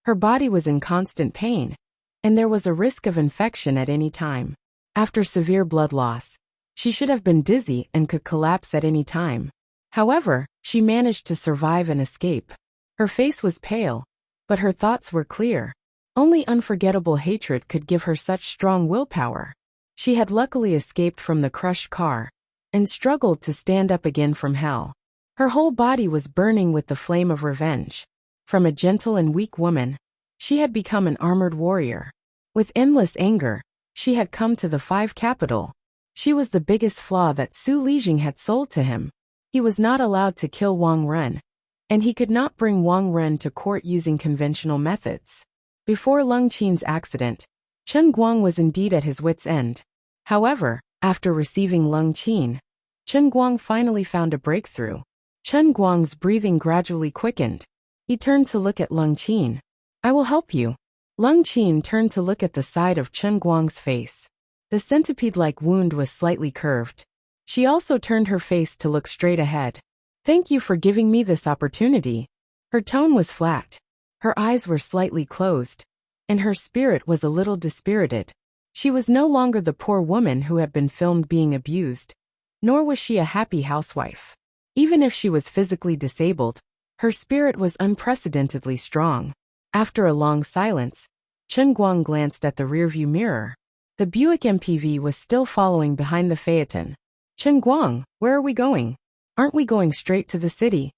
Her body was in constant pain, and there was a risk of infection at any time. After severe blood loss, she should have been dizzy and could collapse at any time. However, she managed to survive and escape. Her face was pale, but her thoughts were clear. Only unforgettable hatred could give her such strong willpower. She had luckily escaped from the crushed car and struggled to stand up again from hell. Her whole body was burning with the flame of revenge. From a gentle and weak woman, she had become an armored warrior. With endless anger, she had come to the 5 capital. She was the biggest flaw that Su Lijing had sold to him. He was not allowed to kill Wang Ren, and he could not bring Wang Ren to court using conventional methods. Before Lung Qin's accident, Chen Guang was indeed at his wit's end. However, after receiving Lung Qin, Chen Guang finally found a breakthrough. Chen Guang's breathing gradually quickened. He turned to look at Lung Qin. "I will help you." Lung Qin turned to look at the side of Chen Guang's face. The centipede-like wound was slightly curved. She also turned her face to look straight ahead. "Thank you for giving me this opportunity." Her tone was flat. Her eyes were slightly closed, and her spirit was a little dispirited. She was no longer the poor woman who had been filmed being abused, nor was she a happy housewife. Even if she was physically disabled, her spirit was unprecedentedly strong. After a long silence, Chen Guang glanced at the rearview mirror. The Buick MPV was still following behind the phaeton. "Chen Guang, where are we going? Aren't we going straight to the city?"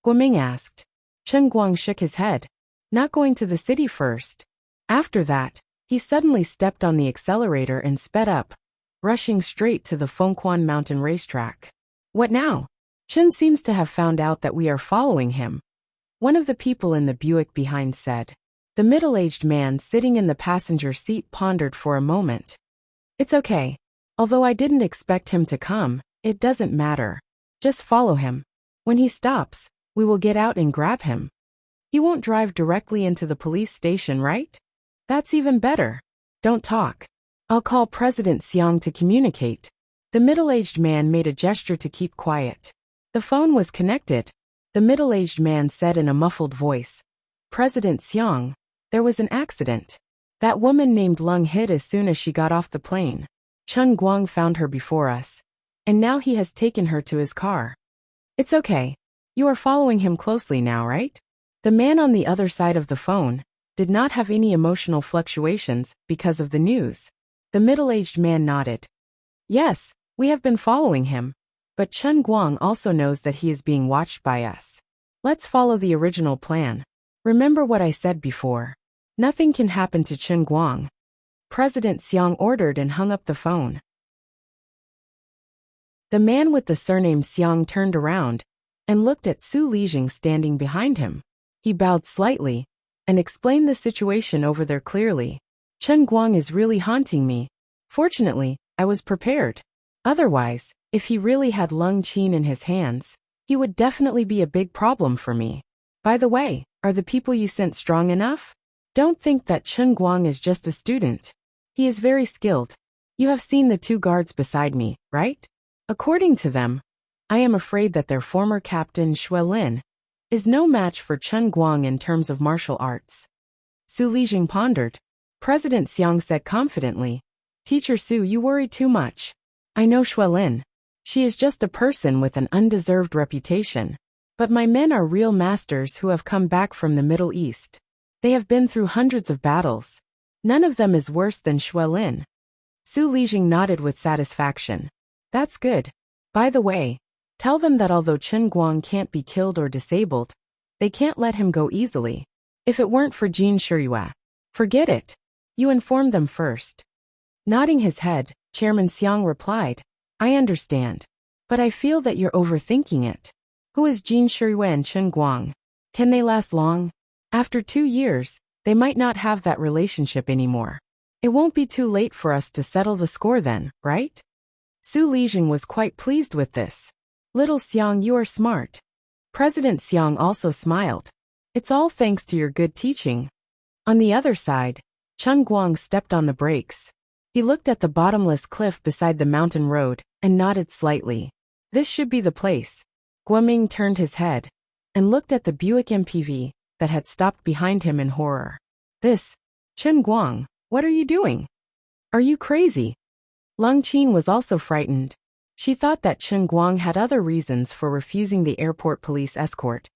Guoming asked. Chen Guang shook his head. "Not going to the city first." After that, he suddenly stepped on the accelerator and sped up, rushing straight to the Fengquan Mountain racetrack. "What now? Chen seems to have found out that we are following him," one of the people in the Buick behind said. The middle-aged man sitting in the passenger seat pondered for a moment. "It's okay. Although I didn't expect him to come, it doesn't matter. Just follow him. When he stops, we will get out and grab him. He won't drive directly into the police station, right? That's even better. Don't talk. I'll call President Xiang to communicate." The middle-aged man made a gesture to keep quiet. The phone was connected. The middle-aged man said in a muffled voice, "President Xiang, there was an accident. That woman named Lung hid as soon as she got off the plane. Chen Guang found her before us, and now he has taken her to his car." "It's okay. You are following him closely now, right?" The man on the other side of the phone did not have any emotional fluctuations because of the news. The middle-aged man nodded. "Yes, we have been following him, but Chen Guang also knows that he is being watched by us. Let's follow the original plan. Remember what I said before. Nothing can happen to Chen Guang." President Xiang ordered and hung up the phone. The man with the surname Xiang turned around and looked at Su Lijing standing behind him. He bowed slightly and explained the situation over there clearly. "Chen Guang is really haunting me. Fortunately, I was prepared. Otherwise, if he really had Lung Qin in his hands, he would definitely be a big problem for me. By the way, are the people you sent strong enough? Don't think that Chen Guang is just a student. He is very skilled. You have seen the 2 guards beside me, right? According to them, I am afraid that their former captain Xue Lin is no match for Chen Guang in terms of martial arts." Su Lijing pondered. President Xiang said confidently, "Teacher Su, you worry too much. I know Xue Lin. She is just a person with an undeserved reputation. But my men are real masters who have come back from the Middle East. They have been through hundreds of battles. None of them is worse than Xue Lin." Su Lijing nodded with satisfaction. "That's good. By the way, tell them that although Chen Guang can't be killed or disabled, they can't let him go easily. If it weren't for Jin Shuiwa. Forget it. You informed them first. Nodding his head, Chairman Xiang replied, I understand. But I feel that you're overthinking it. Who is Jin Shuiwa and Chen Guang? Can they last long? After 2 years, they might not have that relationship anymore. It won't be too late for us to settle the score then, right? Su Lijing was quite pleased with this. Little Xiang, you are smart. President Xiang also smiled. It's all thanks to your good teaching. On the other side, Chen Guang stepped on the brakes. He looked at the bottomless cliff beside the mountain road and nodded slightly. This should be the place. Guoming turned his head and looked at the Buick MPV that had stopped behind him in horror. This, Chen Guang, what are you doing? Are you crazy? Lung Qin was also frightened. She thought that Chen Guang had other reasons for refusing the airport police escort.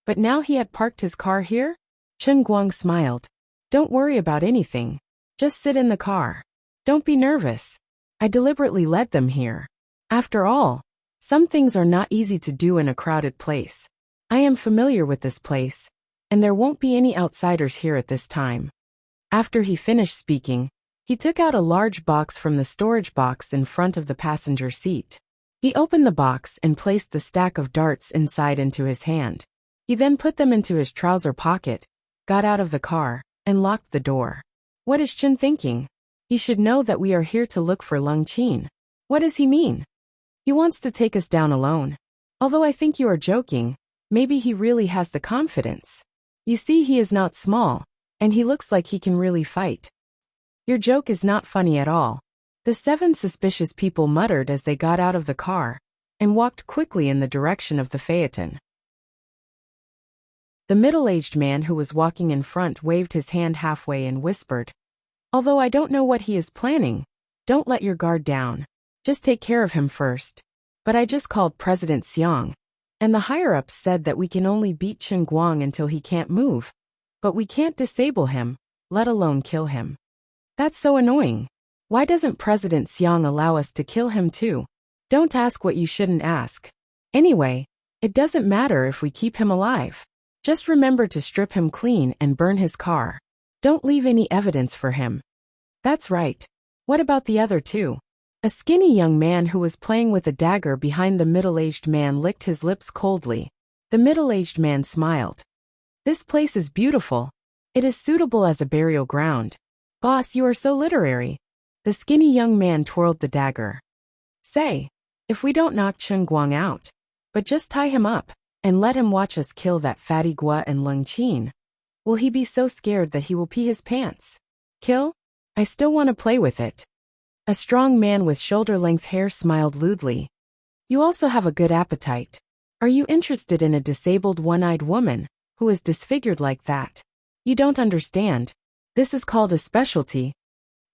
But now he had parked his car here? Chen Guang smiled. Don't worry about anything. Just sit in the car. Don't be nervous. I deliberately led them here. After all, some things are not easy to do in a crowded place. I am familiar with this place, and there won't be any outsiders here at this time. After he finished speaking, he took out a large box from the storage box in front of the passenger seat. He opened the box and placed the stack of darts inside into his hand. He then put them into his trouser pocket, got out of the car, and locked the door. What is Chen thinking? He should know that we are here to look for Lung Qin. What does he mean? He wants to take us down alone. Although I think you are joking, maybe he really has the confidence. You see, he is not small, and he looks like he can really fight. Your joke is not funny at all. The 7 suspicious people muttered as they got out of the car and walked quickly in the direction of the phaeton. The middle-aged man who was walking in front waved his hand halfway and whispered, Although I don't know what he is planning, don't let your guard down. Just take care of him first. But I just called President Xiang, and the higher-ups said that we can only beat Chen Guang until he can't move. But we can't disable him, let alone kill him. That's so annoying. Why doesn't President Xiang allow us to kill him too? Don't ask what you shouldn't ask. Anyway, it doesn't matter if we keep him alive. Just remember to strip him clean and burn his car. Don't leave any evidence for him. That's right. What about the other 2? A skinny young man who was playing with a dagger behind the middle-aged man licked his lips coldly. The middle-aged man smiled. This place is beautiful. It is suitable as a burial ground. Boss, you are so literary. The skinny young man twirled the dagger. Say, if we don't knock Chen Guang out, but just tie him up and let him watch us kill that fatty Gua and Lung Qin, will he be so scared that he will pee his pants? Kill? I still want to play with it. A strong man with shoulder-length hair smiled lewdly. You also have a good appetite. Are you interested in a disabled one-eyed woman who is disfigured like that? You don't understand. This is called a specialty.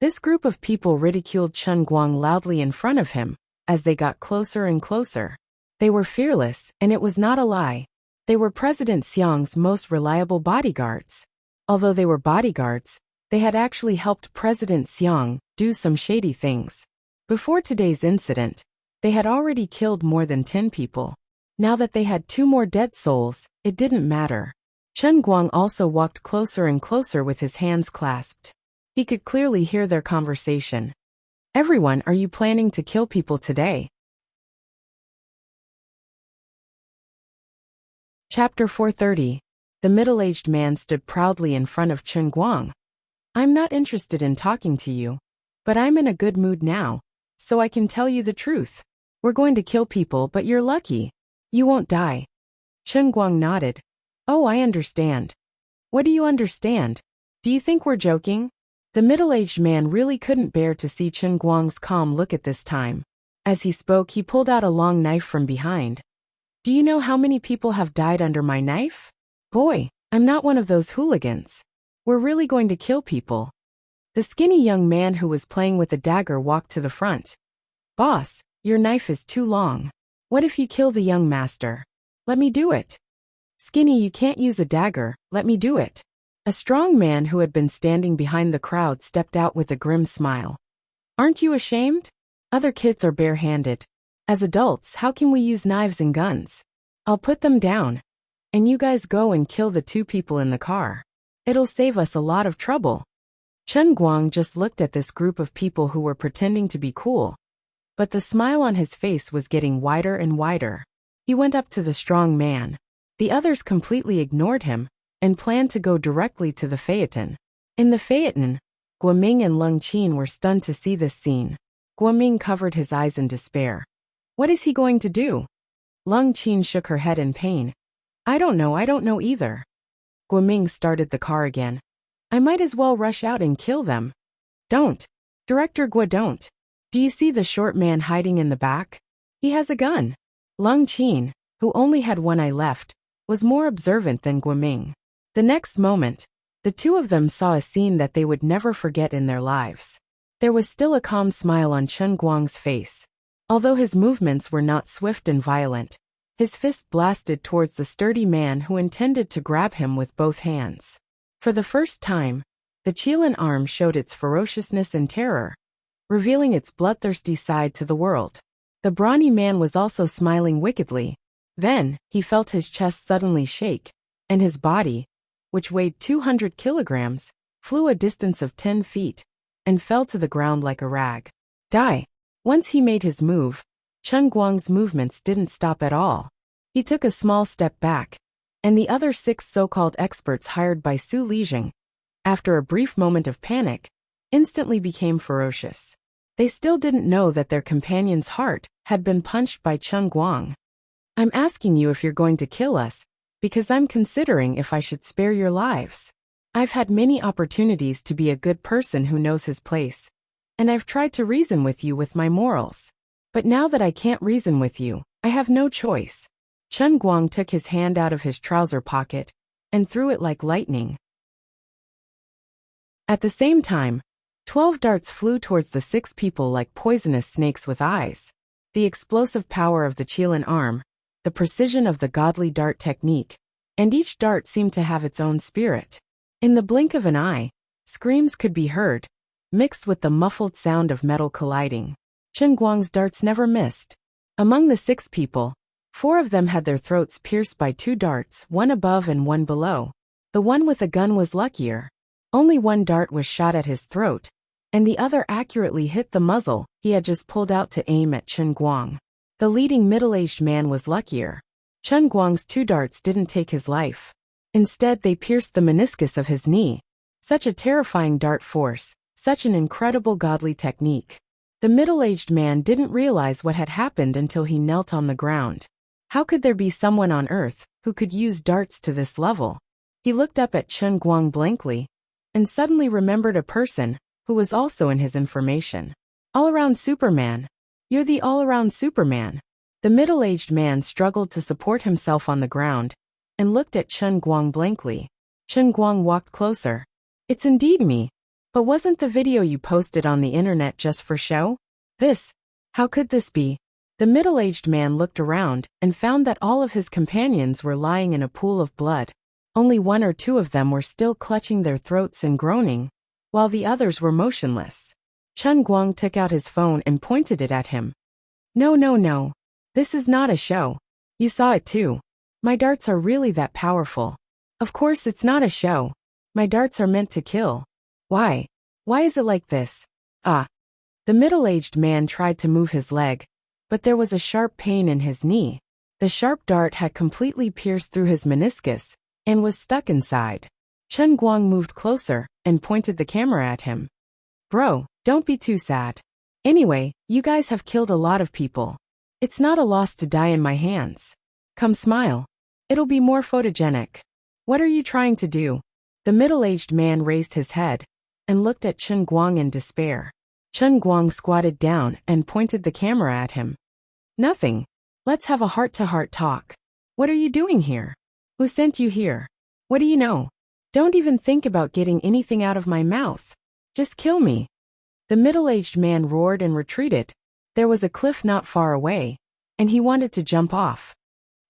This group of people ridiculed Chen Guang loudly in front of him as they got closer and closer. They were fearless, and it was not a lie. They were President Xiang's most reliable bodyguards. Although they were bodyguards, they had actually helped President Xiang do some shady things. Before today's incident, they had already killed more than 10 people. Now that they had 2 more dead souls, it didn't matter. Chen Guang also walked closer and closer with his hands clasped. He could clearly hear their conversation. Everyone, are you planning to kill people today? Chapter 430. The middle-aged man stood proudly in front of Chen Guang. I'm not interested in talking to you, but I'm in a good mood now, so I can tell you the truth. We're going to kill people, but you're lucky. You won't die. Chen Guang nodded. Oh, I understand. What do you understand? Do you think we're joking? The middle-aged man really couldn't bear to see Chen Guang's calm look at this time. As he spoke, he pulled out a long knife from behind. Do you know how many people have died under my knife? Boy, I'm not one of those hooligans. We're really going to kill people. The skinny young man who was playing with a dagger walked to the front. Boss, your knife is too long. What if you kill the young master? Let me do it. Skinny, you can't use a dagger, let me do it. A strong man who had been standing behind the crowd stepped out with a grim smile. Aren't you ashamed? Other kids are bare-handed. As adults, how can we use knives and guns? I'll put them down. And you guys go and kill the 2 people in the car. It'll save us a lot of trouble. Chen Guang just looked at this group of people who were pretending to be cool, but the smile on his face was getting wider and wider. He went up to the strong man. The others completely ignored him and planned to go directly to the phaeton. In the phaeton, Guoming and Leng Qin were stunned to see this scene. Guoming covered his eyes in despair. What is he going to do? Leng Qin shook her head in pain. I don't know either. Guoming started the car again. I might as well rush out and kill them. Don't. Director Guo, don't. Do you see the short man hiding in the back? He has a gun. Leng Qin, who only had one eye left, was more observant than Guoming. The next moment, the two of them saw a scene that they would never forget in their lives. There was still a calm smile on Chen Guang's face. Although his movements were not swift and violent, his fist blasted towards the sturdy man who intended to grab him with both hands. For the first time, the Qilin arm showed its ferociousness and terror, revealing its bloodthirsty side to the world. The brawny man was also smiling wickedly. Then, he felt his chest suddenly shake, and his body, which weighed 200 kilograms, flew a distance of 10 feet, and fell to the ground like a rag. Die. Once he made his move, Chen Guang's movements didn't stop at all. He took a small step back, and the other 6 so-called experts hired by Su Lijing, after a brief moment of panic, instantly became ferocious. They still didn't know that their companion's heart had been punched by Chen Guang. I'm asking you if you're going to kill us, because I'm considering if I should spare your lives. I've had many opportunities to be a good person who knows his place, and I've tried to reason with you with my morals. But now that I can't reason with you, I have no choice. Chen Guang took his hand out of his trouser pocket and threw it like lightning. At the same time, 12 darts flew towards the 6 people like poisonous snakes with eyes. The explosive power of the Qilin arm, the precision of the godly dart technique, and each dart seemed to have its own spirit. In the blink of an eye, screams could be heard, mixed with the muffled sound of metal colliding. Chen Guang's darts never missed. Among the 6 people, 4 of them had their throats pierced by 2 darts, one above and one below. The one with a gun was luckier. Only one dart was shot at his throat, and the other accurately hit the muzzle he had just pulled out to aim at Chen Guang. The leading middle-aged man was luckier. Chen Guang's 2 darts didn't take his life. Instead, they pierced the meniscus of his knee. Such a terrifying dart force, such an incredible godly technique. The middle-aged man didn't realize what had happened until he knelt on the ground. How could there be someone on earth who could use darts to this level? He looked up at Chen Guang blankly, and suddenly remembered a person who was also in his information. All-around Superman. You're the all-around Superman. The middle-aged man struggled to support himself on the ground and looked at Chen Guang blankly. Chen Guang walked closer. It's indeed me. But wasn't the video you posted on the internet just for show? How could this be? The middle-aged man looked around and found that all of his companions were lying in a pool of blood. Only 1 or 2 of them were still clutching their throats and groaning, while the others were motionless. Chen Guang took out his phone and pointed it at him. No. This is not a show. You saw it too. My darts are really that powerful. Of course it's not a show. My darts are meant to kill. Why? Why is it like this? The middle-aged man tried to move his leg, but there was a sharp pain in his knee. The sharp dart had completely pierced through his meniscus and was stuck inside. Chen Guang moved closer and pointed the camera at him. Bro, don't be too sad. Anyway, you guys have killed a lot of people. It's not a loss to die in my hands. Come smile. It'll be more photogenic. What are you trying to do? The middle-aged man raised his head and looked at Chen Guang in despair. Chen Guang squatted down and pointed the camera at him. Nothing. Let's have a heart-to-heart talk. What are you doing here? Who sent you here? What do you know? Don't even think about getting anything out of my mouth. Just kill me. The middle-aged man roared and retreated. There was a cliff not far away, and he wanted to jump off.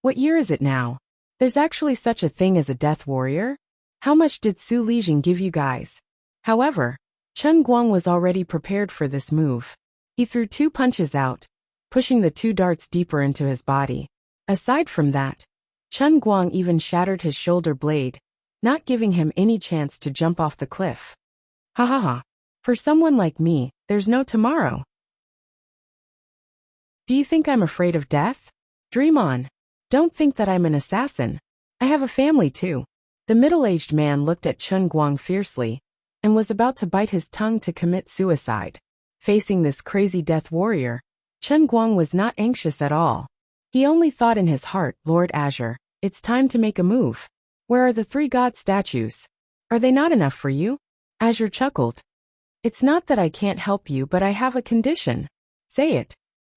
What year is it now? There's actually such a thing as a death warrior? How much did Su Lijing give you guys? However, Chen Guang was already prepared for this move. He threw 2 punches out, pushing the 2 darts deeper into his body. Aside from that, Chen Guang even shattered his shoulder blade not giving him any chance to jump off the cliff. Ha ha ha. For someone like me, there's no tomorrow. Do you think I'm afraid of death? Dream on. Don't think that I'm an assassin. I have a family too. The middle-aged man looked at Chen Guang fiercely and was about to bite his tongue to commit suicide. Facing this crazy death warrior, Chen Guang was not anxious at all. He only thought in his heart, Lord Azure, it's time to make a move. Where are the 3 god statues? Are they not enough for you? Azure chuckled. It's not that I can't help you, but I have a condition. Say it.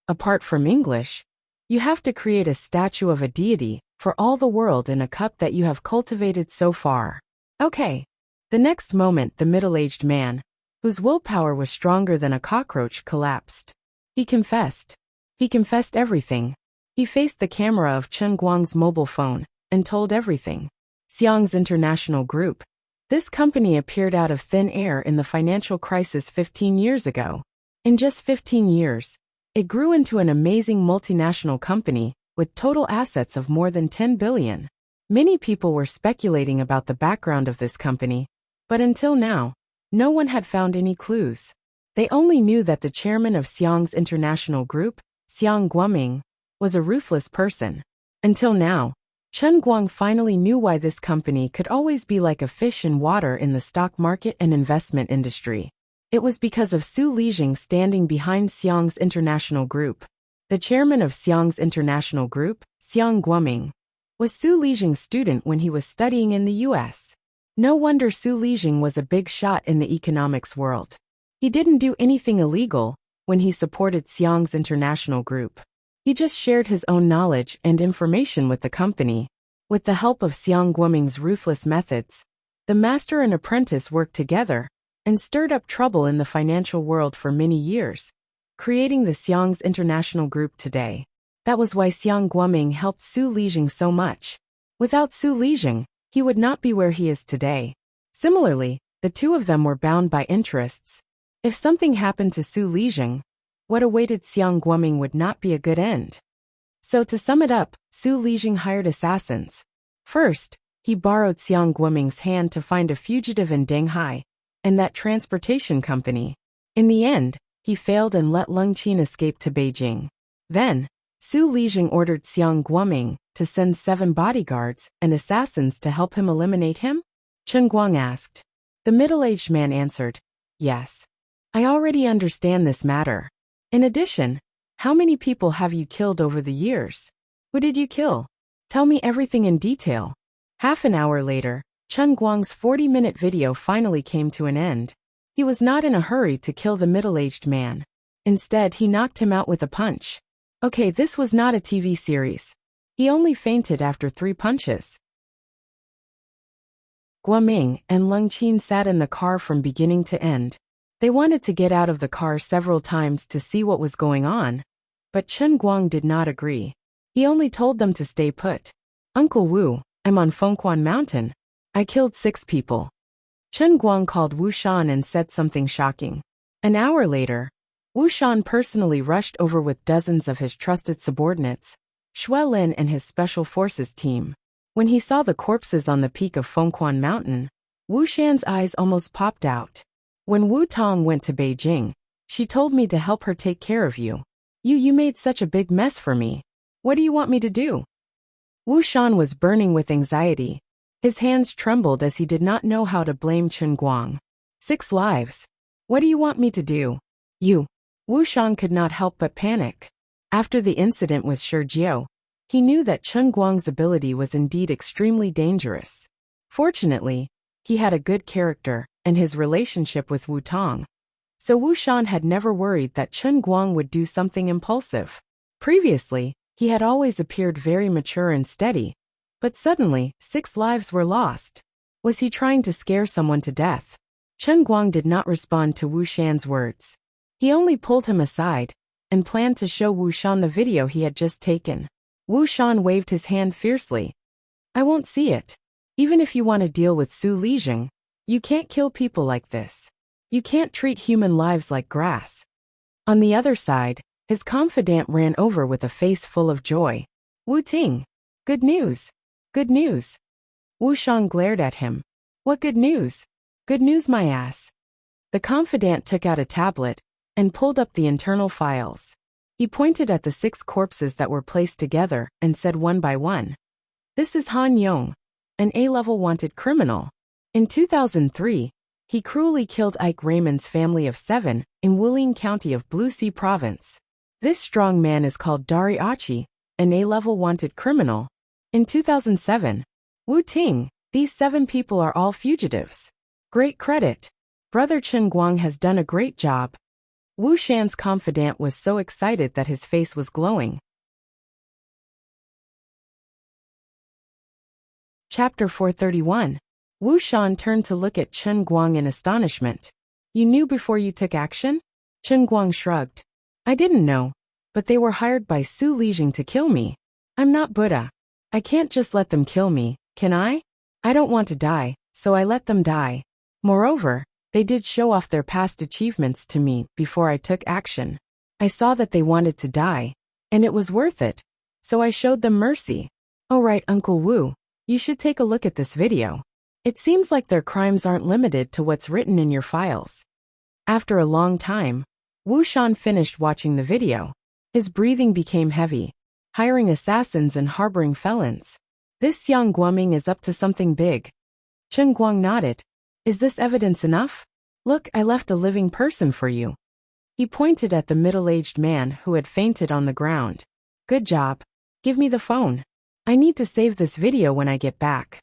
Apart from English, you have to create a statue of a deity for all the world in a cup that you have cultivated so far. Okay. The next moment the middle-aged man, whose willpower was stronger than a cockroach, collapsed. He confessed. He confessed everything. He faced the camera of Chen Guang's mobile phone and told everything. Xiang's International Group. This company appeared out of thin air in the financial crisis 15 years ago. In just 15 years, it grew into an amazing multinational company with total assets of more than 10 billion. Many people were speculating about the background of this company, but until now, no one had found any clues. They only knew that the chairman of Xiang's International Group, Xiang Guoming, was a ruthless person. Until now, Chen Guang finally knew why this company could always be like a fish in water in the stock market and investment industry. It was because of Su Lijing standing behind Xiang's International Group. The chairman of Xiang's International Group, Xiang Guoming, was Su Lijing's student when he was studying in the US. No wonder Su Lijing was a big shot in the economics world. He didn't do anything illegal when he supported Xiang's International Group. He just shared his own knowledge and information with the company. With the help of Xiang Guoming's ruthless methods, the master and apprentice worked together and stirred up trouble in the financial world for many years, creating the Xiang's International Group today. That was why Xiang Guoming helped Su Lijing so much. Without Su Lijing, he would not be where he is today. Similarly, the two of them were bound by interests. If something happened to Su Lijing, what awaited Xiang Guoming would not be a good end. So to sum it up, Su Lijing hired assassins. First, he borrowed Xiang Guoming's hand to find a fugitive in Danghai and that transportation company. In the end, he failed and let Leng Qin escape to Beijing. Then, Su Lijing ordered Xiang Guoming to send 7 bodyguards and assassins to help him eliminate him? Chen Guang asked. The middle-aged man answered, yes. I already understand this matter. In addition, how many people have you killed over the years? Who did you kill? Tell me everything in detail. Half an hour later, Chen Guang's 40-minute video finally came to an end. He was not in a hurry to kill the middle-aged man. Instead, he knocked him out with a punch. Okay, this was not a TV series. He only fainted after 3 punches. Guoming and Leng Qin sat in the car from beginning to end. They wanted to get out of the car several times to see what was going on, but Chen Guang did not agree. He only told them to stay put. Uncle Wu, I'm on Fengquan Mountain. I killed 6 people. Chen Guang called Wu Shan and said something shocking. An hour later, Wu Shan personally rushed over with dozens of his trusted subordinates, Xue Lin and his special forces team. When he saw the corpses on the peak of Fengquan Mountain, Wu Shan's eyes almost popped out. When Wu Tong went to Beijing, she told me to help her take care of you. You made such a big mess for me. What do you want me to do? Wu Shan was burning with anxiety. His hands trembled as he did not know how to blame Chen Guang. 6 lives. What do you want me to do? Wu Shan could not help but panic. After the incident with Shi Jiao, he knew that Chen Guang's ability was indeed extremely dangerous. Fortunately, he had a good character and his relationship with Wu Tong. So Wu Shan had never worried that Chen Guang would do something impulsive. Previously, he had always appeared very mature and steady, but suddenly, 6 lives were lost. Was he trying to scare someone to death? Chen Guang did not respond to Wu Shan's words. He only pulled him aside and planned to show Wu Shan the video he had just taken. Wu Shan waved his hand fiercely. I won't see it. Even if you want to deal with Su Lijing, you can't kill people like this. You can't treat human lives like grass. On the other side, his confidant ran over with a face full of joy. Wu Ting. Good news. Good news. Wu Shan glared at him. What good news? Good news my ass. The confidant took out a tablet and pulled up the internal files. He pointed at the 6 corpses that were placed together and said one by one. This is Han Yong, an A-level wanted criminal. In 2003, he cruelly killed Ike Raymond's family of 7 in Wuling County of Blue Sea Province. This strong man is called Dari Achi, an A-level wanted criminal. In 2007, Wu Ting, these 7 people are all fugitives. Great credit. Brother Chen Guang has done a great job. Wu Shan's confidant was so excited that his face was glowing. Chapter 431. Wu Shan turned to look at Chen Guang in astonishment. You knew before you took action? Chen Guang shrugged. I didn't know, but they were hired by Su Lijing to kill me. I'm not Buddha. I can't just let them kill me, can I? I don't want to die, so I let them die. Moreover, they did show off their past achievements to me before I took action. I saw that they wanted to die, and it was worth it, so I showed them mercy. Oh right, Uncle Wu, you should take a look at this video. It seems like their crimes aren't limited to what's written in your files. After a long time, Wu Shan finished watching the video. His breathing became heavy. Hiring assassins and harboring felons. This Xiang Guoming is up to something big. Chen Guang nodded. Is this evidence enough? Look, I left a living person for you. He pointed at the middle-aged man who had fainted on the ground. Good job. Give me the phone. I need to save this video when I get back.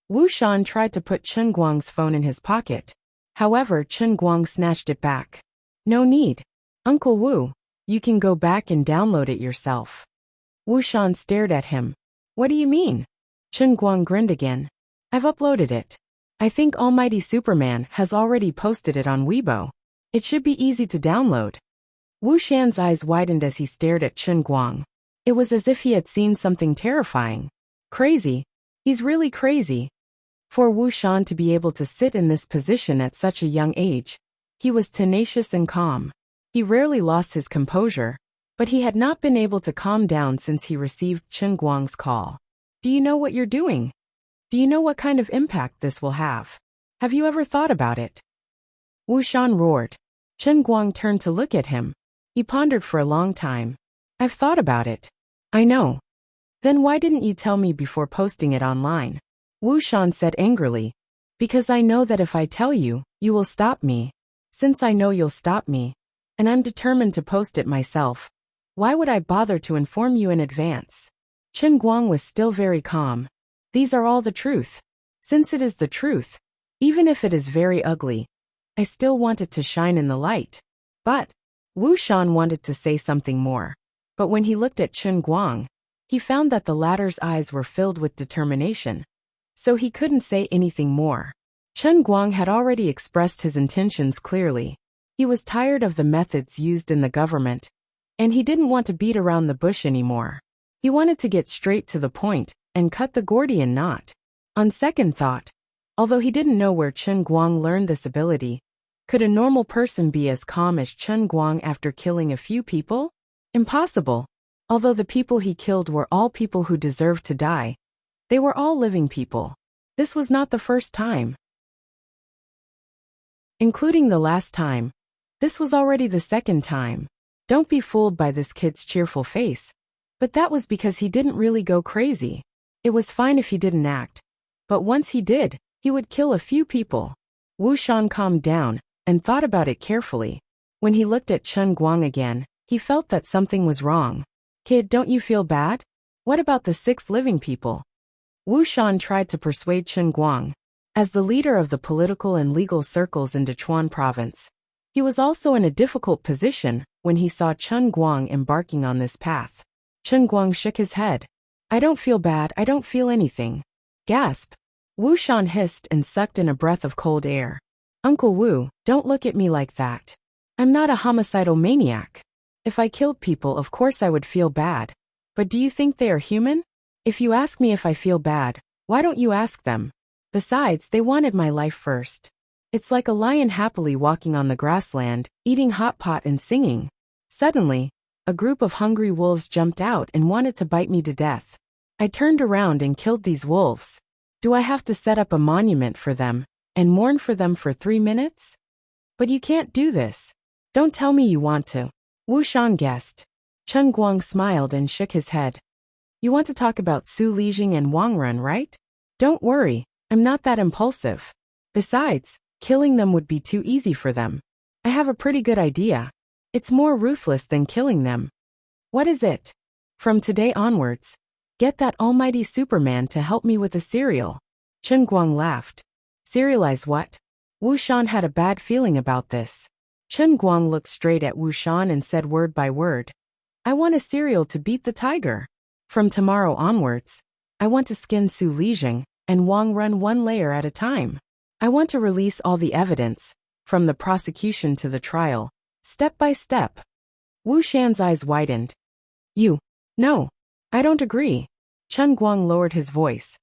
Wu Shan tried to put Chen Guang's phone in his pocket. However, Chen Guang snatched it back. No need. Uncle Wu, you can go back and download it yourself. Wu Shan stared at him. What do you mean? Chen Guang grinned again. I've uploaded it. I think Almighty Superman has already posted it on Weibo. It should be easy to download. Wu Shan's eyes widened as he stared at Chen Guang. It was as if he had seen something terrifying. Crazy. He's really crazy. For Wu Shan to be able to sit in this position at such a young age, he was tenacious and calm. He rarely lost his composure, but he had not been able to calm down since he received Chen Guang's call. Do you know what you're doing? Do you know what kind of impact this will have? Have you ever thought about it? Wu Shan roared. Chen Guang turned to look at him. He pondered for a long time. I've thought about it. I know. Then why didn't you tell me before posting it online? Wu Shan said angrily. Because I know that if I tell you, you will stop me. Since I know you'll stop me, and I'm determined to post it myself, why would I bother to inform you in advance? Chen Guang was still very calm. These are all the truth. Since it is the truth, even if it is very ugly, I still want it to shine in the light. But, Wu Shan wanted to say something more. But when he looked at Chen Guang, he found that the latter's eyes were filled with determination. So he couldn't say anything more. Chen Guang had already expressed his intentions clearly. He was tired of the methods used in the government, and he didn't want to beat around the bush anymore. He wanted to get straight to the point and cut the Gordian knot. On second thought, although he didn't know where Chen Guang learned this ability, could a normal person be as calm as Chen Guang after killing a few people? Impossible. Although the people he killed were all people who deserved to die, they were all living people. This was not the first time. Including the last time, this was already the second time. Don't be fooled by this kid's cheerful face. But that was because he didn't really go crazy. It was fine if he didn't act. But once he did, he would kill a few people. Wu Shan calmed down and thought about it carefully. When he looked at Chen Guang again, he felt that something was wrong. Kid, don't you feel bad? What about the 6 living people? Wu Shan tried to persuade Chen Guang. As the leader of the political and legal circles in Dechuan province, he was also in a difficult position when he saw Chen Guang embarking on this path. Chen Guang shook his head. I don't feel bad, I don't feel anything. Gasp. Wu Shan hissed and sucked in a breath of cold air. Uncle Wu, don't look at me like that. I'm not a homicidal maniac. If I killed people, of course I would feel bad. But do you think they are human? If you ask me if I feel bad, why don't you ask them? Besides, they wanted my life first. It's like a lion happily walking on the grassland, eating hot pot and singing. Suddenly, a group of hungry wolves jumped out and wanted to bite me to death. I turned around and killed these wolves. Do I have to set up a monument for them and mourn for them for 3 minutes? But you can't do this. Don't tell me you want to. Wu Shan guessed. Chen Guang smiled and shook his head. You want to talk about Su Lijing and Wang Ren, right? Don't worry, I'm not that impulsive. Besides, killing them would be too easy for them. I have a pretty good idea. It's more ruthless than killing them. What is it? From today onwards, get that almighty Superman to help me with the cereal. Chen Guang laughed. Serialize what? Wu Shan had a bad feeling about this. Chen Guang looked straight at Wu Shan and said word by word. I want a cereal to beat the tiger. From tomorrow onwards, I want to skin Su Lijing and Wang Ren one layer at a time. I want to release all the evidence, from the prosecution to the trial, step by step. Wu Shan's eyes widened. No, I don't agree. Chen Guang lowered his voice.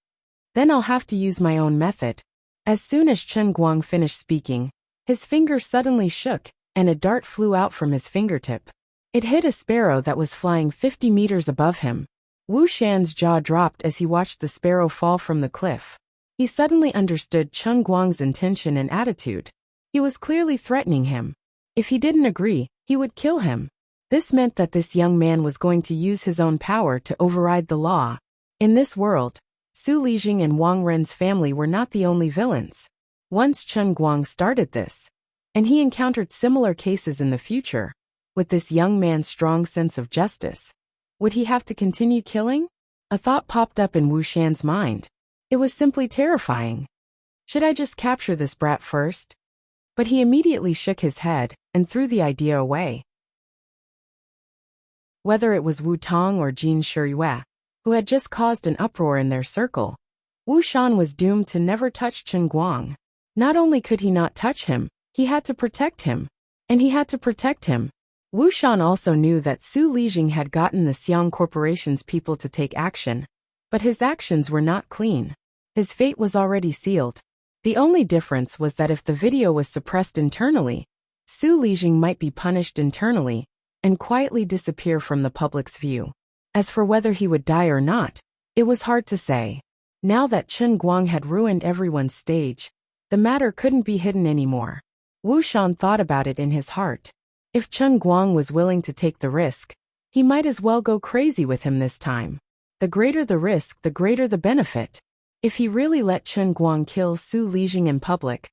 Then I'll have to use my own method. As soon as Chen Guang finished speaking, his finger suddenly shook, and a dart flew out from his fingertip. It hit a sparrow that was flying 50 meters above him. Wu Shan's jaw dropped as he watched the sparrow fall from the cliff. He suddenly understood Chen Guang's intention and attitude. He was clearly threatening him. If he didn't agree, he would kill him. This meant that this young man was going to use his own power to override the law. In this world, Su Lijing and Wang Ren's family were not the only villains. Once Chen Guang started this, and he encountered similar cases in the future, with this young man's strong sense of justice, would he have to continue killing? A thought popped up in Wu Shan's mind. It was simply terrifying. Should I just capture this brat first? But he immediately shook his head and threw the idea away. Whether it was Wu Tong or Jin Shiyue, who had just caused an uproar in their circle, Wu Shan was doomed to never touch Chen Guang. Not only could he not touch him, he had to protect him. And he had to protect him. Wu Shan also knew that Su Lijing had gotten the Xiang Corporation's people to take action. But his actions were not clean. His fate was already sealed. The only difference was that if the video was suppressed internally, Su Lijing might be punished internally and quietly disappear from the public's view. As for whether he would die or not, it was hard to say. Now that Chen Guang had ruined everyone's stage, the matter couldn't be hidden anymore. Wu Shan thought about it in his heart. If Chen Guang was willing to take the risk, he might as well go crazy with him this time. The greater the risk, the greater the benefit. If he really let Chen Guang kill Su Lijing in public,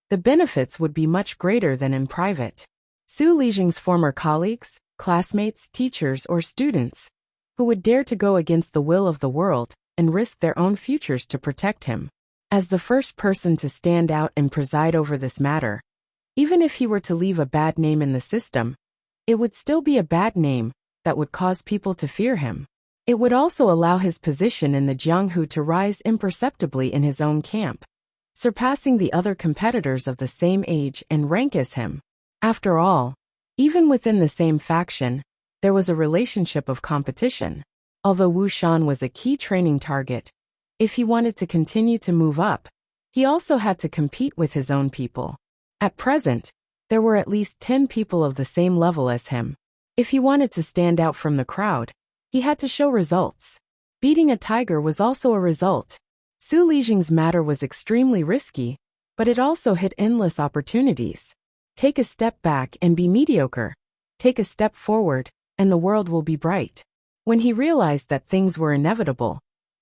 the benefits would be much greater than in private. Su Lijing's former colleagues, classmates, teachers, or students, who would dare to go against the will of the world and risk their own futures to protect him. As the first person to stand out and preside over this matter, even if he were to leave a bad name in the system, it would still be a bad name that would cause people to fear him. It would also allow his position in the Jianghu to rise imperceptibly in his own camp, surpassing the other competitors of the same age and rank as him. After all, even within the same faction, there was a relationship of competition. Although Wu Shan was a key training target, if he wanted to continue to move up, he also had to compete with his own people. At present, there were at least 10 people of the same level as him. If he wanted to stand out from the crowd, he had to show results. Beating a tiger was also a result. Su Lijing's matter was extremely risky, but it also hid endless opportunities. Take a step back and be mediocre. Take a step forward, and the world will be bright. When he realized that things were inevitable,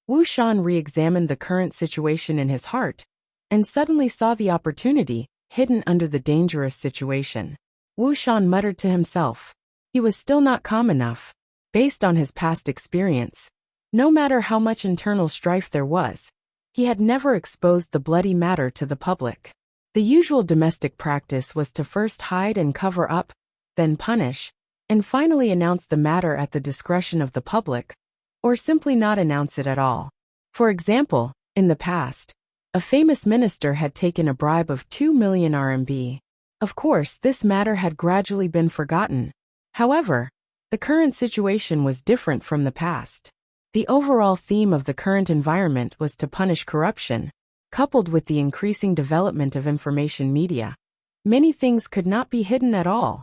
Wu Shan re-examined the current situation in his heart, and suddenly saw the opportunity hidden under the dangerous situation. Wu Shan muttered to himself. He was still not calm enough. Based on his past experience, no matter how much internal strife there was, he had never exposed the bloody matter to the public. The usual domestic practice was to first hide and cover up, then punish, and finally announce the matter at the discretion of the public, or simply not announce it at all. For example, in the past, a famous minister had taken a bribe of 2 million RMB. Of course, this matter had gradually been forgotten. However, the current situation was different from the past. The overall theme of the current environment was to punish corruption, coupled with the increasing development of information media. Many things could not be hidden at all.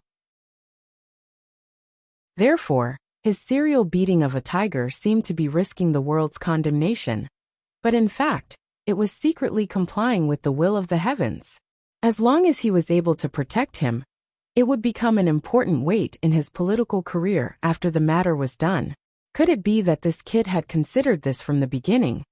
Therefore, his serial beating of a tiger seemed to be risking the world's condemnation. But in fact, it was secretly complying with the will of the heavens. As long as he was able to protect him, it would become an important weight in his political career after the matter was done. Could it be that this kid had considered this from the beginning?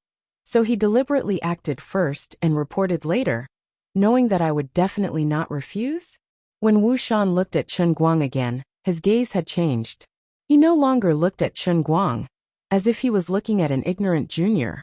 So he deliberately acted first and reported later, knowing that I would definitely not refuse? When Wu Shan looked at Chen Guang again, his gaze had changed. He no longer looked at Chen Guang, as if he was looking at an ignorant junior,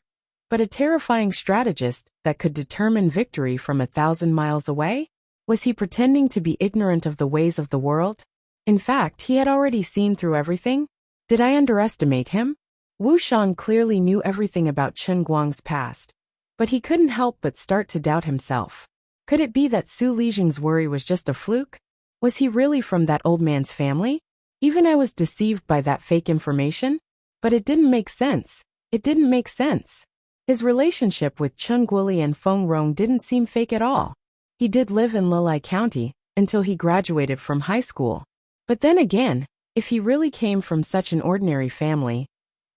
but a terrifying strategist that could determine victory from 1,000 miles away? Was he pretending to be ignorant of the ways of the world? In fact, he had already seen through everything. Did I underestimate him? Wu Shan clearly knew everything about Chen Guang's past, but he couldn't help but start to doubt himself. Could it be that Su Lijing's worry was just a fluke? Was he really from that old man's family? Even I was deceived by that fake information? But it didn't make sense. It didn't make sense. His relationship with Chen Guoli and Feng Rong didn't seem fake at all. He did live in Lilai County until he graduated from high school. But then again, if he really came from such an ordinary family,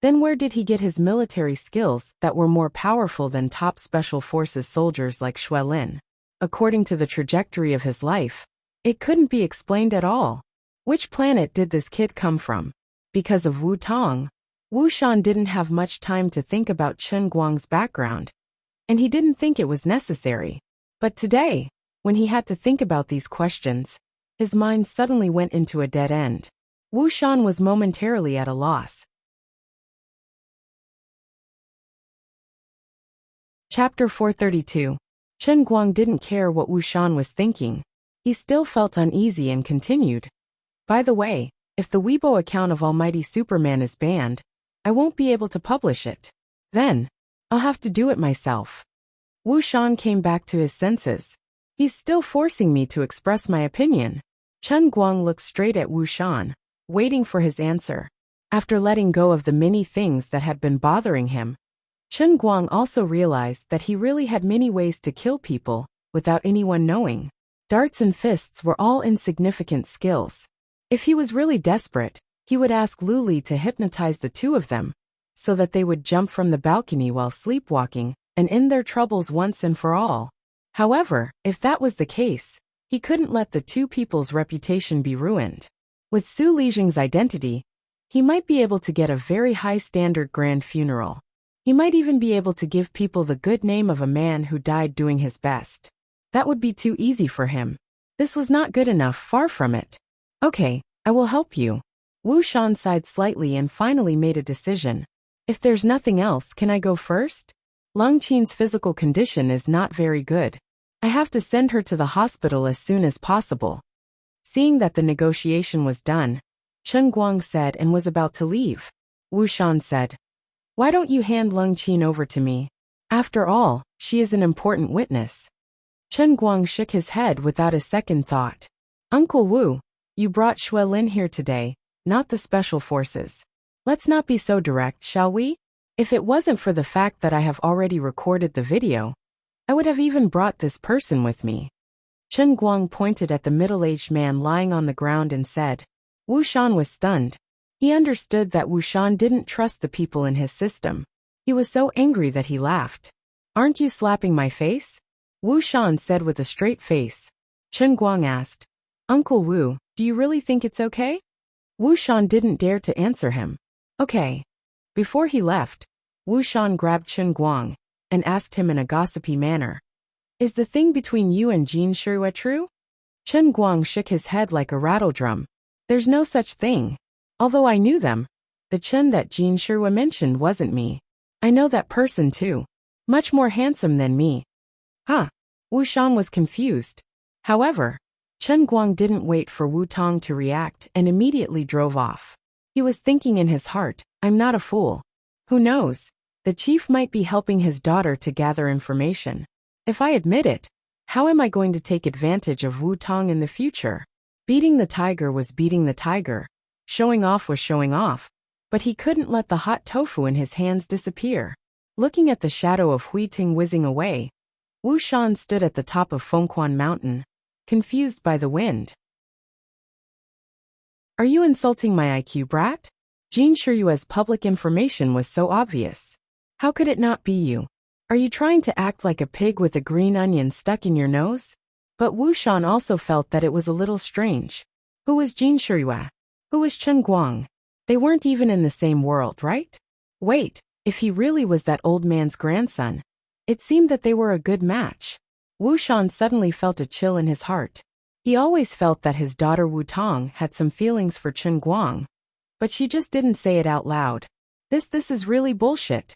then where did he get his military skills that were more powerful than top special forces soldiers like Xue Lin? According to the trajectory of his life, it couldn't be explained at all. Which planet did this kid come from? Because of Wu Tong, Wu Shan didn't have much time to think about Chen Guang's background, and he didn't think it was necessary. But today, when he had to think about these questions, his mind suddenly went into a dead end. Wu Shan was momentarily at a loss. Chapter 432. Chen Guang didn't care what Wu Shan was thinking. He still felt uneasy and continued. By the way, if the Weibo account of Almighty Superman is banned, I won't be able to publish it. Then, I'll have to do it myself. Wu Shan came back to his senses. He's still forcing me to express my opinion. Chen Guang looked straight at Wu Shan, waiting for his answer. After letting go of the many things that had been bothering him, Chen Guang also realized that he really had many ways to kill people without anyone knowing. Darts and fists were all insignificant skills. If he was really desperate, he would ask Lu Li to hypnotize the two of them, so that they would jump from the balcony while sleepwalking and end their troubles once and for all. However, if that was the case, he couldn't let the two people's reputation be ruined. With Su Lijing's identity, he might be able to get a very high-standard grand funeral. He might even be able to give people the good name of a man who died doing his best. That would be too easy for him. This was not good enough, far from it. Okay, I will help you. Wu Shan sighed slightly and finally made a decision. If there's nothing else, can I go first? Lung Qin's physical condition is not very good. I have to send her to the hospital as soon as possible. Seeing that the negotiation was done, Chen Guang said and was about to leave. Wu Shan said, "Why don't you hand Lung Qin over to me? After all, she is an important witness." Chen Guang shook his head without a second thought. "Uncle Wu, you brought Xue Lin here today, not the special forces. Let's not be so direct, shall we? If it wasn't for the fact that I have already recorded the video, I would have even brought this person with me." Chen Guang pointed at the middle-aged man lying on the ground and said. Wu Shan was stunned. He understood that Wu Shan didn't trust the people in his system. He was so angry that he laughed. "Aren't you slapping my face?" Wu Shan said with a straight face. Chen Guang asked, "Uncle Wu, do you really think it's okay?" Wu Shan didn't dare to answer him. "Okay." Before he left, Wu Shan grabbed Chen Guang and asked him in a gossipy manner, "Is the thing between you and Jin Shirue true?" Chen Guang shook his head like a rattledrum. "There's no such thing. Although I knew them, the Chen that Jin Shirue mentioned wasn't me. I know that person too. Much more handsome than me." Huh? Wu Shan was confused. However, Chen Guang didn't wait for Wu Tong to react and immediately drove off. He was thinking in his heart, "I'm not a fool. Who knows? The chief might be helping his daughter to gather information. If I admit it, how am I going to take advantage of Wu Tong in the future?" Beating the tiger was beating the tiger. Showing off was showing off. But he couldn't let the hot tofu in his hands disappear. Looking at the shadow of Hui Ting whizzing away, Wu Shan stood at the top of Fengquan Mountain, confused by the wind. "Are you insulting my IQ, brat? Jin Shirue's public information was so obvious. How could it not be you?" Are you trying to act like a pig with a green onion stuck in your nose? But Wu Shan also felt that it was a little strange. Who was Jin Shiyue? Who was Chen Guang? They weren't even in the same world, right? Wait, if he really was that old man's grandson, it seemed that they were a good match. Wu Shan suddenly felt a chill in his heart. He always felt that his daughter Wu Tong had some feelings for Chen Guang, but she just didn't say it out loud. This is really bullshit.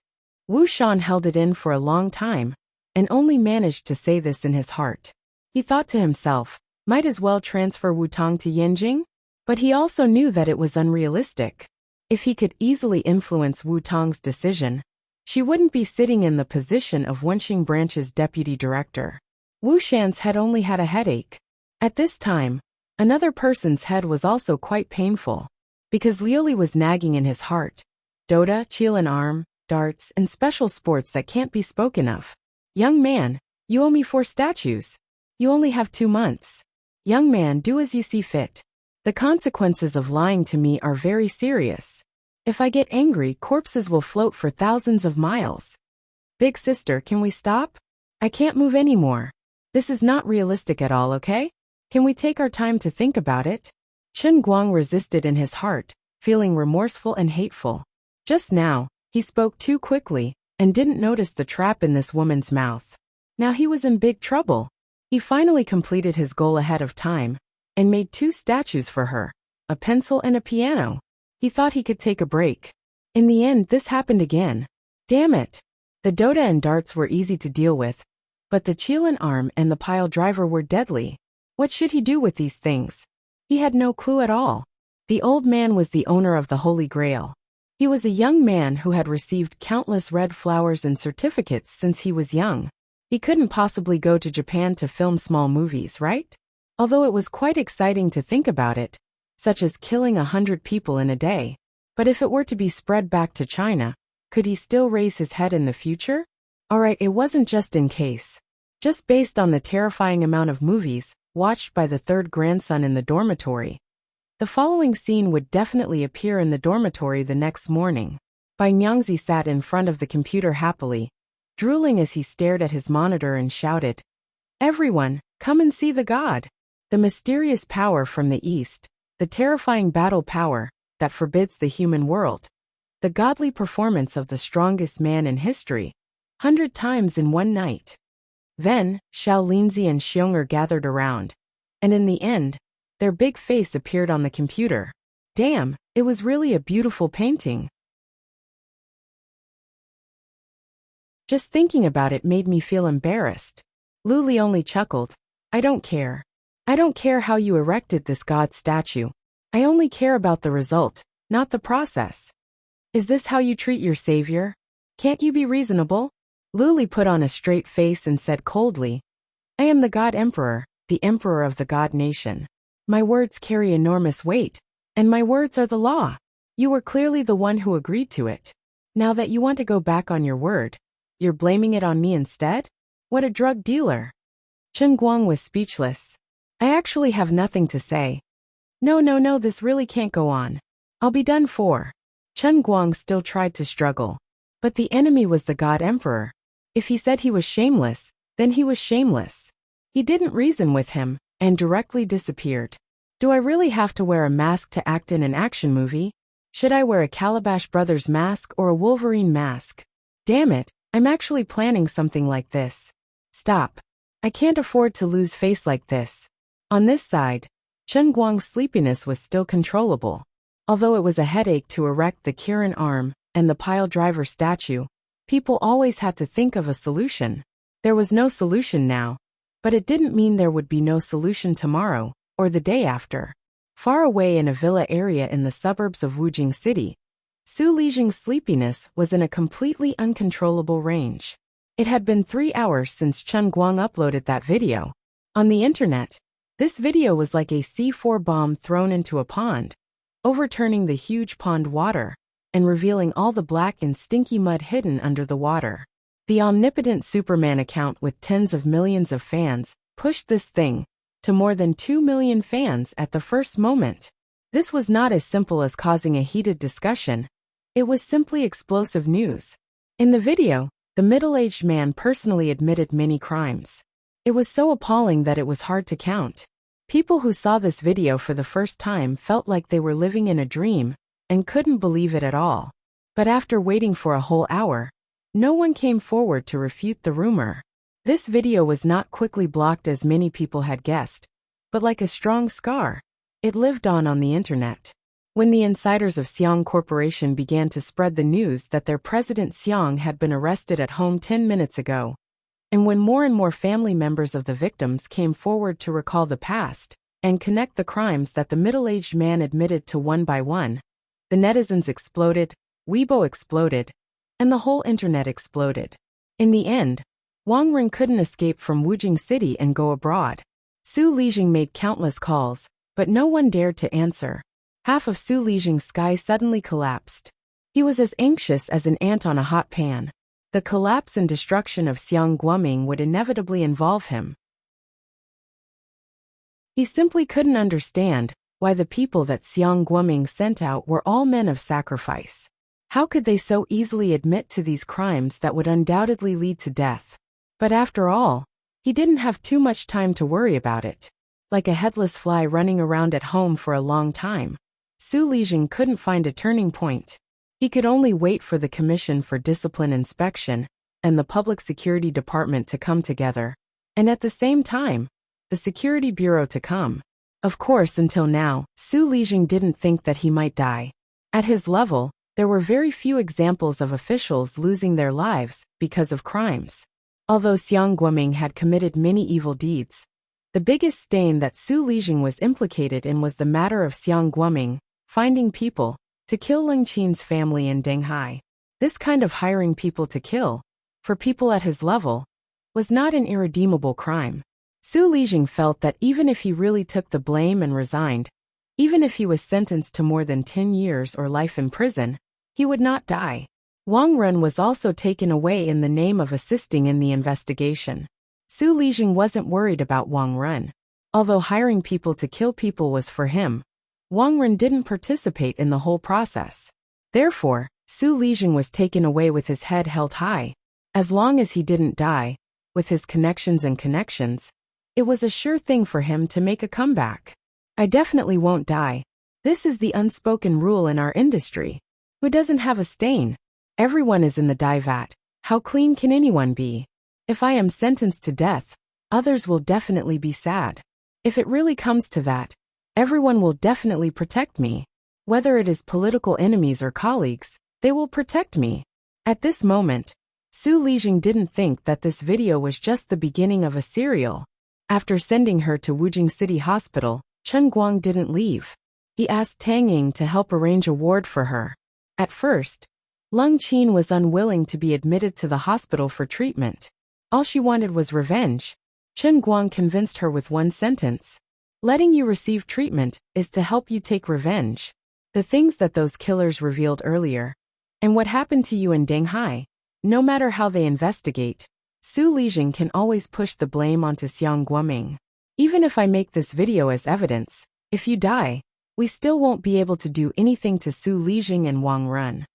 Wu Shan held it in for a long time, and only managed to say this in his heart. He thought to himself, might as well transfer Wu Tong to Yanjing? But he also knew that it was unrealistic. If he could easily influence Wu Tong's decision, she wouldn't be sitting in the position of Wenxing Branch's deputy director. Wu Shan's head only had a headache. At this time, another person's head was also quite painful, because Liuli was nagging in his heart. Dota, Qilin arm, darts, and special sports that can't be spoken of. Young man, you owe me 4 statues. You only have 2 months. Young man, do as you see fit. The consequences of lying to me are very serious. If I get angry, corpses will float for thousands of miles. Big sister, can we stop? I can't move anymore. This is not realistic at all, okay? Can we take our time to think about it? Chen Guang resisted in his heart, feeling remorseful and hateful. Just now, he spoke too quickly and didn't notice the trap in this woman's mouth. Now he was in big trouble. He finally completed his goal ahead of time and made 2 statues for her, a pencil and a piano. He thought he could take a break. In the end, this happened again. Damn it. The Dota and darts were easy to deal with, but the Qilin arm and the pile driver were deadly. What should he do with these things? He had no clue at all. The old man was the owner of the Holy Grail. He was a young man who had received countless red flowers and certificates since he was young. He couldn't possibly go to Japan to film small movies, right? Although it was quite exciting to think about it, such as killing 100 people in a day. But if it were to be spread back to China, could he still raise his head in the future? Alright, it wasn't just in case. Just based on the terrifying amount of movies watched by the 3rd grandson in the dormitory. The following scene would definitely appear in the dormitory the next morning. Bai Nyangzi sat in front of the computer happily, drooling as he stared at his monitor and shouted, "Everyone, come and see the god! The mysterious power from the east, the terrifying battle power that forbids the human world, the godly performance of the strongest man in history, 100 times in one night." Then, Xiao Linzi and Xiong'er gathered around, and in the end, their big face appeared on the computer. Damn, it was really a beautiful painting. Just thinking about it made me feel embarrassed. Luli only chuckled. I don't care. I don't care how you erected this god statue. I only care about the result, not the process. Is this how you treat your savior? Can't you be reasonable? Luli put on a straight face and said coldly, I am the God Emperor, the Emperor of the God Nation. My words carry enormous weight, and my words are the law. You were clearly the one who agreed to it. Now that you want to go back on your word, you're blaming it on me instead? What a drug dealer. Chen Guang was speechless. I actually have nothing to say. No, this really can't go on. I'll be done for. Chen Guang still tried to struggle. But the enemy was the God Emperor. If he said he was shameless, then he was shameless. He didn't reason with him, and directly disappeared. Do I really have to wear a mask to act in an action movie? Should I wear a Calabash Brothers mask or a Wolverine mask? Damn it, I'm actually planning something like this. Stop. I can't afford to lose face like this. On this side, Chen Guang's sleepiness was still controllable. Although it was a headache to erect the Kirin arm and the pile driver statue, people always had to think of a solution. There was no solution now, but it didn't mean there would be no solution tomorrow, or the day after. Far away in a villa area in the suburbs of Wujing City, Su Lijing's sleepiness was in a completely uncontrollable range. It had been 3 hours since Chen Guang uploaded that video. On the internet, this video was like a C4 bomb thrown into a pond, overturning the huge pond water, and revealing all the black and stinky mud hidden under the water. The omnipotent Superman account with tens of millions of fans pushed this thing to more than 2 million fans at the first moment. This was not as simple as causing a heated discussion. It was simply explosive news. In the video, The middle-aged man personally admitted many crimes. It was so appalling that it was hard to count. People who saw this video for the first time felt like they were living in a dream and couldn't believe it at all. But after waiting for a whole hour, no one came forward to refute the rumor. This video was not quickly blocked as many people had guessed, but like a strong scar, it lived on the internet. When the insiders of Seong Corporation began to spread the news that their president Seong had been arrested at home 10 minutes ago, and when more and more family members of the victims came forward to recall the past and connect the crimes that the middle-aged man admitted to one by one, the netizens exploded, Weibo exploded, and the whole internet exploded. In the end, Wang Ren couldn't escape from Wujing City and go abroad. Su Lijing made countless calls, but no one dared to answer. Half of Su Lijing's sky suddenly collapsed. He was as anxious as an ant on a hot pan. The collapse and destruction of Xiang Guoming would inevitably involve him. He simply couldn't understand why the people that Xiang Guoming sent out were all men of sacrifice. How could they so easily admit to these crimes that would undoubtedly lead to death? But after all, he didn't have too much time to worry about it. Like a headless fly running around at home for a long time, Su Lijing couldn't find a turning point. He could only wait for the Commission for Discipline Inspection and the Public Security Department to come together, and at the same time, the Security Bureau to come. Of course, until now, Su Lijing didn't think that he might die. At his level, there were very few examples of officials losing their lives because of crimes. Although Xiang Guoming had committed many evil deeds, the biggest stain that Su Lijing was implicated in was the matter of Xiang Guoming finding people to kill Leng Qin's family in Denghai. This kind of hiring people to kill, for people at his level, was not an irredeemable crime. Su Lijing felt that even if he really took the blame and resigned, even if he was sentenced to more than 10 years or life in prison, he would not die. Wang Ren was also taken away in the name of assisting in the investigation. Su Lijing wasn't worried about Wang Ren. Although hiring people to kill people was for him, Wang Ren didn't participate in the whole process. Therefore, Su Lijing was taken away with his head held high. As long as he didn't die, with his connections, it was a sure thing for him to make a comeback. I definitely won't die. This is the unspoken rule in our industry. Who doesn't have a stain? Everyone is in the dye vat. How clean can anyone be? If I am sentenced to death, others will definitely be sad. If it really comes to that, everyone will definitely protect me. Whether it is political enemies or colleagues, they will protect me. At this moment, Su Lijing didn't think that this video was just the beginning of a serial. After sending her to Wujing City Hospital, Chen Guang didn't leave. He asked Tang Ying to help arrange a ward for her. At first, Leng Qin was unwilling to be admitted to the hospital for treatment. All she wanted was revenge. Chen Guang convinced her with one sentence. Letting you receive treatment is to help you take revenge. The things that those killers revealed earlier, and what happened to you in Denghai, no matter how they investigate, Su Lijing can always push the blame onto Xiang Guoming. Even if I make this video as evidence, if you die, we still won't be able to do anything to Su Lijing and Wang Ren.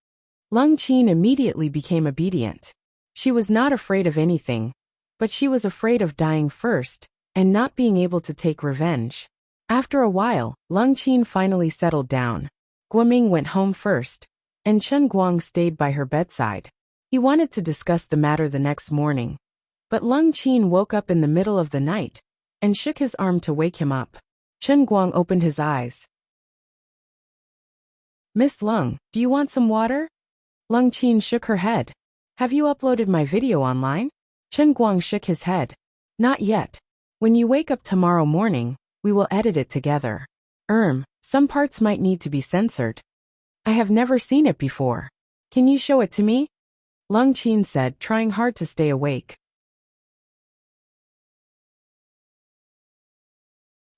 Leng Qin immediately became obedient. She was not afraid of anything, but she was afraid of dying first and not being able to take revenge. After a while, Leng Qin finally settled down. Guoming went home first, and Chen Guang stayed by her bedside. He wanted to discuss the matter the next morning, but Leng Qin woke up in the middle of the night and shook his arm to wake him up. Chen Guang opened his eyes. Miss Leng, do you want some water? Leng Qin shook her head. Have you uploaded my video online? Chen Guang shook his head. Not yet. When you wake up tomorrow morning, we will edit it together. Some parts might need to be censored. I have never seen it before. Can you show it to me? Leng Qin said, trying hard to stay awake.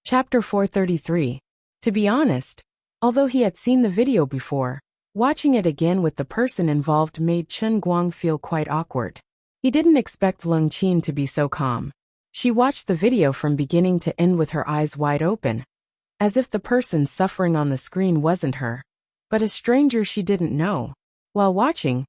Chapter 433. To be honest, although he had seen the video before, watching it again with the person involved made Chen Guang feel quite awkward. He didn't expect Leng Qin to be so calm. She watched the video from beginning to end with her eyes wide open, as if the person suffering on the screen wasn't her, but a stranger she didn't know. While watching,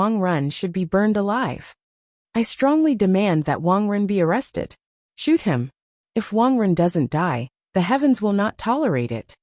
Wang Run should be burned alive. I strongly demand that Wang Run be arrested. Shoot him. If Wang Run doesn't die, the heavens will not tolerate it.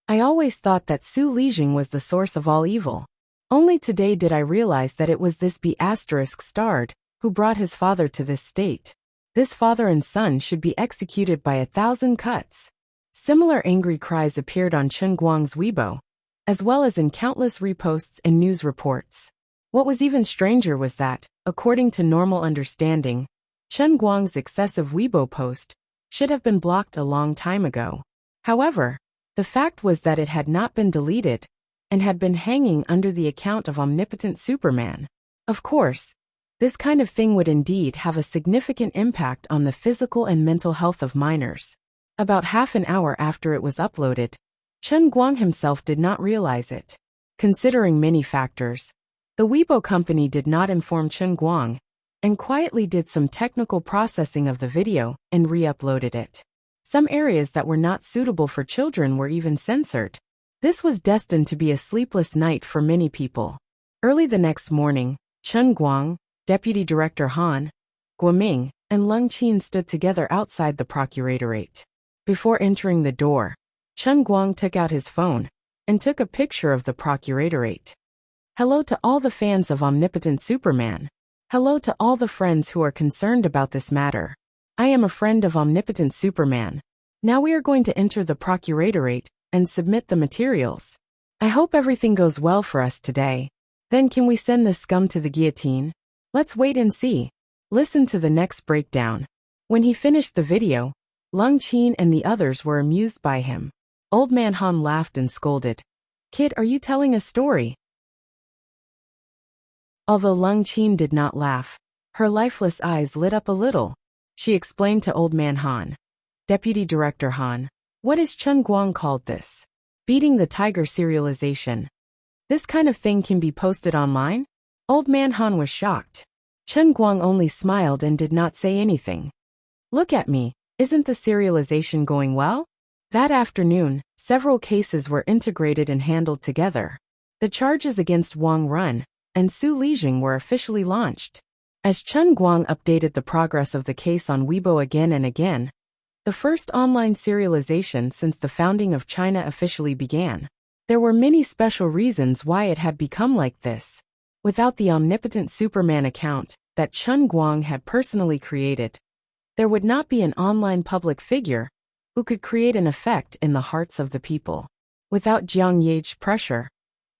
I always thought that Su Lijing was the source of all evil. Only today did I realize that it was this B***starred who brought his father to this state. This father and son should be executed by 1,000 cuts. Similar angry cries appeared on Chen Guang's Weibo, as well as in countless reposts and news reports. What was even stranger was that, according to normal understanding, Chen Guang's excessive Weibo post should have been blocked a long time ago. However, the fact was that it had not been deleted and had been hanging under the account of Omnipotent Superman. Of course, this kind of thing would indeed have a significant impact on the physical and mental health of minors. About half an hour after it was uploaded, Chen Guang himself did not realize it. Considering many factors, the Weibo company did not inform Chen Guang and quietly did some technical processing of the video and re-uploaded it. Some areas that were not suitable for children were even censored. This was destined to be a sleepless night for many people. Early the next morning, Chen Guang, Deputy Director Han, Guoming, and Leng Qin stood together outside the procuratorate. Before entering the door, Chen Guang took out his phone and took a picture of the procuratorate. Hello to all the fans of Omnipotent Superman. Hello to all the friends who are concerned about this matter. I am a friend of Omnipotent Superman. Now we are going to enter the procuratorate and submit the materials. I hope everything goes well for us today. Then can we send this scum to the guillotine? Let's wait and see. Listen to the next breakdown. When he finished the video, Leng Qin and the others were amused by him. Old Man Han laughed and scolded. Kid, are you telling a story? Although Leng Qin did not laugh, her lifeless eyes lit up a little. She explained to Old Man Han. Deputy Director Han, what is Chen Guang called this? Beating the Tiger serialization. This kind of thing can be posted online? Old Man Han was shocked. Chen Guang only smiled and did not say anything. Look at me, isn't the serialization going well? That afternoon, several cases were integrated and handled together. The charges against Wang Run and Su Lijing were officially launched. As Chen Guang updated the progress of the case on Weibo again and again, the first online serialization since the founding of China officially began. There were many special reasons why it had become like this. Without the Omnipotent Superman account that Chen Guang had personally created, there would not be an online public figure who could create an effect in the hearts of the people. Without Jiang Ye's pressure,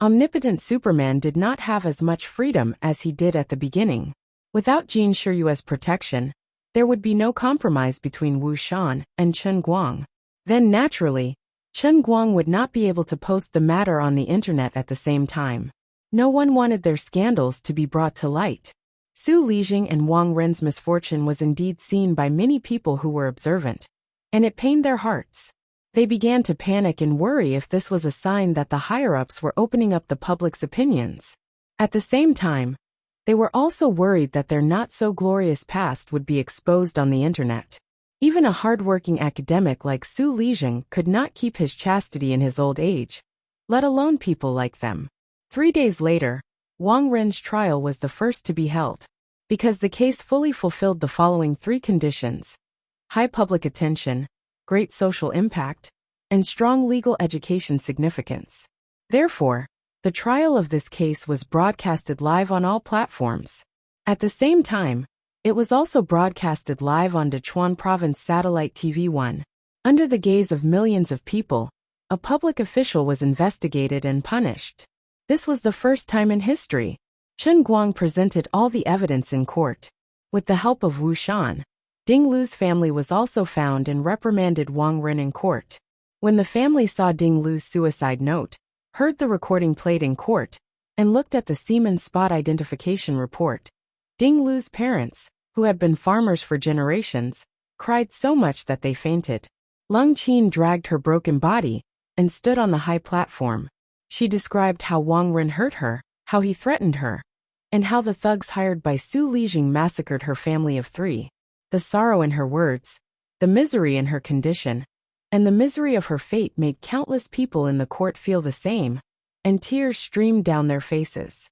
Omnipotent Superman did not have as much freedom as he did at the beginning. Without Jin Shiyue's protection, there would be no compromise between Wu Shan and Chen Guang. Then naturally, Chen Guang would not be able to post the matter on the internet at the same time. No one wanted their scandals to be brought to light. Su Lijing and Wang Ren's misfortune was indeed seen by many people who were observant, and it pained their hearts. They began to panic and worry if this was a sign that the higher-ups were opening up the public's opinions. At the same time, they were also worried that their not-so-glorious past would be exposed on the internet. Even a hard-working academic like Su Lijing could not keep his chastity in his old age, let alone people like them. 3 days later, Wang Ren's trial was the first to be held. Because the case fully fulfilled the following 3 conditions: high public attention, great social impact, and strong legal education significance. Therefore, the trial of this case was broadcasted live on all platforms. At the same time, it was also broadcasted live on Sichuan Province Satellite TV1. Under the gaze of millions of people, a public official was investigated and punished. This was the first time in history. Chen Guang presented all the evidence in court. With the help of Wu Shan, Ding Lu's family was also found and reprimanded Wang Ren in court. When the family saw Ding Lu's suicide note, heard the recording played in court, and looked at the semen spot identification report, Ding Lu's parents, who had been farmers for generations, cried so much that they fainted. Leng Qin dragged her broken body and stood on the high platform. She described how Wang Ren hurt her, how he threatened her, and how the thugs hired by Su Lijing massacred her family of 3. The sorrow in her words, the misery in her condition, and the misery of her fate made countless people in the court feel the same, and tears streamed down their faces.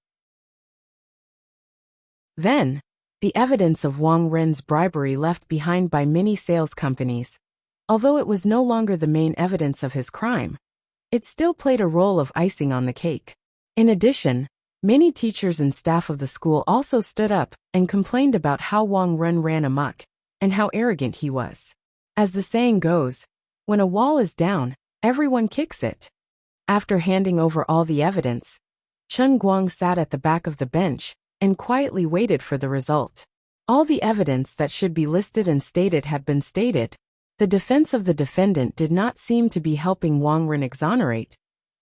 Then, the evidence of Wang Ren's bribery left behind by many sales companies. Although it was no longer the main evidence of his crime, it still played a role of icing on the cake. In addition, many teachers and staff of the school also stood up and complained about how Wang Ren ran amok, and how arrogant he was. As the saying goes, when a wall is down, everyone kicks it. After handing over all the evidence, Chen Guang sat at the back of the bench and quietly waited for the result. All the evidence that should be listed and stated had been stated. The defense of the defendant did not seem to be helping Wang Ren exonerate,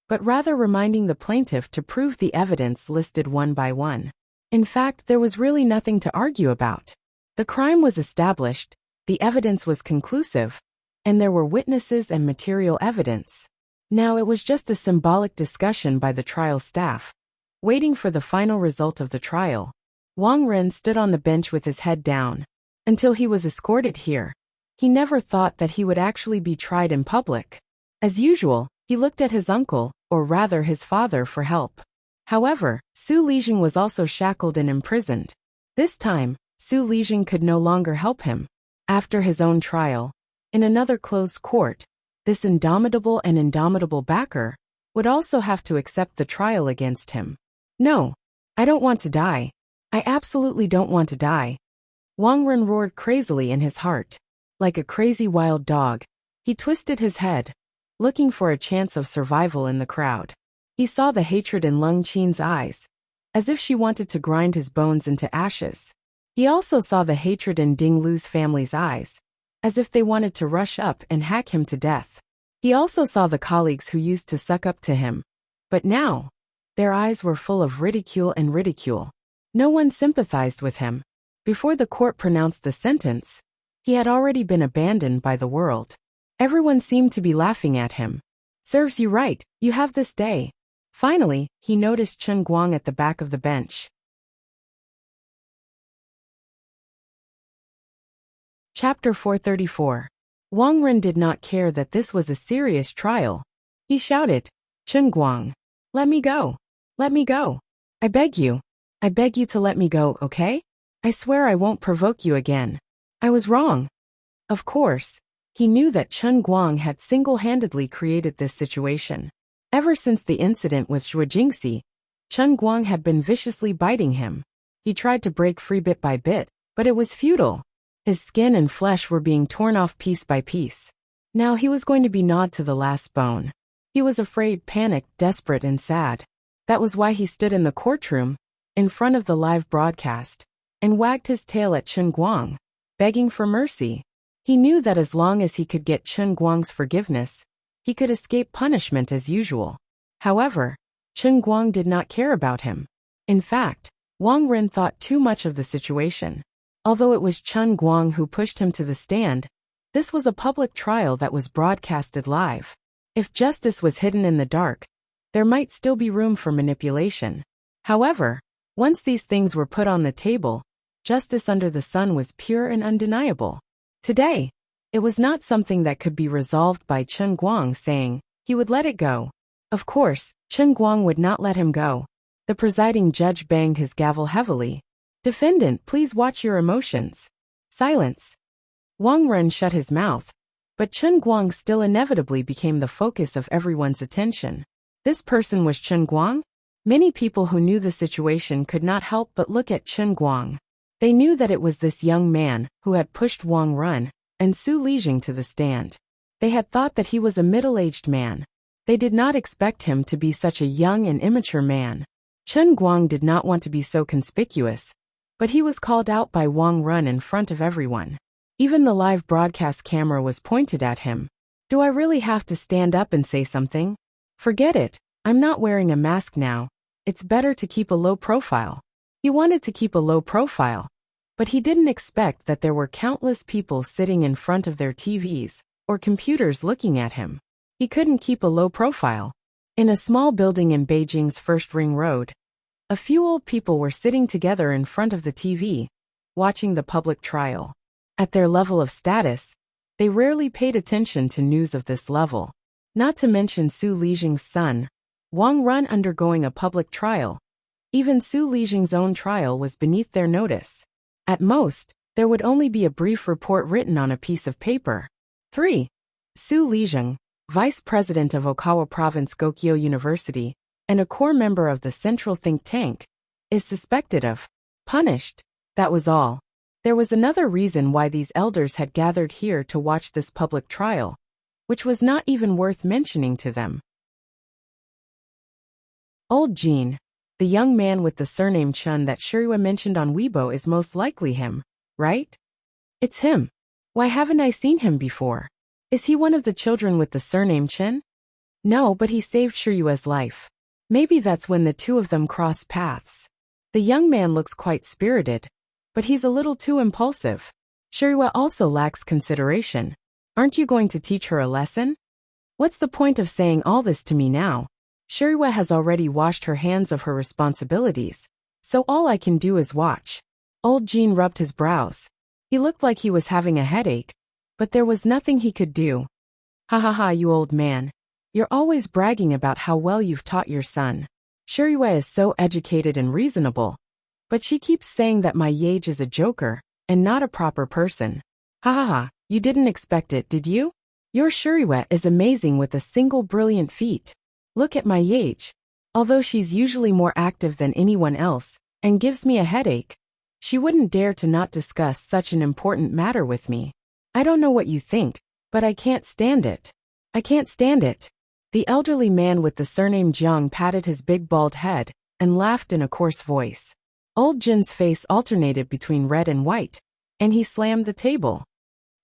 but rather reminding the plaintiff to prove the evidence listed one by one. In fact, there was really nothing to argue about. The crime was established, the evidence was conclusive, and there were witnesses and material evidence. Now it was just a symbolic discussion by the trial staff, waiting for the final result of the trial. Wang Ren stood on the bench with his head down until he was escorted here. He never thought that he would actually be tried in public. As usual, he looked at his uncle, or rather his father, for help. However, Su Lijing was also shackled and imprisoned. This time, Su Lijing could no longer help him. After his own trial, in another closed court, this indomitable backer would also have to accept the trial against him. No, I don't want to die. I absolutely don't want to die. Wang Ren roared crazily in his heart. Like a crazy wild dog, he twisted his head, looking for a chance of survival in the crowd. He saw the hatred in Lung Qin's eyes, as if she wanted to grind his bones into ashes. He also saw the hatred in Ding Lu's family's eyes, as if they wanted to rush up and hack him to death. He also saw the colleagues who used to suck up to him, but now, their eyes were full of ridicule and ridicule. No one sympathized with him. Before the court pronounced the sentence, he had already been abandoned by the world. Everyone seemed to be laughing at him. Serves you right, you have this day. Finally, he noticed Chen Guang at the back of the bench. Chapter 434. Wang Ren did not care that this was a serious trial. He shouted, "Chen Guang, let me go. Let me go. I beg you. I beg you to let me go, okay? I swear I won't provoke you again. I was wrong." Of course, he knew that Chen Guang had single-handedly created this situation. Ever since the incident with Zhuo Jingxi, Chen Guang had been viciously biting him. He tried to break free bit by bit, but it was futile. His skin and flesh were being torn off piece by piece. Now he was going to be gnawed to the last bone. He was afraid, panicked, desperate, and sad. That was why he stood in the courtroom, in front of the live broadcast, and wagged his tail at Chen Guang, begging for mercy. He knew that as long as he could get Chen Guang's forgiveness, he could escape punishment as usual. However, Chen Guang did not care about him. In fact, Wang Ren thought too much of the situation. Although it was Chen Guang who pushed him to the stand, this was a public trial that was broadcasted live. If justice was hidden in the dark, there might still be room for manipulation. However, once these things were put on the table, justice under the sun was pure and undeniable. Today, it was not something that could be resolved by Chen Guang saying he would let it go. Of course, Chen Guang would not let him go. The presiding judge banged his gavel heavily. "Defendant, please watch your emotions." Silence. Wang Ren shut his mouth, but Chen Guang still inevitably became the focus of everyone's attention. This person was Chen Guang? Many people who knew the situation could not help but look at Chen Guang. They knew that it was this young man who had pushed Wang Ren and Su Lijing to the stand. They had thought that he was a middle-aged man. They did not expect him to be such a young and immature man. Chen Guang did not want to be so conspicuous, but he was called out by Wang Ren in front of everyone. Even the live broadcast camera was pointed at him. Do I really have to stand up and say something? Forget it, I'm not wearing a mask now. It's better to keep a low profile. He wanted to keep a low profile, but he didn't expect that there were countless people sitting in front of their TVs or computers looking at him. He couldn't keep a low profile. In a small building in Beijing's First Ring Road, a few old people were sitting together in front of the TV, watching the public trial. At their level of status, they rarely paid attention to news of this level. Not to mention Su Lijing's son, Wang Ren, undergoing a public trial. Even Su Lijing's own trial was beneath their notice. At most, there would only be a brief report written on a piece of paper. 3. Su Lijing, vice president of Okawa Province Gokyo University, and a core member of the central think tank, is suspected of, punished. That was all. There was another reason why these elders had gathered here to watch this public trial, which was not even worth mentioning to them. Old Jean, the young man with the surname Chun that Shirua mentioned on Weibo, is most likely him, right? It's him. Why haven't I seen him before? Is he one of the children with the surname Chen? No, but he saved Shirua's life. Maybe that's when the two of them crossed paths. The young man looks quite spirited, but he's a little too impulsive. Shirua also lacks consideration. Aren't you going to teach her a lesson? What's the point of saying all this to me now? Shirua has already washed her hands of her responsibilities, so all I can do is watch. Old Jean rubbed his brows. He looked like he was having a headache, but there was nothing he could do. Ha ha ha, you old man. You're always bragging about how well you've taught your son. Shirue is so educated and reasonable. But she keeps saying that my Yage is a joker, and not a proper person. Ha ha ha, you didn't expect it, did you? Your Shirue is amazing with a single brilliant feat. Look at my Yage. Although she's usually more active than anyone else, and gives me a headache, she wouldn't dare to not discuss such an important matter with me. I don't know what you think, but I can't stand it. I can't stand it. The elderly man with the surname Jiang patted his big bald head, and laughed in a coarse voice. Old Jin's face alternated between red and white, and he slammed the table.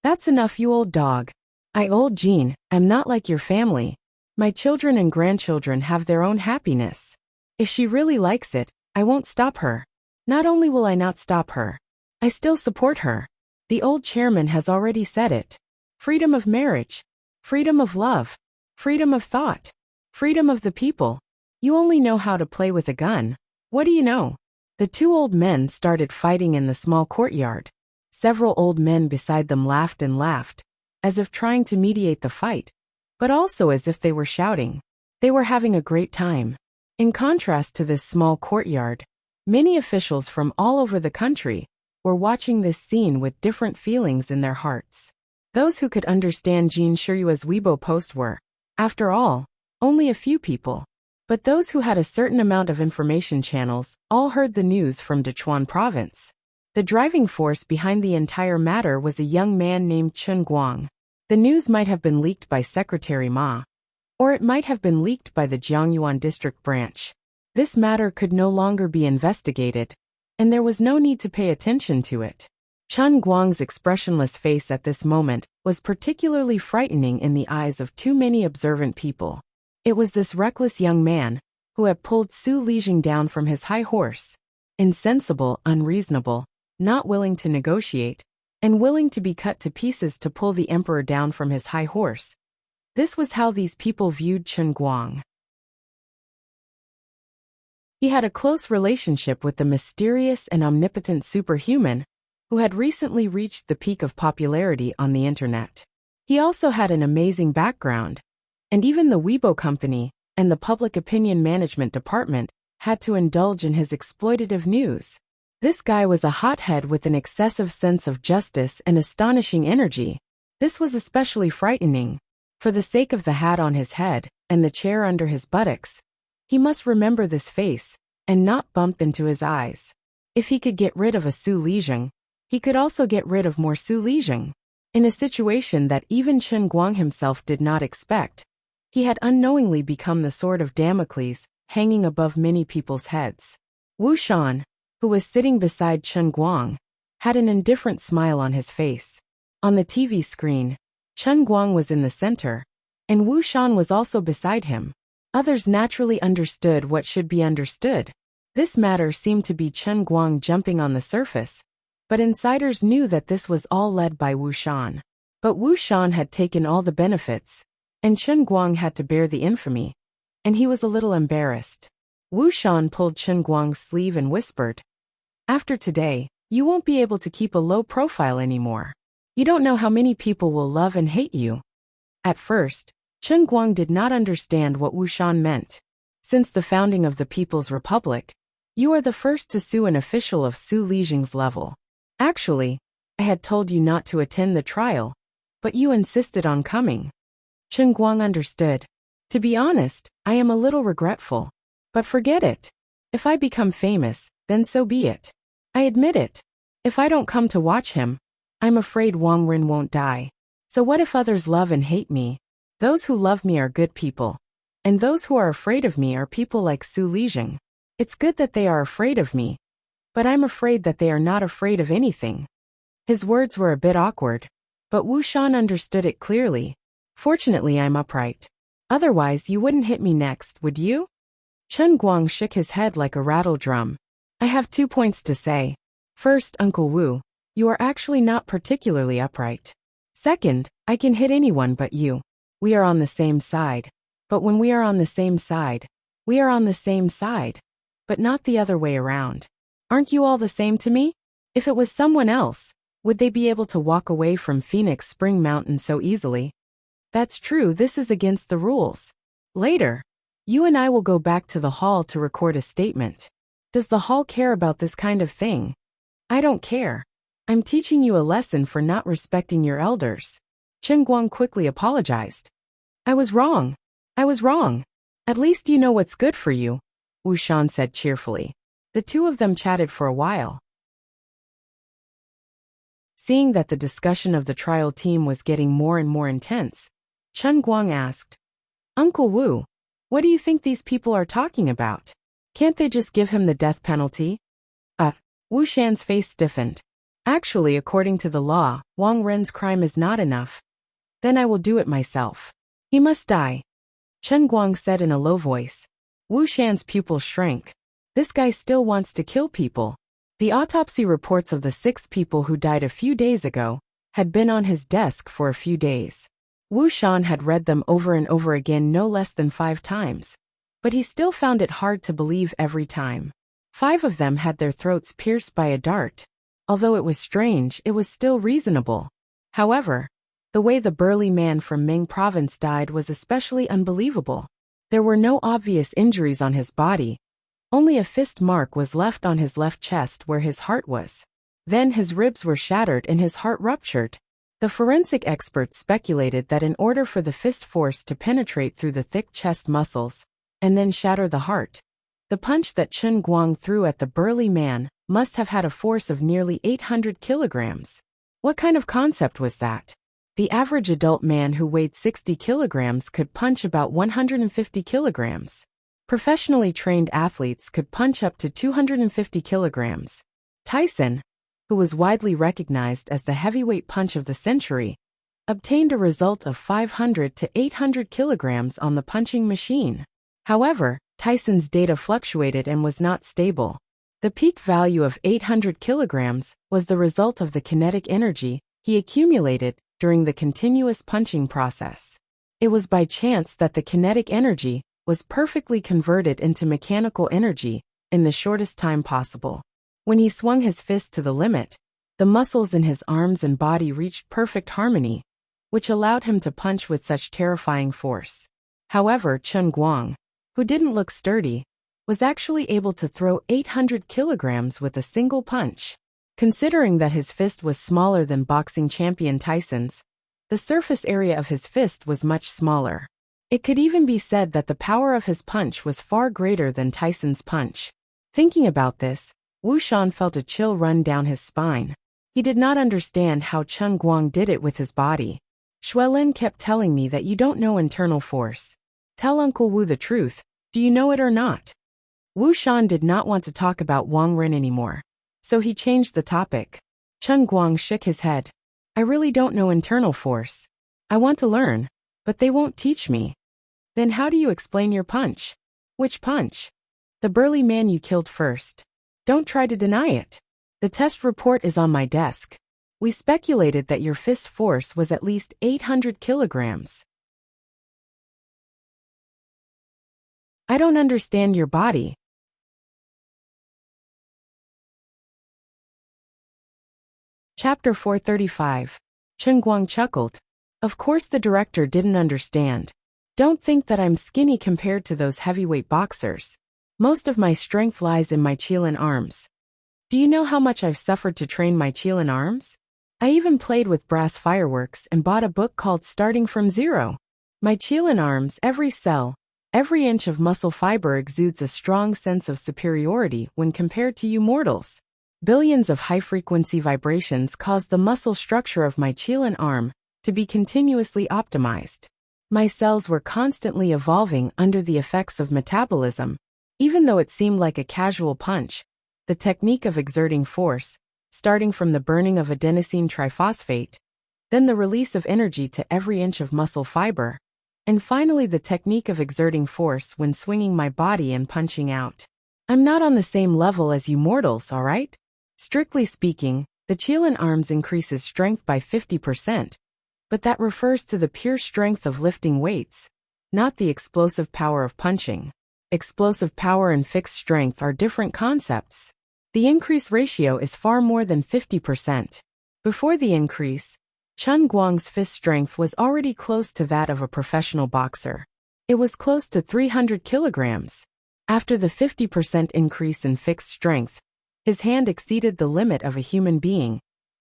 That's enough, you old dog. Old Jin, am not like your family. My children and grandchildren have their own happiness. If she really likes it, I won't stop her. Not only will I not stop her, I still support her. The old chairman has already said it. Freedom of marriage. Freedom of love. Freedom of thought. Freedom of the people. You only know how to play with a gun. What do you know? The two old men started fighting in the small courtyard. Several old men beside them laughed and laughed, as if trying to mediate the fight, but also as if they were shouting. They were having a great time. In contrast to this small courtyard, many officials from all over the country were watching this scene with different feelings in their hearts. Those who could understand Jin Shirue's Weibo post were, after all, only a few people. But those who had a certain amount of information channels all heard the news from Dechuan province. The driving force behind the entire matter was a young man named Chen Guang. The news might have been leaked by Secretary Ma, or it might have been leaked by the Jiangyuan district branch. This matter could no longer be investigated, and there was no need to pay attention to it. Chen Guang's expressionless face at this moment was particularly frightening in the eyes of too many observant people. It was this reckless young man who had pulled Su Lijing down from his high horse. Insensible, unreasonable, not willing to negotiate, and willing to be cut to pieces to pull the emperor down from his high horse. This was how these people viewed Chen Guang. He had a close relationship with the mysterious and omnipotent superhuman who had recently reached the peak of popularity on the internet. He also had an amazing background, and even the Weibo company and the Public Opinion Management Department had to indulge in his exploitative news. This guy was a hothead with an excessive sense of justice and astonishing energy. This was especially frightening. For the sake of the hat on his head and the chair under his buttocks, he must remember this face and not bump into his eyes. If he could get rid of a Su Lijing, he could also get rid of more Su Lijing. In a situation that even Chen Guang himself did not expect, he had unknowingly become the sword of Damocles hanging above many people's heads. Wu Shan, who was sitting beside Chen Guang, had an indifferent smile on his face. On the TV screen, Chen Guang was in the center, and Wu Shan was also beside him. Others naturally understood what should be understood. This matter seemed to be Chen Guang jumping on the surface, but insiders knew that this was all led by Wu Shan. But Wu Shan had taken all the benefits, and Chen Guang had to bear the infamy, and he was a little embarrassed. Wu Shan pulled Chen Guang's sleeve and whispered, "After today, you won't be able to keep a low profile anymore. You don't know how many people will love and hate you." At first, Chen Guang did not understand what Wu Shan meant. Since the founding of the People's Republic, you are the first to sue an official of Su Lijing's level. Actually, I had told you not to attend the trial, but you insisted on coming. Chen Guang understood. To be honest, I am a little regretful. But forget it. If I become famous, then so be it. I admit it. If I don't come to watch him, I'm afraid Wang Rin won't die. So what if others love and hate me? Those who love me are good people, and those who are afraid of me are people like Su Lijing. It's good that they are afraid of me, but I'm afraid that they are not afraid of anything. His words were a bit awkward, but Wu Shan understood it clearly. Fortunately, I'm upright. Otherwise, you wouldn't hit me next, would you? Chen Guang shook his head like a rattle drum. I have 2 points to say. First, Uncle Wu, you are actually not particularly upright. Second, I can hit anyone but you. We are on the same side. But when we are on the same side, we are on the same side. But not the other way around. Aren't you all the same to me? If it was someone else, would they be able to walk away from Phoenix Spring Mountain so easily? That's true, this is against the rules. Later, you and I will go back to the hall to record a statement. Does the hall care about this kind of thing? I don't care. I'm teaching you a lesson for not respecting your elders. Chen Guang quickly apologized. I was wrong. I was wrong. At least you know what's good for you, Wu Shan said cheerfully. The two of them chatted for a while. Seeing that the discussion of the trial team was getting more and more intense, Chen Guang asked, Uncle Wu, what do you think these people are talking about? Can't they just give him the death penalty? Wu Shan's face stiffened. Actually, according to the law, Wang Ren's crime is not enough. Then I will do it myself. He must die. Chen Guang said in a low voice. Wu Shan's pupils shrank. This guy still wants to kill people. The autopsy reports of the 6 people who died a few days ago had been on his desk for a few days. Wu Shan had read them over and over again no less than 5 times. But he still found it hard to believe every time. 5 of them had their throats pierced by a dart. Although it was strange, it was still reasonable. However, the way the burly man from Ming province died was especially unbelievable. There were no obvious injuries on his body. Only a fist mark was left on his left chest where his heart was. Then his ribs were shattered and his heart ruptured. The forensic experts speculated that in order for the fist force to penetrate through the thick chest muscles and then shatter the heart, the punch that Chen Guang threw at the burly man must have had a force of nearly 800 kilograms. What kind of concept was that? The average adult man who weighed 60 kilograms could punch about 150 kilograms. Professionally trained athletes could punch up to 250 kilograms. Tyson, who was widely recognized as the heavyweight punch of the century, obtained a result of 500 to 800 kilograms on the punching machine. However, Tyson's data fluctuated and was not stable. The peak value of 800 kilograms was the result of the kinetic energy he accumulated during the continuous punching process. It was by chance that the kinetic energy was perfectly converted into mechanical energy in the shortest time possible. When he swung his fist to the limit, the muscles in his arms and body reached perfect harmony, which allowed him to punch with such terrifying force. However, Chen Guang, who didn't look sturdy, was actually able to throw 800 kilograms with a single punch. Considering that his fist was smaller than boxing champion Tyson's, the surface area of his fist was much smaller. It could even be said that the power of his punch was far greater than Tyson's punch. Thinking about this, Wu Shan felt a chill run down his spine. He did not understand how Chen Guang did it with his body. Xuelin kept telling me that you don't know internal force. Tell Uncle Wu the truth. Do you know it or not? Wu Shan did not want to talk about Wang Ren anymore, so he changed the topic. Chen Guang shook his head. I really don't know internal force. I want to learn, but they won't teach me. Then how do you explain your punch? Which punch? The burly man you killed first. Don't try to deny it. The test report is on my desk. We speculated that your fist force was at least 800 kilograms. I don't understand your body. Chapter 435. Chen Guang chuckled. Of course the director didn't understand. Don't think that I'm skinny compared to those heavyweight boxers. Most of my strength lies in my Qilin arms. Do you know how much I've suffered to train my Qilin arms? I even played with brass fireworks and bought a book called Starting from Zero. My Qilin arms, every cell, every inch of muscle fiber exudes a strong sense of superiority when compared to you mortals. Billions of high-frequency vibrations cause the muscle structure of my Qilin arm to be continuously optimized. My cells were constantly evolving under the effects of metabolism. Even though it seemed like a casual punch, the technique of exerting force, starting from the burning of adenosine triphosphate, then the release of energy to every inch of muscle fiber, and finally the technique of exerting force when swinging my body and punching out. I'm not on the same level as you mortals, all right? Strictly speaking, the Qilin arms increases strength by 50%, but that refers to the pure strength of lifting weights, not the explosive power of punching. Explosive power and fixed strength are different concepts. The increase ratio is far more than 50%. Before the increase, Chen Guang's fist strength was already close to that of a professional boxer. It was close to 300 kilograms. After the 50% increase in fixed strength, his hand exceeded the limit of a human being,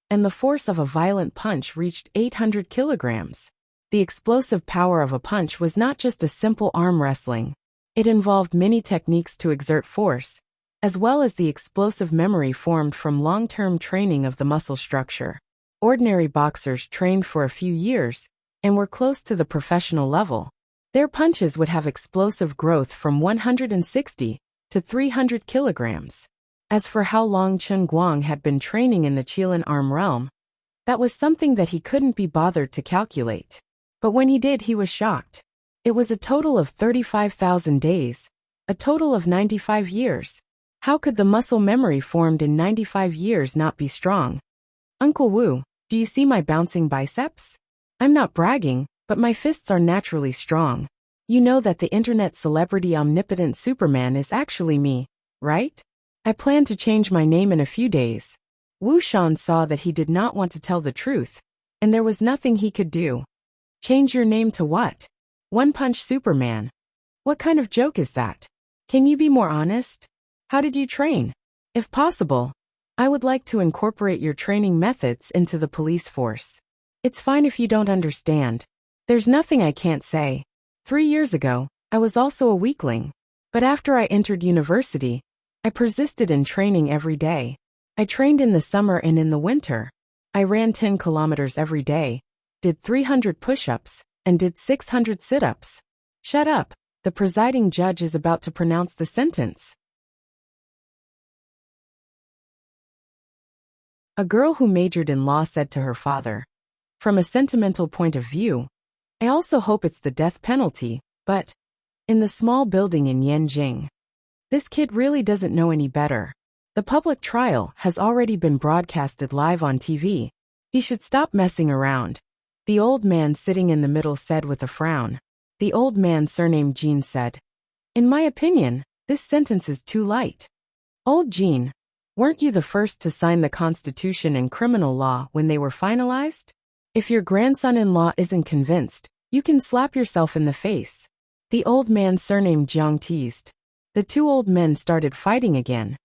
and the force of a violent punch reached 800 kilograms. The explosive power of a punch was not just a simple arm wrestling. It involved many techniques to exert force, as well as the explosive memory formed from long-term training of the muscle structure. Ordinary boxers trained for a few years and were close to the professional level. Their punches would have explosive growth from 160 to 300 kilograms. As for how long Chen Guang had been training in the Qilin arm realm, that was something that he couldn't be bothered to calculate. But when he did, he was shocked. It was a total of 35,000 days, a total of 95 years. How could the muscle memory formed in 95 years not be strong? Uncle Wu, do you see my bouncing biceps? I'm not bragging, but my fists are naturally strong. You know that the internet celebrity omnipotent Superman is actually me, right? I plan to change my name in a few days. Wu Shan saw that he did not want to tell the truth, and there was nothing he could do. Change your name to what? One Punch Superman. What kind of joke is that? Can you be more honest? How did you train? If possible, I would like to incorporate your training methods into the police force. It's fine if you don't understand. There's nothing I can't say. 3 years ago, I was also a weakling. But after I entered university, I persisted in training every day. I trained in the summer and in the winter. I ran 10 kilometers every day, did 300 push-ups, and did 600 sit-ups. Shut up, the presiding judge is about to pronounce the sentence. A girl who majored in law said to her father, "From a sentimental point of view, I also hope it's the death penalty, but in the small building in Yanjing, this kid really doesn't know any better. The public trial has already been broadcasted live on TV. He should stop messing around." The old man sitting in the middle said with a frown. The old man surnamed Jean said, "In my opinion, this sentence is too light." Old Jean, weren't you the first to sign the Constitution and criminal law when they were finalized? If your grandson-in-law isn't convinced, you can slap yourself in the face. The old man surnamed Jiang teased. The two old men started fighting again.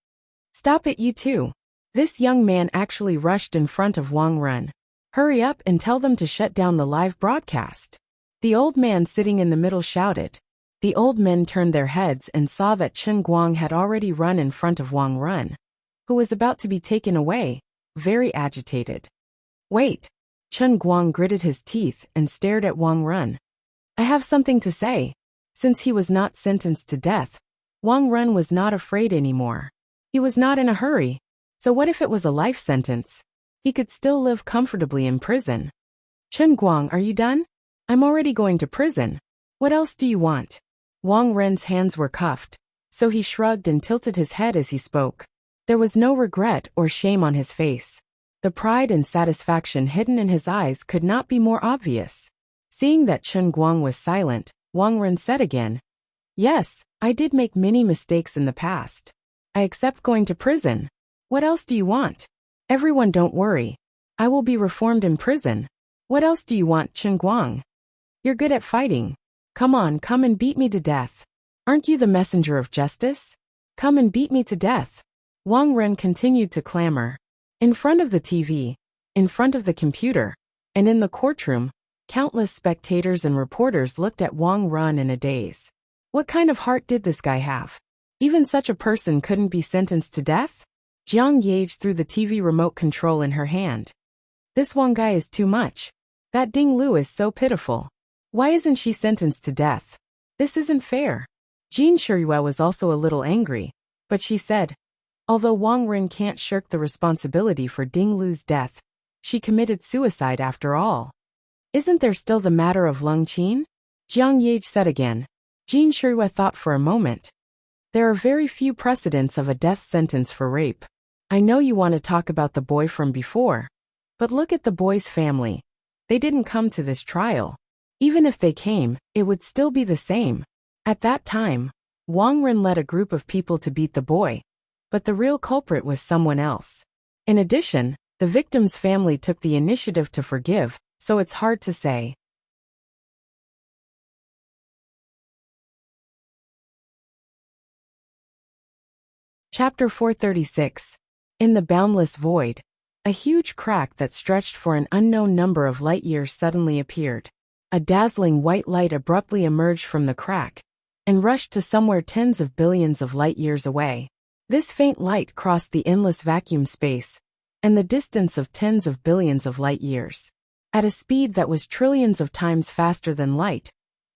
"Stop it, you two." This young man actually rushed in front of Wang Run. "Hurry up and tell them to shut down the live broadcast." The old man sitting in the middle shouted. The old men turned their heads and saw that Chen Guang had already run in front of Wang Run, who was about to be taken away, very agitated. "Wait." Chen Guang gritted his teeth and stared at Wang Run. "I have something to say." Since he was not sentenced to death, Wang Run was not afraid anymore. He was not in a hurry. So what if it was a life sentence? He could still live comfortably in prison. "Chen Guang, are you done? I'm already going to prison. What else do you want?" Wang Ren's hands were cuffed, so he shrugged and tilted his head as he spoke. There was no regret or shame on his face. The pride and satisfaction hidden in his eyes could not be more obvious. Seeing that Chen Guang was silent, Wang Ren said again, "Yes, I did make many mistakes in the past. I accept going to prison. What else do you want? Everyone, don't worry. I will be reformed in prison. What else do you want, Chen Guang? You're good at fighting. Come on, come and beat me to death. Aren't you the messenger of justice? Come and beat me to death." Wang Ren continued to clamor. In front of the TV, in front of the computer, and in the courtroom, countless spectators and reporters looked at Wang Ren in a daze. What kind of heart did this guy have? Even such a person couldn't be sentenced to death? Jiang Yage threw the TV remote control in her hand. "This Wang guy is too much. That Ding Lu is so pitiful. Why isn't she sentenced to death? This isn't fair." Jean Shirua was also a little angry, but she said, although Wang Ren can't shirk the responsibility for Ding Lu's death, she committed suicide after all. "Isn't there still the matter of Lung Qin?" Jiang Yage said again. Jean Shirua thought for a moment. "There are very few precedents of a death sentence for rape. I know you want to talk about the boy from before, but look at the boy's family. They didn't come to this trial. Even if they came, it would still be the same." At that time, Wang Ren led a group of people to beat the boy, but the real culprit was someone else. In addition, the victim's family took the initiative to forgive, so it's hard to say. Chapter 436. In the boundless void. A huge crack that stretched for an unknown number of light years suddenly appeared. A dazzling white light abruptly emerged from the crack and rushed to somewhere tens of billions of light years away. This faint light crossed the endless vacuum space and the distance of tens of billions of light years. At a speed that was trillions of times faster than light,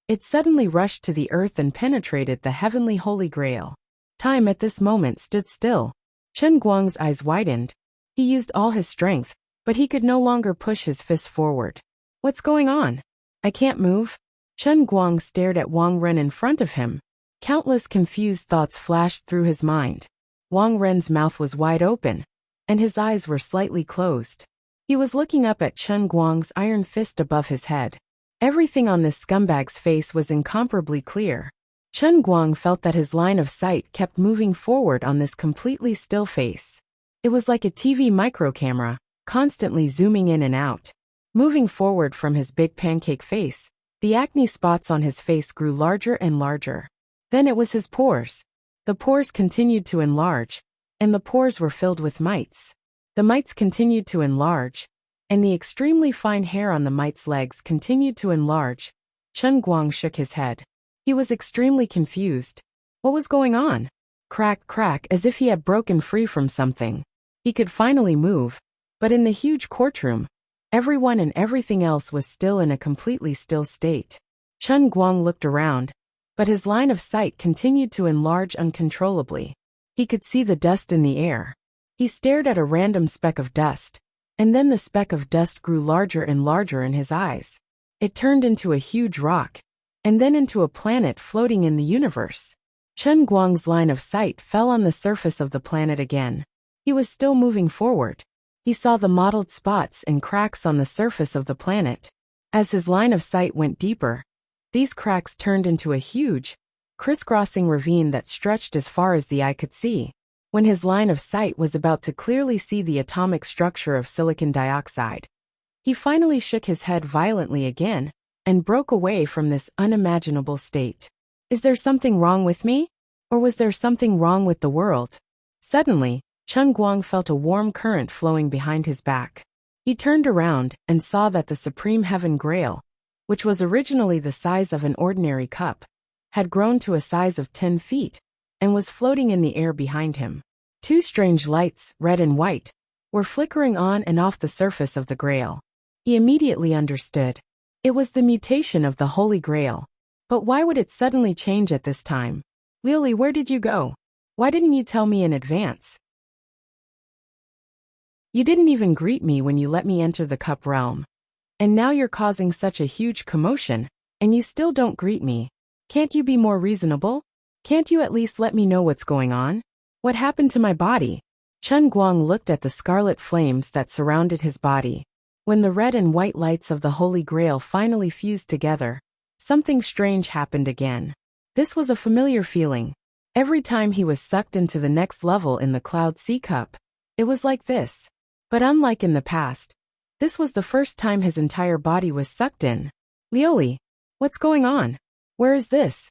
it suddenly rushed to the earth and penetrated the heavenly Holy Grail. Time at this moment stood still. Chen Guang's eyes widened. He used all his strength, but he could no longer push his fist forward. What's going on? I can't move. Chen Guang stared at Wang Ren in front of him. Countless confused thoughts flashed through his mind. Wang Ren's mouth was wide open, and his eyes were slightly closed. He was looking up at Chen Guang's iron fist above his head. Everything on this scumbag's face was incomparably clear. Chen Guang felt that his line of sight kept moving forward on this completely still face. It was like a TV microcamera, constantly zooming in and out. Moving forward from his big pancake face, the acne spots on his face grew larger and larger. Then it was his pores. The pores continued to enlarge, and the pores were filled with mites. The mites continued to enlarge, and the extremely fine hair on the mite's legs continued to enlarge. Chen Guang shook his head. He was extremely confused. What was going on? Crack, crack, as if he had broken free from something. He could finally move, but in the huge courtroom, everyone and everything else was still in a completely still state. Chen Guang looked around, but his line of sight continued to enlarge uncontrollably. He could see the dust in the air. He stared at a random speck of dust, and then the speck of dust grew larger and larger in his eyes. It turned into a huge rock, and then into a planet floating in the universe. Chen Guang's line of sight fell on the surface of the planet again. He was still moving forward. He saw the mottled spots and cracks on the surface of the planet. As his line of sight went deeper, these cracks turned into a huge, crisscrossing ravine that stretched as far as the eye could see. When his line of sight was about to clearly see the atomic structure of silicon dioxide, he finally shook his head violently again and broke away from this unimaginable state. Is there something wrong with me? Or was there something wrong with the world? Suddenly, Chen Guang felt a warm current flowing behind his back. He turned around and saw that the Supreme Heaven Grail, which was originally the size of an ordinary cup, had grown to a size of 10 feet and was floating in the air behind him. Two strange lights, red and white, were flickering on and off the surface of the Grail. He immediately understood. It was the mutation of the Holy Grail. But why would it suddenly change at this time? Lily, where did you go? Why didn't you tell me in advance? You didn't even greet me when you let me enter the cup realm. And now you're causing such a huge commotion, and you still don't greet me. Can't you be more reasonable? Can't you at least let me know what's going on? What happened to my body? Chen Guang looked at the scarlet flames that surrounded his body. When the red and white lights of the Holy Grail finally fused together, something strange happened again. This was a familiar feeling. Every time he was sucked into the next level in the Cloud Sea Cup, it was like this. But unlike in the past, this was the first time his entire body was sucked in. Lioli, what's going on? Where is this?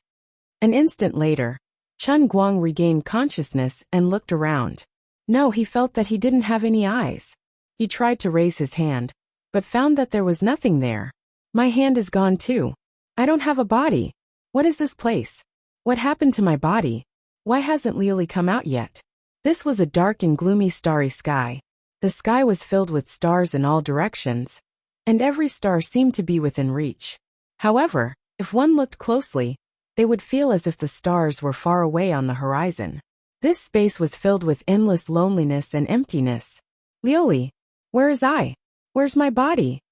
An instant later, Chen Guang regained consciousness and looked around. No, he felt that he didn't have any eyes. He tried to raise his hand, but found that there was nothing there. My hand is gone too. I don't have a body. What is this place? What happened to my body? Why hasn't Lioli come out yet? This was a dark and gloomy starry sky. The sky was filled with stars in all directions, and every star seemed to be within reach. However, if one looked closely, they would feel as if the stars were far away on the horizon. This space was filled with endless loneliness and emptiness. Lioli, where is I? Where's my body?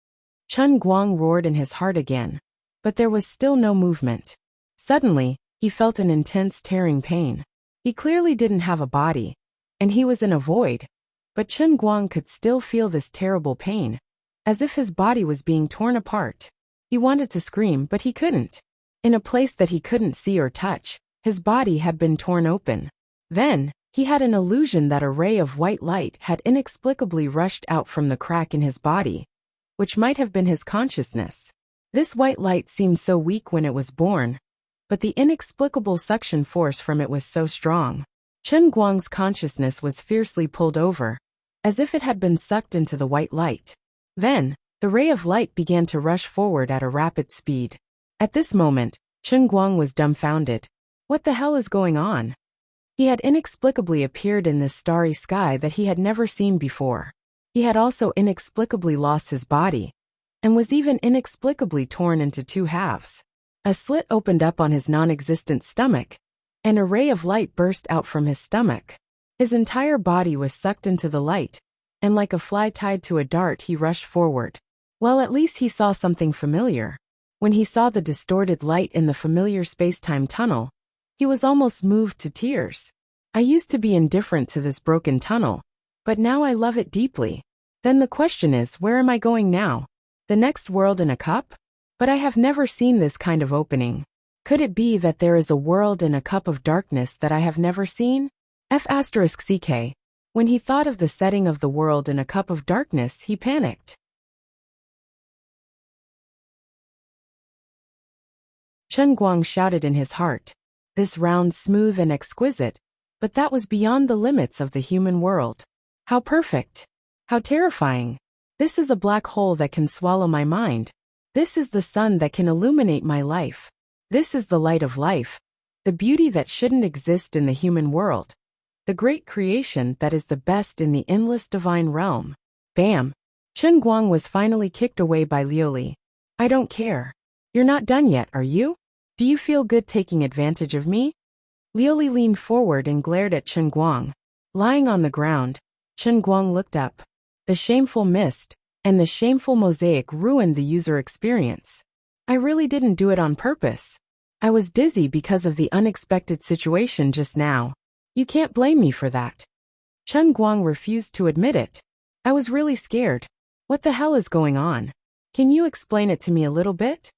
Chen Guang roared in his heart again, but there was still no movement. Suddenly, he felt an intense tearing pain. He clearly didn't have a body, and he was in a void, but Chen Guang could still feel this terrible pain, as if his body was being torn apart. He wanted to scream, but he couldn't. In a place that he couldn't see or touch, his body had been torn open. Then, he had an illusion that a ray of white light had inexplicably rushed out from the crack in his body, which might have been his consciousness. This white light seemed so weak when it was born, but the inexplicable suction force from it was so strong. Chen Guang's consciousness was fiercely pulled over, as if it had been sucked into the white light. Then, the ray of light began to rush forward at a rapid speed. At this moment, Chen Guang was dumbfounded. What the hell is going on? He had inexplicably appeared in this starry sky that he had never seen before. He had also inexplicably lost his body, and was even inexplicably torn into two halves. A slit opened up on his non-existent stomach, and a ray of light burst out from his stomach. His entire body was sucked into the light, and like a fly tied to a dart he rushed forward. Well, at least he saw something familiar. When he saw the distorted light in the familiar space-time tunnel, he was almost moved to tears. I used to be indifferent to this broken tunnel, but now I love it deeply. Then the question is, where am I going now? The next world in a cup? But I have never seen this kind of opening. Could it be that there is a world in a cup of darkness that I have never seen? F***ck. When he thought of the setting of the world in a cup of darkness, he panicked. Chen Guang shouted in his heart. This round, smooth and exquisite, but that was beyond the limits of the human world. How perfect! How terrifying! This is a black hole that can swallow my mind. This is the sun that can illuminate my life. This is the light of life, the beauty that shouldn't exist in the human world, the great creation that is the best in the endless divine realm. Bam! Chen Guang was finally kicked away by Liuli. I don't care. You're not done yet, are you? Do you feel good taking advantage of me? Liuli leaned forward and glared at Chen Guang. Lying on the ground, Chen Guang looked up. The shameful mist and the shameful mosaic ruined the user experience. I really didn't do it on purpose. I was dizzy because of the unexpected situation just now. You can't blame me for that. Chen Guang refused to admit it. I was really scared. What the hell is going on? Can you explain it to me a little bit?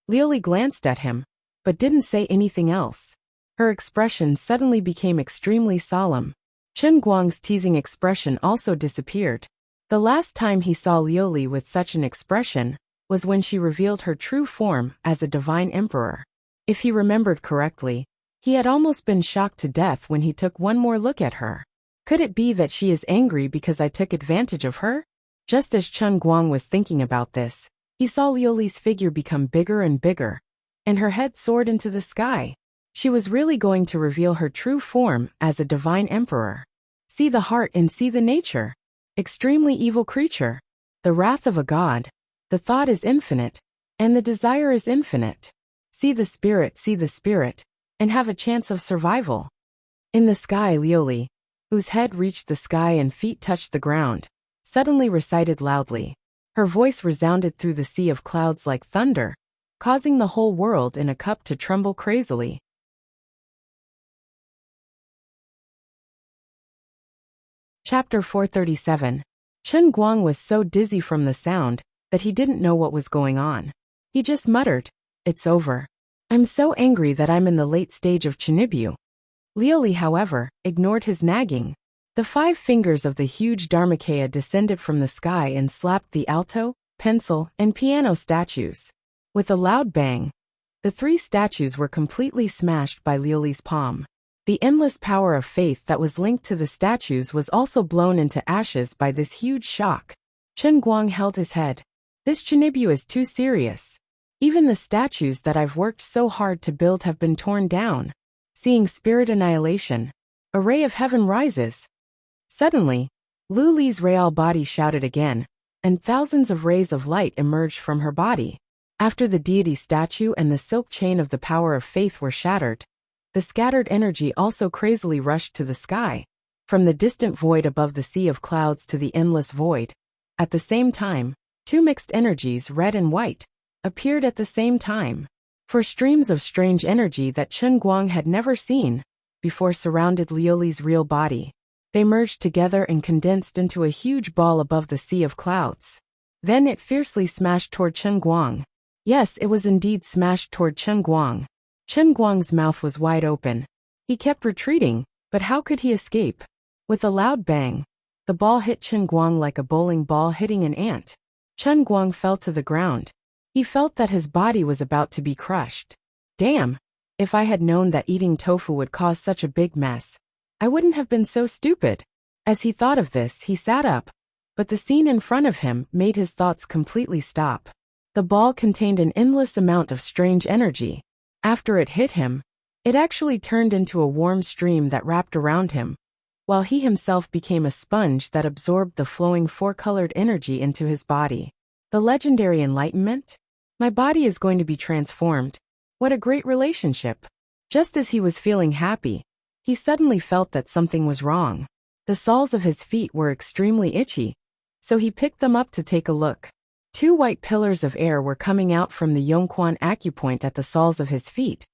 Liuli glanced at him, but didn't say anything else. Her expression suddenly became extremely solemn. Chen Guang's teasing expression also disappeared. The last time he saw Liuli with such an expression was when she revealed her true form as a divine emperor. If he remembered correctly, he had almost been shocked to death when he took one more look at her. Could it be that she is angry because I took advantage of her? Just as Chen Guang was thinking about this, he saw Liuli's figure become bigger and bigger, and her head soared into the sky. She was really going to reveal her true form as a divine emperor. See the heart and see the nature. Extremely evil creature. The wrath of a god. The thought is infinite, and the desire is infinite. See the spirit, and have a chance of survival. In the sky, Liuli, whose head reached the sky and feet touched the ground, suddenly recited loudly. Her voice resounded through the sea of clouds like thunder, causing the whole world in a cup to tremble crazily. Chapter 437. Chen Guang was so dizzy from the sound that he didn't know what was going on. He just muttered, "It's over. I'm so angry that I'm in the late stage of Chinibyu." Liuli, however, ignored his nagging. The 5 fingers of the huge Dharmakaya descended from the sky and slapped the alto, pencil, and piano statues. With a loud bang, the 3 statues were completely smashed by Liuli's palm. The endless power of faith that was linked to the statues was also blown into ashes by this huge shock. Chen Guang held his head. This Chinibyu is too serious. Even the statues that I've worked so hard to build have been torn down. Seeing spirit annihilation, a ray of heaven rises. Suddenly, Lu Li's real body shouted again, and thousands of rays of light emerged from her body. After the deity statue and the silk chain of the power of faith were shattered, the scattered energy also crazily rushed to the sky, from the distant void above the sea of clouds to the endless void. At the same time, 2 mixed energies, red and white, appeared at the same time. 4 streams of strange energy that Chen Guang had never seen before surrounded Liuli's real body. They merged together and condensed into a huge ball above the sea of clouds. Then it fiercely smashed toward Chen Guang. Yes, it was indeed smashed toward Chen Guang. Chen Guang's mouth was wide open. He kept retreating, but how could he escape? With a loud bang, the ball hit Chen Guang like a bowling ball hitting an ant. Chen Guang fell to the ground. He felt that his body was about to be crushed. Damn! If I had known that eating tofu would cause such a big mess, I wouldn't have been so stupid. As he thought of this, he sat up, but the scene in front of him made his thoughts completely stop. The ball contained an endless amount of strange energy. After it hit him, it actually turned into a warm stream that wrapped around him, while he himself became a sponge that absorbed the flowing four-colored energy into his body. The legendary enlightenment? My body is going to be transformed. What a great relationship. Just as he was feeling happy, he suddenly felt that something was wrong. The soles of his feet were extremely itchy, so he picked them up to take a look. 2 white pillars of air were coming out from the Yongquan acupoint at the soles of his feet,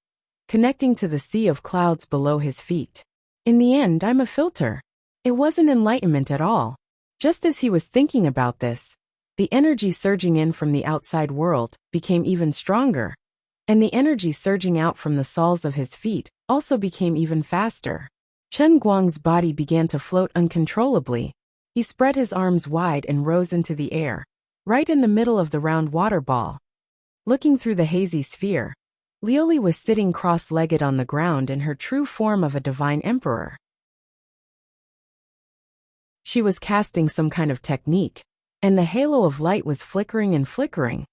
connecting to the sea of clouds below his feet. In the end, I'm a filter. It wasn't enlightenment at all. Just as he was thinking about this, the energy surging in from the outside world became even stronger, and the energy surging out from the soles of his feet also became even faster. Chen Guang's body began to float uncontrollably. He spread his arms wide and rose into the air, right in the middle of the round water ball. Looking through the hazy sphere, Liuli was sitting cross-legged on the ground in her true form of a divine emperor. She was casting some kind of technique, and the halo of light was flickering and flickering,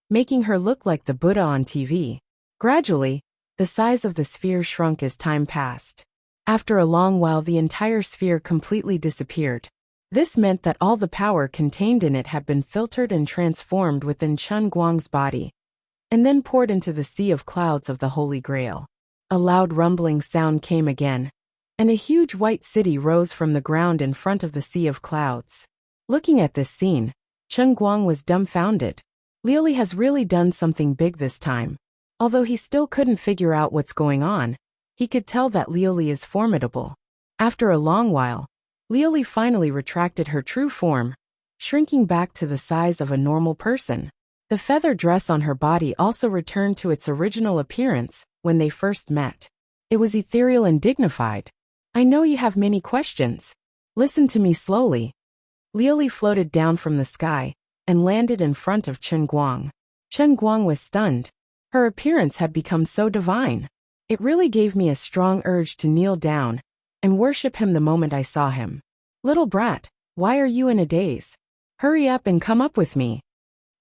making her look like the Buddha on TV. Gradually, the size of the sphere shrunk as time passed. After a long while, the entire sphere completely disappeared. This meant that all the power contained in it had been filtered and transformed within Chen Guang's body, and then poured into the sea of clouds of the Holy Grail. A loud rumbling sound came again, and a huge white city rose from the ground in front of the sea of clouds. Looking at this scene, Chen Guang was dumbfounded. Liuli has really done something big this time. Although he still couldn't figure out what's going on, he could tell that Liuli is formidable. After a long while, Liuli finally retracted her true form, shrinking back to the size of a normal person. The feather dress on her body also returned to its original appearance when they first met. It was ethereal and dignified. I know you have many questions. Listen to me slowly. Liuli floated down from the sky and landed in front of Chen Guang. Chen Guang was stunned. Her appearance had become so divine. It really gave me a strong urge to kneel down and worship him the moment I saw him. Little brat, why are you in a daze? Hurry up and come up with me.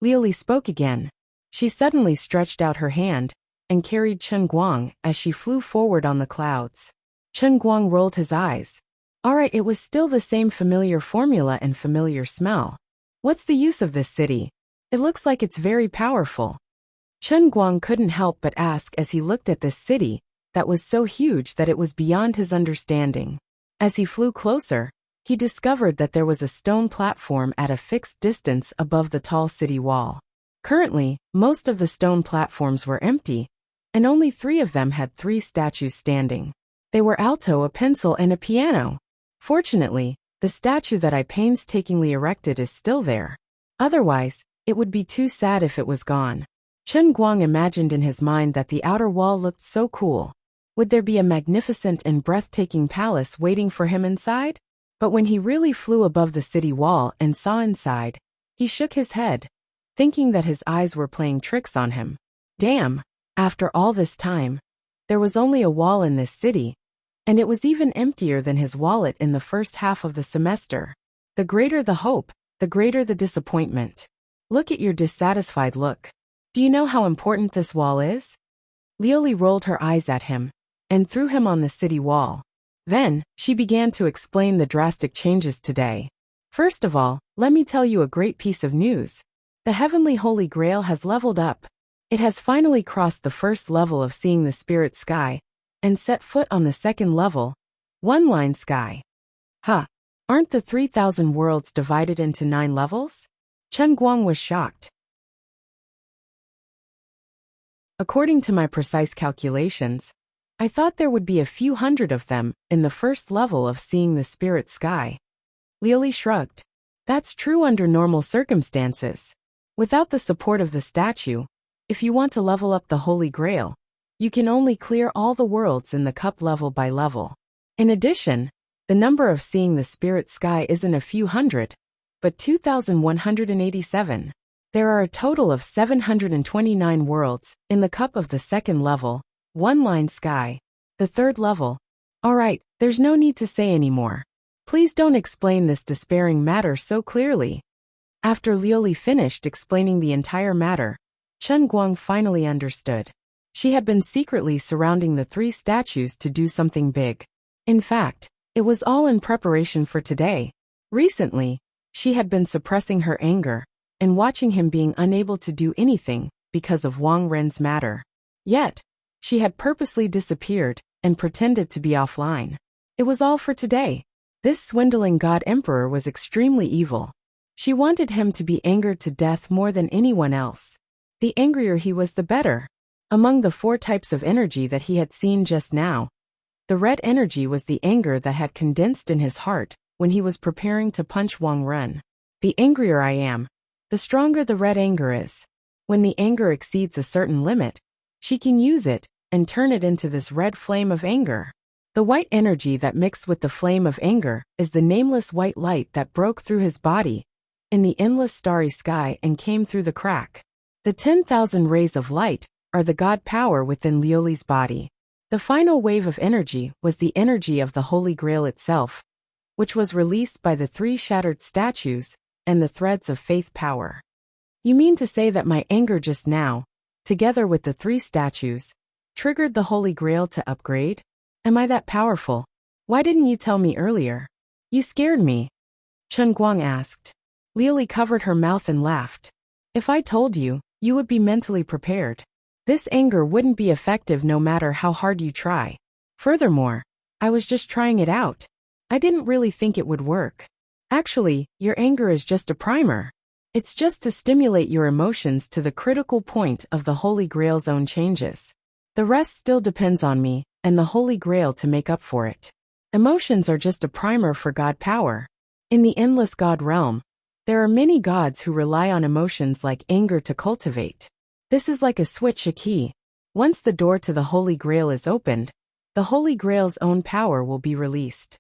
Liuli spoke again. She suddenly stretched out her hand and carried Chen Guang as she flew forward on the clouds. Chen Guang rolled his eyes. Alright, it was still the same familiar formula and familiar smell. What's the use of this city? It looks like it's very powerful. Chen Guang couldn't help but ask as he looked at this city that was so huge that it was beyond his understanding. As he flew closer, he discovered that there was a stone platform at a fixed distance above the tall city wall. Currently, most of the stone platforms were empty, and only 3 of them had 3 statues standing. They were alto, a pencil, and a piano. Fortunately, the statue that I painstakingly erected is still there. Otherwise, it would be too sad if it was gone. Chen Guang imagined in his mind that the outer wall looked so cool. Would there be a magnificent and breathtaking palace waiting for him inside? But when he really flew above the city wall and saw inside, he shook his head, thinking that his eyes were playing tricks on him. Damn, after all this time, there was only a wall in this city, and it was even emptier than his wallet in the first half of the semester. The greater the hope, the greater the disappointment. Look at your dissatisfied look. Do you know how important this wall is? Liuli rolled her eyes at him and threw him on the city wall. Then, she began to explain the drastic changes today. First of all, let me tell you a great piece of news. The Heavenly Holy Grail has leveled up. It has finally crossed the first level of seeing the spirit sky and set foot on the second level, one-line sky. Huh, aren't the 3,000 worlds divided into 9 levels? Chen Guang was shocked. According to my precise calculations, I thought there would be a few hundred of them in the first level of seeing the spirit sky. Liuli shrugged. That's true under normal circumstances. Without the support of the statue, if you want to level up the Holy Grail, you can only clear all the worlds in the cup level by level. In addition, the number of seeing the spirit sky isn't a few hundred, but 2,187. There are a total of 729 worlds in the cup of the second level, one-line sky. The third level, All right, there's no need to say any more. Please don't explain this despairing matter so clearly. After Liuli finished explaining the entire matter, Chen Guang finally understood. She had been secretly surrounding the 3 statues to do something big. In fact, it was all in preparation for today. Recently, she had been suppressing her anger and watching him being unable to do anything because of Wang Ren's matter. Yet, she had purposely disappeared and pretended to be offline. It was all for today. This swindling god emperor was extremely evil. She wanted him to be angered to death more than anyone else. The angrier he was, the better. Among the 4 types of energy that he had seen just now, the red energy was the anger that had condensed in his heart when he was preparing to punch Wang Ren. The angrier I am, the stronger the red anger is. When the anger exceeds a certain limit, she can use it and turn it into this red flame of anger. The white energy that mixed with the flame of anger is the nameless white light that broke through his body in the endless starry sky and came through the crack. The 10,000 rays of light are the god power within Liuli's body. The final wave of energy was the energy of the Holy Grail itself, which was released by the 3 shattered statues and the threads of faith power. You mean to say that my anger just now, together with the 3 statues, triggered the Holy Grail to upgrade? Am I that powerful? Why didn't you tell me earlier? You scared me. Chen Guang asked. Liuli covered her mouth and laughed. If I told you, you would be mentally prepared. This anger wouldn't be effective no matter how hard you try. Furthermore, I was just trying it out. I didn't really think it would work. Actually, your anger is just a primer. It's just to stimulate your emotions to the critical point of the Holy Grail's own changes. The rest still depends on me and the Holy Grail to make up for it. Emotions are just a primer for God power. In the endless God realm, there are many gods who rely on emotions like anger to cultivate. This is like a switch, a key. Once the door to the Holy Grail is opened, the Holy Grail's own power will be released.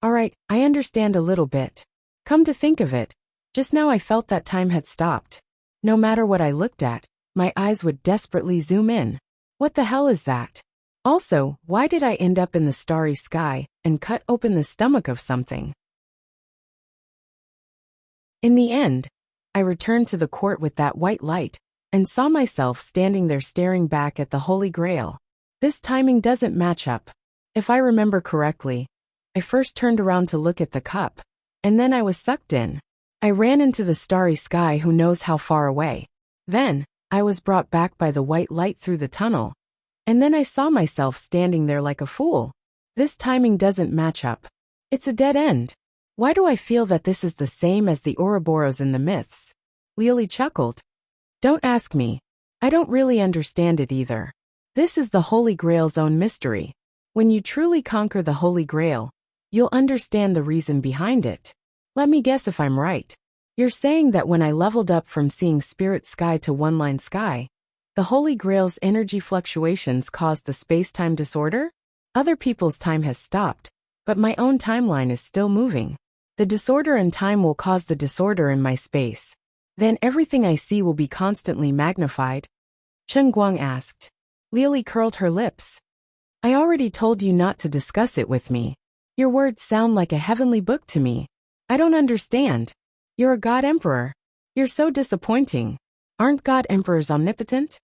Alright, I understand a little bit. Come to think of it, just now I felt that time had stopped. No matter what I looked at, my eyes would desperately zoom in. What the hell is that? Also, why did I end up in the starry sky and cut open the stomach of something? In the end, I returned to the court with that white light and saw myself standing there staring back at the Holy Grail. This timing doesn't match up. If I remember correctly, I first turned around to look at the cup, and then I was sucked in. I ran into the starry sky who knows how far away. Then, I was brought back by the white light through the tunnel, and then I saw myself standing there like a fool. This timing doesn't match up. It's a dead end. Why do I feel that this is the same as the Ouroboros in the myths? Liuli chuckled. Don't ask me. I don't really understand it either. This is the Holy Grail's own mystery. When you truly conquer the Holy Grail, you'll understand the reason behind it. Let me guess if I'm right. You're saying that when I leveled up from seeing spirit sky to one-line sky, the Holy Grail's energy fluctuations caused the space-time disorder? Other people's time has stopped, but my own timeline is still moving. The disorder in time will cause the disorder in my space. Then everything I see will be constantly magnified. Chen Guang asked. Liuli curled her lips. I already told you not to discuss it with me. Your words sound like a heavenly book to me. I don't understand. You're a god emperor. You're so disappointing. Aren't god emperors omnipotent?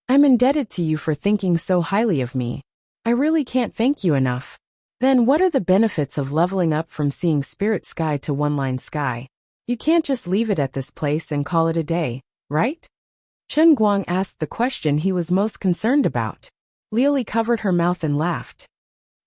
I'm indebted to you for thinking so highly of me. I really can't thank you enough. Then what are the benefits of leveling up from seeing spirit sky to one-line sky? You can't just leave it at this place and call it a day, right? Chen Guang asked the question he was most concerned about. Liuli covered her mouth and laughed.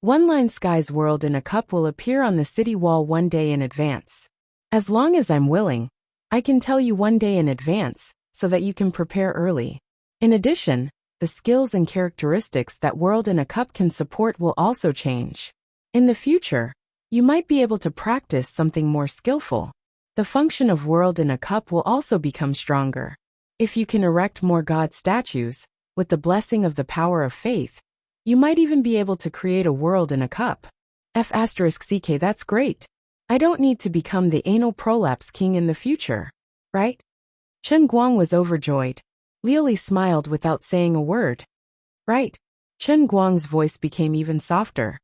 One-line sky's world in a cup will appear on the city wall one day in advance. As long as I'm willing, I can tell you one day in advance, so that you can prepare early. In addition, the skills and characteristics that World in a Cup can support will also change. In the future, you might be able to practice something more skillful. The function of World in a Cup will also become stronger. If you can erect more god statues, with the blessing of the power of faith, you might even be able to create a world in a cup. F***CK, that's great. I don't need to become the anal prolapse king in the future, right? Chen Guang was overjoyed. Liuli smiled without saying a word. Right. Chen Guang's voice became even softer.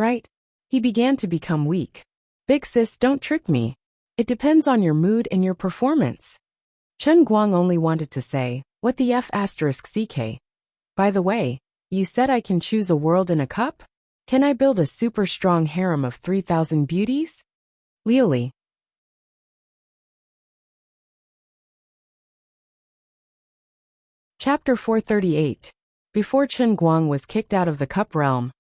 right? He began to become weak. Big sis, don't trick me. It depends on your mood and your performance. Chen Guang only wanted to say, what the F asterisk CK? By the way, you said I can choose a world in a cup? Can I build a super strong harem of 3,000 beauties? Liuli. Chapter 438. Before Chen Guang was kicked out of the cup realm,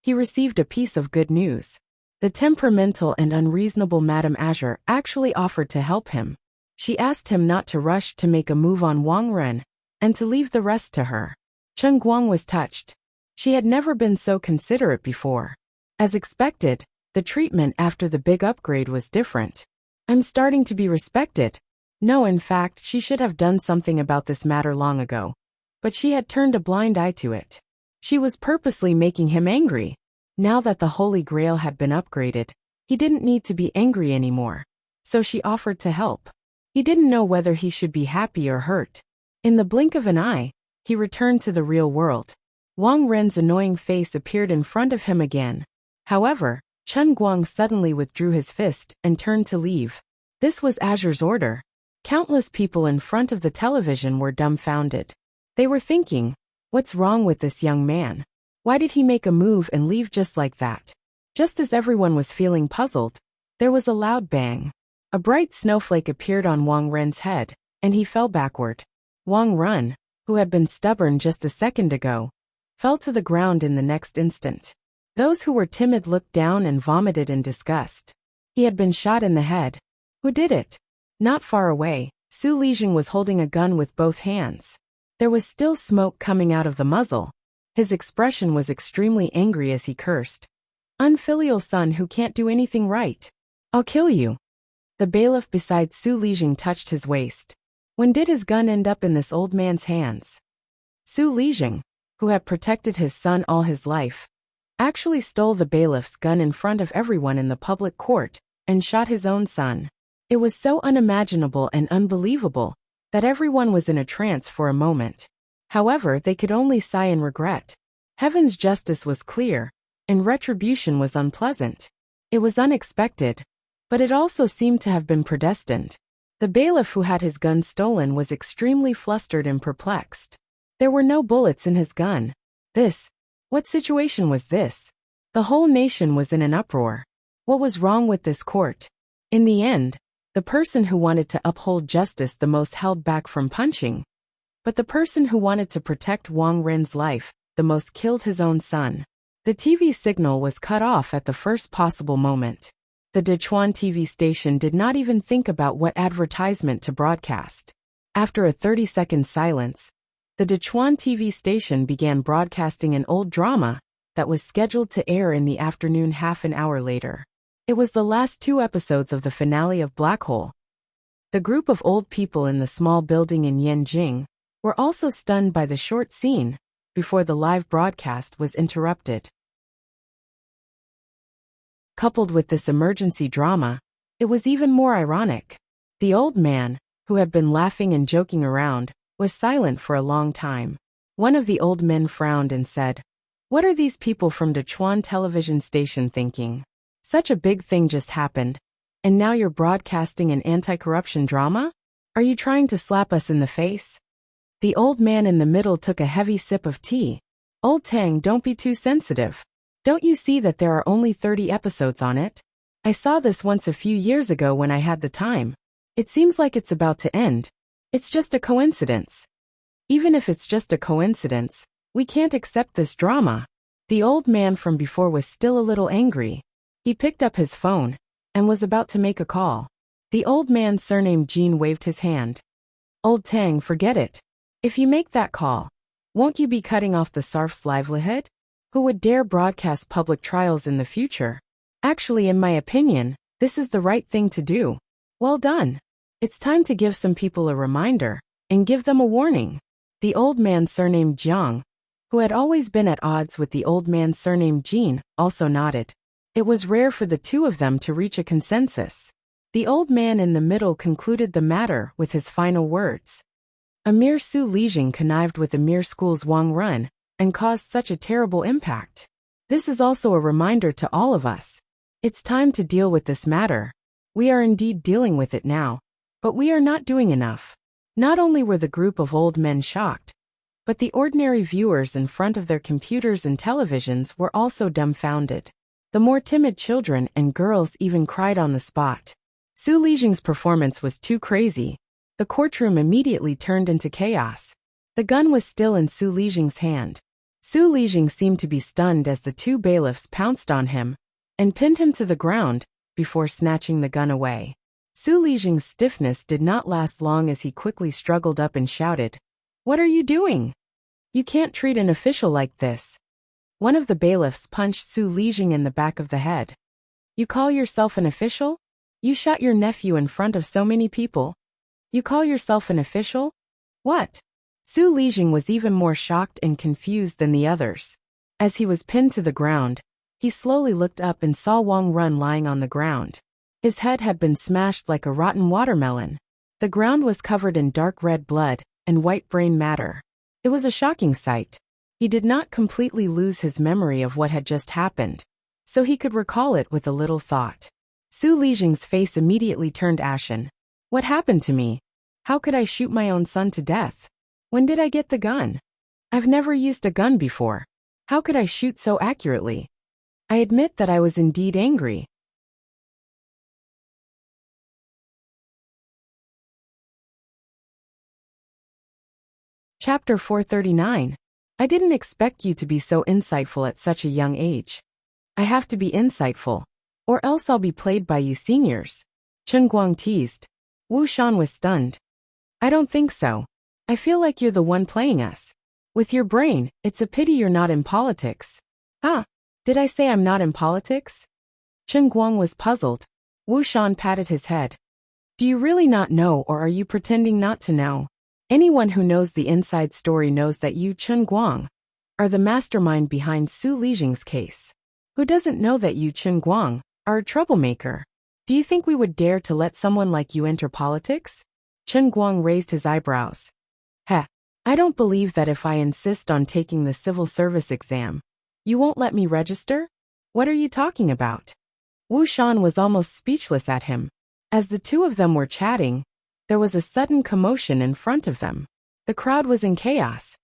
he received a piece of good news. The temperamental and unreasonable Madame Azure actually offered to help him. She asked him not to rush to make a move on Wang Ren, and to leave the rest to her. Chen Guang was touched. She had never been so considerate before. As expected, the treatment after the big upgrade was different. I'm starting to be respected. No, in fact, she should have done something about this matter long ago. But she had turned a blind eye to it. She was purposely making him angry. Now that the Holy Grail had been upgraded, he didn't need to be angry anymore. So she offered to help. He didn't know whether he should be happy or hurt. In the blink of an eye, he returned to the real world. Wang Ren's annoying face appeared in front of him again. However, Chen Guang suddenly withdrew his fist and turned to leave. This was Azure's order. Countless people in front of the television were dumbfounded. They were thinking, what's wrong with this young man? Why did he make a move and leave just like that? Just as everyone was feeling puzzled, there was a loud bang. A bright snowflake appeared on Wang Ren's head, and he fell backward. Wang Ren, who had been stubborn just a second ago, fell to the ground in the next instant. Those who were timid looked down and vomited in disgust. He had been shot in the head. Who did it? Not far away, Su Lijing was holding a gun with both hands. There was still smoke coming out of the muzzle. His expression was extremely angry as he cursed. Unfilial son who can't do anything right. I'll kill you. The bailiff beside Su Lijing touched his waist. When did his gun end up in this old man's hands? Su Lijing, who had protected his son all his life, actually stole the bailiff's gun in front of everyone in the public court and shot his own son. It was so unimaginable and unbelievable that everyone was in a trance for a moment. However, they could only sigh in regret. Heaven's justice was clear, and retribution was unpleasant. It was unexpected, but it also seemed to have been predestined. The bailiff who had his gun stolen was extremely flustered and perplexed. There were no bullets in his gun. What situation was this? The whole nation was in an uproar. What was wrong with this court? In the end, the person who wanted to uphold justice the most held back from punching. But the person who wanted to protect Wang Ren's life the most killed his own son. The TV signal was cut off at the first possible moment. The Dechuan TV station did not even think about what advertisement to broadcast. After a 30-second silence, the Dechuan TV station began broadcasting an old drama that was scheduled to air in the afternoon half an hour later. It was the last 2 episodes of the finale of Black Hole. The group of old people in the small building in Yanjing were also stunned by the short scene before the live broadcast was interrupted. Coupled with this emergency drama, it was even more ironic. The old man, who had been laughing and joking around, was silent for a long time. One of the old men frowned and said, "What are these people from Dechuan television station thinking? Such a big thing just happened, and now you're broadcasting an anti-corruption drama? Are you trying to slap us in the face?" The old man in the middle took a heavy sip of tea. "Old Tang, don't be too sensitive. Don't you see that there are only 30 episodes on it? I saw this once a few years ago when I had the time. It seems like it's about to end. It's just a coincidence. Even if it's just a coincidence, we can't accept this drama." The old man from before was still a little angry. He picked up his phone and was about to make a call. The old man surnamed Jean waved his hand. "Old Tang, forget it. If you make that call, won't you be cutting off the SARF's livelihood? Who would dare broadcast public trials in the future? Actually, in my opinion, this is the right thing to do. Well done. It's time to give some people a reminder and give them a warning." The old man surnamed Jiang, who had always been at odds with the old man surnamed Jean, also nodded. It was rare for the two of them to reach a consensus. The old man in the middle concluded the matter with his final words. Emir Su Lijing connived with Emir School's Wang Ren and caused such a terrible impact. This is also a reminder to all of us. It's time to deal with this matter. We are indeed dealing with it now, but we are not doing enough. Not only were the group of old men shocked, but the ordinary viewers in front of their computers and televisions were also dumbfounded. The more timid children and girls even cried on the spot. Su Lijing's performance was too crazy. The courtroom immediately turned into chaos. The gun was still in Su Lijing's hand. Su Lijing seemed to be stunned as the two bailiffs pounced on him and pinned him to the ground before snatching the gun away. Su Lijing's stiffness did not last long as he quickly struggled up and shouted, "What are you doing? You can't treat an official like this." One of the bailiffs punched Su Lijing in the back of the head. "You call yourself an official? You shot your nephew in front of so many people. You call yourself an official? What?" Su Lijing was even more shocked and confused than the others. As he was pinned to the ground, he slowly looked up and saw Wang Run lying on the ground. His head had been smashed like a rotten watermelon. The ground was covered in dark red blood and white brain matter. It was a shocking sight. He did not completely lose his memory of what had just happened, so he could recall it with a little thought. Su Lijing's face immediately turned ashen. "What happened to me? How could I shoot my own son to death? When did I get the gun? I've never used a gun before. How could I shoot so accurately? I admit that I was indeed angry." Chapter 439. I didn't expect you to be so insightful at such a young age. I have to be insightful, or else I'll be played by you seniors. Chen Guang teased. Wu Shan was stunned. "I don't think so. I feel like you're the one playing us. With your brain, it's a pity you're not in politics." "Ah, did I say I'm not in politics?" Chen Guang was puzzled. Wu Shan patted his head. "Do you really not know, or are you pretending not to know? Anyone who knows the inside story knows that you, Chen Guang, are the mastermind behind Su Lijing's case. Who doesn't know that you, Chen Guang, are a troublemaker? Do you think we would dare to let someone like you enter politics?" Chen Guang raised his eyebrows. "Heh, I don't believe that if I insist on taking the civil service exam, you won't let me register? What are you talking about?" Wu Shan was almost speechless at him. As the two of them were chatting, there was a sudden commotion in front of them. The crowd was in chaos.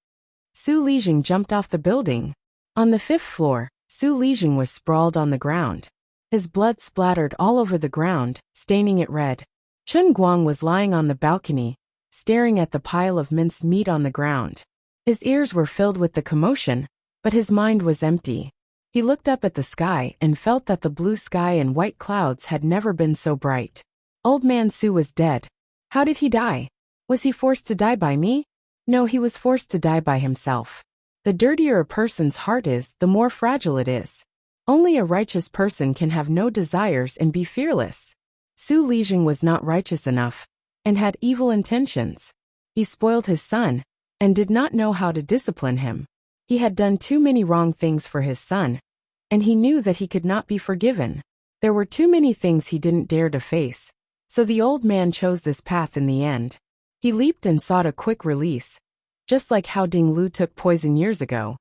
Su Lijing jumped off the building. On the 5th floor, Su Lijing was sprawled on the ground. His blood splattered all over the ground, staining it red. Chen Guang was lying on the balcony, staring at the pile of minced meat on the ground. His ears were filled with the commotion, but his mind was empty. He looked up at the sky and felt that the blue sky and white clouds had never been so bright. Old man Su was dead. How did he die? Was he forced to die by me? No, he was forced to die by himself. The dirtier a person's heart is, the more fragile it is. Only a righteous person can have no desires and be fearless. Su Lijing was not righteous enough, and had evil intentions. He spoiled his son, and did not know how to discipline him. He had done too many wrong things for his son, and he knew that he could not be forgiven. There were too many things he didn't dare to face, so the old man chose this path in the end. He leaped and sought a quick release, just like how Ding Lu took poison years ago,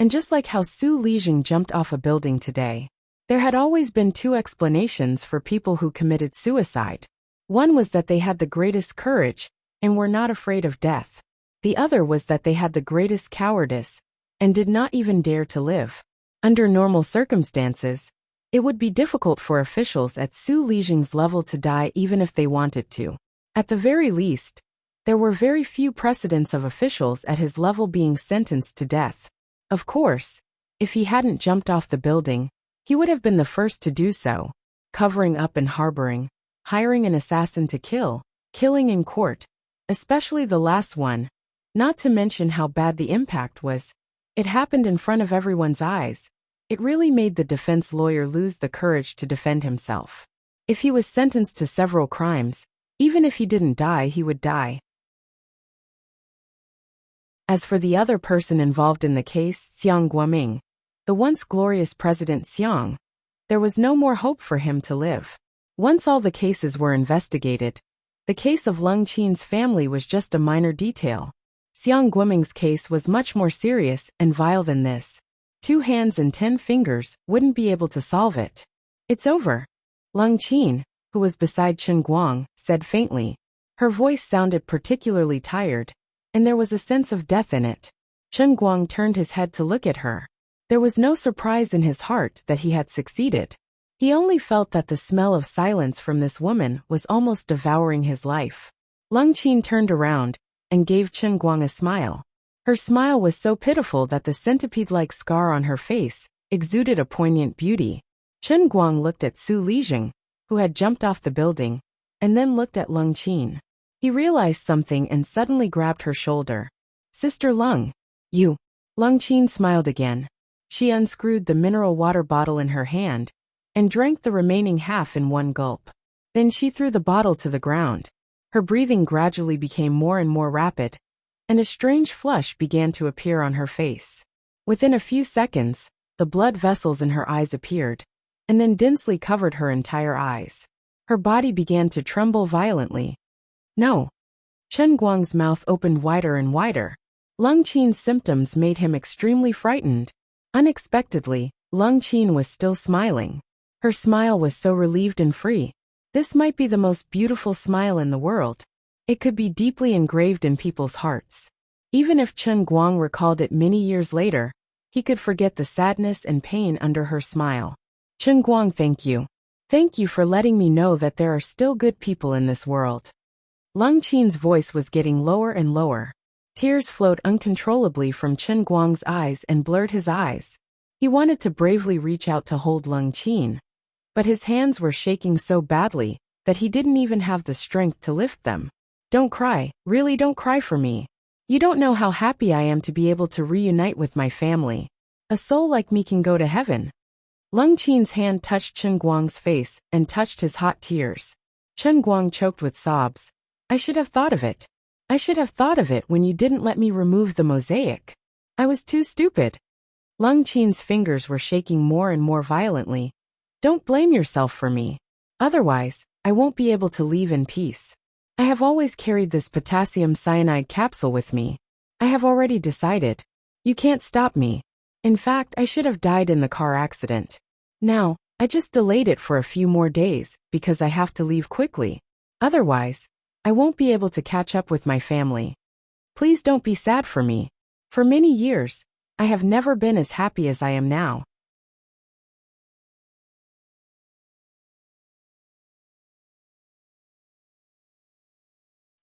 and just like how Su Lijing jumped off a building today. There had always been two explanations for people who committed suicide. One was that they had the greatest courage and were not afraid of death. The other was that they had the greatest cowardice and did not even dare to live. Under normal circumstances, it would be difficult for officials at Su Lijing's level to die even if they wanted to. At the very least, there were very few precedents of officials at his level being sentenced to death. Of course, if he hadn't jumped off the building, he would have been the first to do so, covering up and harboring, hiring an assassin to kill, killing in court, especially the last one, not to mention how bad the impact was. It happened in front of everyone's eyes. It really made the defense lawyer lose the courage to defend himself. If he was sentenced to several crimes, even if he didn't die, he would die. As for the other person involved in the case, Xiang Guoming, the once glorious President Xiang, there was no more hope for him to live. Once all the cases were investigated, the case of Leng Qin's family was just a minor detail. Xiang Guoming's case was much more serious and vile than this. 2 hands and 10 fingers wouldn't be able to solve it. It's over. Lung Qin, who was beside Chen Guang, said faintly. Her voice sounded particularly tired, and there was a sense of death in it. Chen Guang turned his head to look at her. There was no surprise in his heart that he had succeeded. He only felt that the smell of silence from this woman was almost devouring his life. Lung Qin turned around and gave Chen Guang a smile. Her smile was so pitiful that the centipede-like scar on her face exuded a poignant beauty. Chen Guang looked at Su Lijing, who had jumped off the building, and then looked at Lung Qin. He realized something and suddenly grabbed her shoulder. Sister Lung. You. Lung Qin smiled again. She unscrewed the mineral water bottle in her hand and drank the remaining half in one gulp. Then she threw the bottle to the ground. Her breathing gradually became more and more rapid, and a strange flush began to appear on her face. Within a few seconds, the blood vessels in her eyes appeared, and then densely covered her entire eyes. Her body began to tremble violently. No. Chen Guang's mouth opened wider and wider. Lung Qin's symptoms made him extremely frightened. Unexpectedly, Lung Qin was still smiling. Her smile was so relieved and free. This might be the most beautiful smile in the world. It could be deeply engraved in people's hearts. Even if Chen Guang recalled it many years later, he could forget the sadness and pain under her smile. Chen Guang, thank you. Thank you for letting me know that there are still good people in this world. Lung Qin's voice was getting lower and lower. Tears flowed uncontrollably from Chen Guang's eyes and blurred his eyes. He wanted to bravely reach out to hold Lung Qin, but his hands were shaking so badly that he didn't even have the strength to lift them. Don't cry, really don't cry for me. You don't know how happy I am to be able to reunite with my family. A soul like me can go to heaven. Lung Qin's hand touched Chen Guang's face and touched his hot tears. Chen Guang choked with sobs. I should have thought of it. I should have thought of it when you didn't let me remove the mosaic. I was too stupid. Lung Qin's fingers were shaking more and more violently. Don't blame yourself for me. Otherwise, I won't be able to leave in peace. I have always carried this potassium cyanide capsule with me. I have already decided. You can't stop me. In fact, I should have died in the car accident. Now, I just delayed it for a few more days because I have to leave quickly. Otherwise, I won't be able to catch up with my family. Please don't be sad for me. For many years, I have never been as happy as I am now.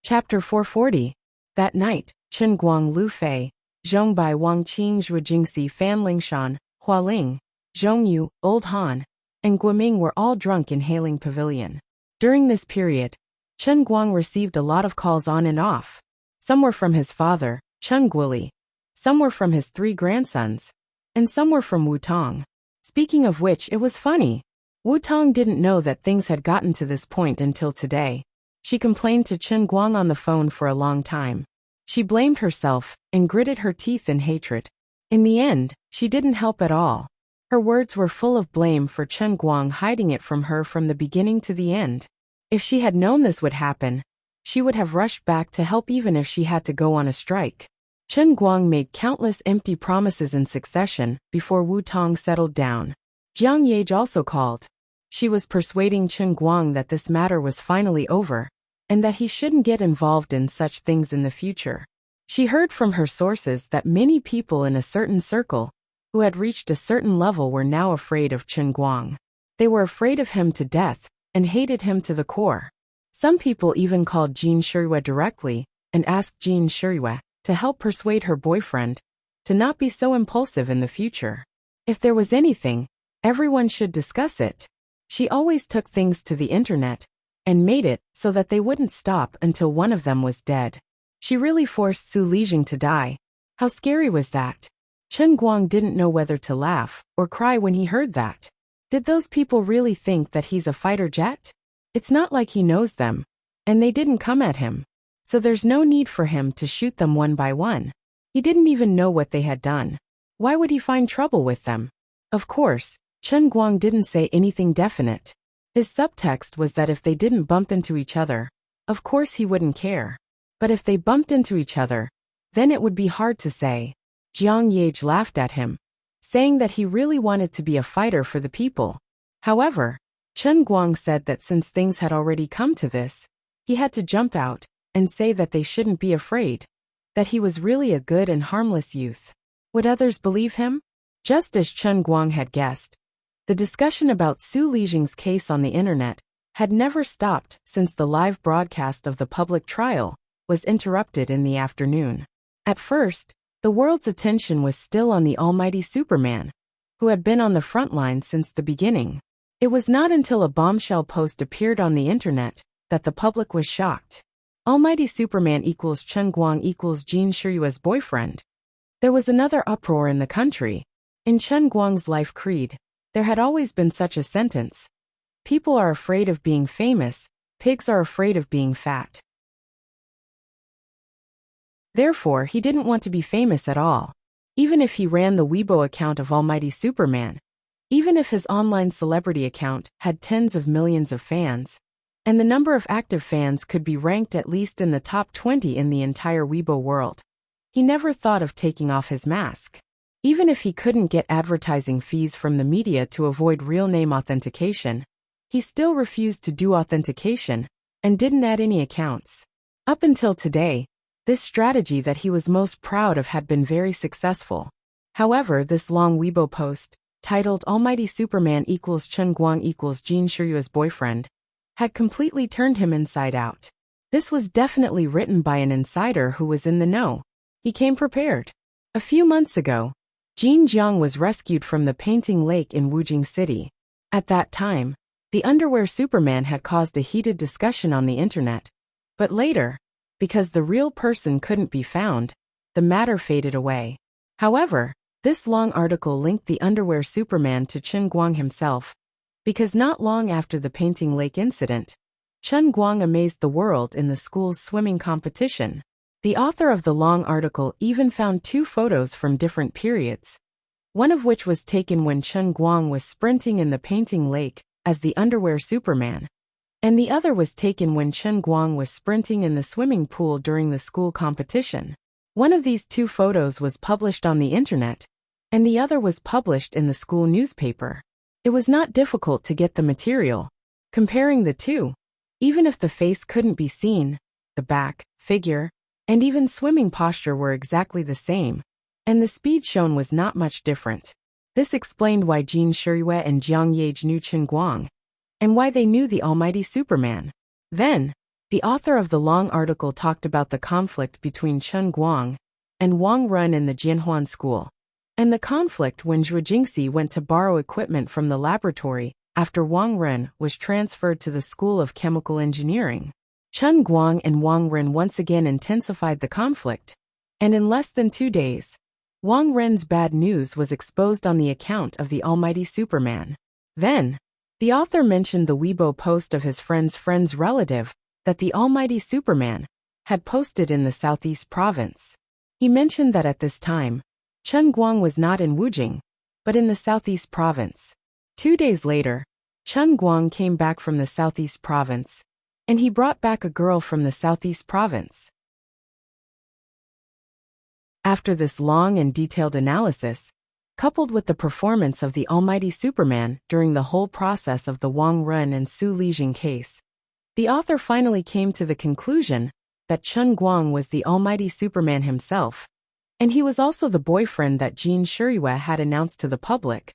Chapter 440. That night, Chen Guang, Lu Fei, Zhongbai, Wang Qing, Zhu Jingxi, Fan Lingshan, Hua Ling, Zhongyu, Old Han, and Guoming were all drunk in Hailing Pavilion. During this period, Chen Guang received a lot of calls on and off. Some were from his father, Chen Guoli, some were from his 3 grandsons, and some were from Wu Tong. Speaking of which, it was funny. Wu Tong didn't know that things had gotten to this point until today. She complained to Chen Guang on the phone for a long time. She blamed herself and gritted her teeth in hatred. In the end, she didn't help at all. Her words were full of blame for Chen Guang hiding it from her from the beginning to the end. If she had known this would happen, she would have rushed back to help even if she had to go on a strike. Chen Guang made countless empty promises in succession before Wu Tong settled down. Jiang Yage also called. She was persuading Chen Guang that this matter was finally over, and that he shouldn't get involved in such things in the future. She heard from her sources that many people in a certain circle, who had reached a certain level, were now afraid of Chen Guang. They were afraid of him to death, and hated him to the core. Some people even called Jin Shirue directly, and asked Jin Shirue to help persuade her boyfriend to not be so impulsive in the future. If there was anything, everyone should discuss it. She always took things to the internet, and made it so that they wouldn't stop until one of them was dead. She really forced Su Lijing to die. How scary was that? Chen Guang didn't know whether to laugh or cry when he heard that. Did those people really think that he's a fighter jet? It's not like he knows them, and they didn't come at him. So there's no need for him to shoot them one by one. He didn't even know what they had done. Why would he find trouble with them? Of course, Chen Guang didn't say anything definite. His subtext was that if they didn't bump into each other, of course he wouldn't care. But if they bumped into each other, then it would be hard to say. Jiang Yage laughed at him. saying that he really wanted to be a fighter for the people. However, Chen Guang said that since things had already come to this, he had to jump out and say that they shouldn't be afraid, that he was really a good and harmless youth. Would others believe him? Just as Chen Guang had guessed, the discussion about Su Lijing's case on the internet had never stopped since the live broadcast of the public trial was interrupted in the afternoon. At first, the world's attention was still on the almighty Superman, who had been on the front line since the beginning. It was not until a bombshell post appeared on the internet that the public was shocked. Almighty Superman equals Chen Guang equals Jin Shiyue's boyfriend. There was another uproar in the country. In Chen Guang's life creed, there had always been such a sentence: people are afraid of being famous, pigs are afraid of being fat. Therefore, he didn't want to be famous at all. Even if he ran the Weibo account of Almighty Superman, even if his online celebrity account had tens of millions of fans, and the number of active fans could be ranked at least in the top 20 in the entire Weibo world, he never thought of taking off his mask. Even if he couldn't get advertising fees from the media to avoid real name authentication, he still refused to do authentication and didn't add any accounts. Up until today, this strategy that he was most proud of had been very successful. However, this long Weibo post, titled Almighty Superman equals Chen Guang equals Jin Shiyue's boyfriend, had completely turned him inside out. This was definitely written by an insider who was in the know. He came prepared. A few months ago, Jin Jiang was rescued from the painting lake in Wujing City. At that time, the underwear Superman had caused a heated discussion on the internet. But later, because the real person couldn't be found, the matter faded away. However, this long article linked the underwear Superman to Chen Guang himself, because not long after the painting lake incident, Chen Guang amazed the world in the school's swimming competition. The author of the long article even found 2 photos from different periods, one of which was taken when Chen Guang was sprinting in the painting lake as the underwear Superman, and the other was taken when Chen Guang was sprinting in the swimming pool during the school competition. One of these 2 photos was published on the internet, and the other was published in the school newspaper. It was not difficult to get the material. Comparing the 2, even if the face couldn't be seen, the back, figure, and even swimming posture were exactly the same, and the speed shown was not much different. This explained why Jin Shiyue and Jiang Yage knew Chen Guang, and why they knew the almighty Superman. Then, the author of the long article talked about the conflict between Chen Guang and Wang Run in the Jianhuan school, and the conflict when Zhu Jingxi went to borrow equipment from the laboratory after Wang Run was transferred to the School of Chemical Engineering. Chen Guang and Wang Run once again intensified the conflict, and in less than 2 days, Wang Ren's bad news was exposed on the account of the almighty Superman. Then, the author mentioned the Weibo post of his friend's relative that the almighty Superman had posted in the southeast province. He mentioned that at this time, Chen Guang was not in Wujing, but in the southeast province. 2 days later, Chen Guang came back from the southeast province, and he brought back a girl from the southeast province. After this long and detailed analysis, coupled with the performance of the almighty Superman during the whole process of the Wang Run and Su Lijing case, the author finally came to the conclusion that Chen Guang was the almighty Superman himself, and he was also the boyfriend that Jin Shiyue had announced to the public,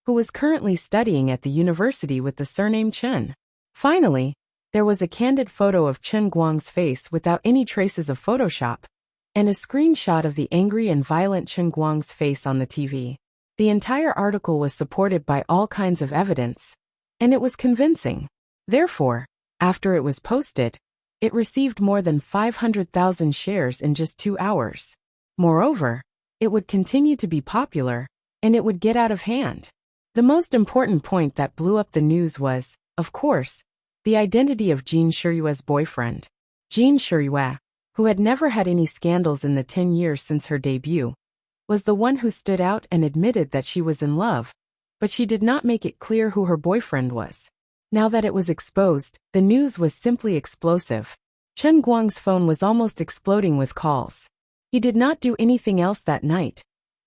who was currently studying at the university with the surname Chen. Finally, there was a candid photo of Chen Guang's face without any traces of Photoshop, and a screenshot of the angry and violent Chen Guang's face on the TV. The entire article was supported by all kinds of evidence, and it was convincing. Therefore, after it was posted, it received more than 500,000 shares in just 2 hours. Moreover, it would continue to be popular, and it would get out of hand. The most important point that blew up the news was, of course, the identity of Jin Shiyue's boyfriend. Jin Shiyue, who had never had any scandals in the 10 years since her debut, was the one who stood out and admitted that she was in love, but she did not make it clear who her boyfriend was. Now that it was exposed, the news was simply explosive. Chen Guang's phone was almost exploding with calls. He did not do anything else that night,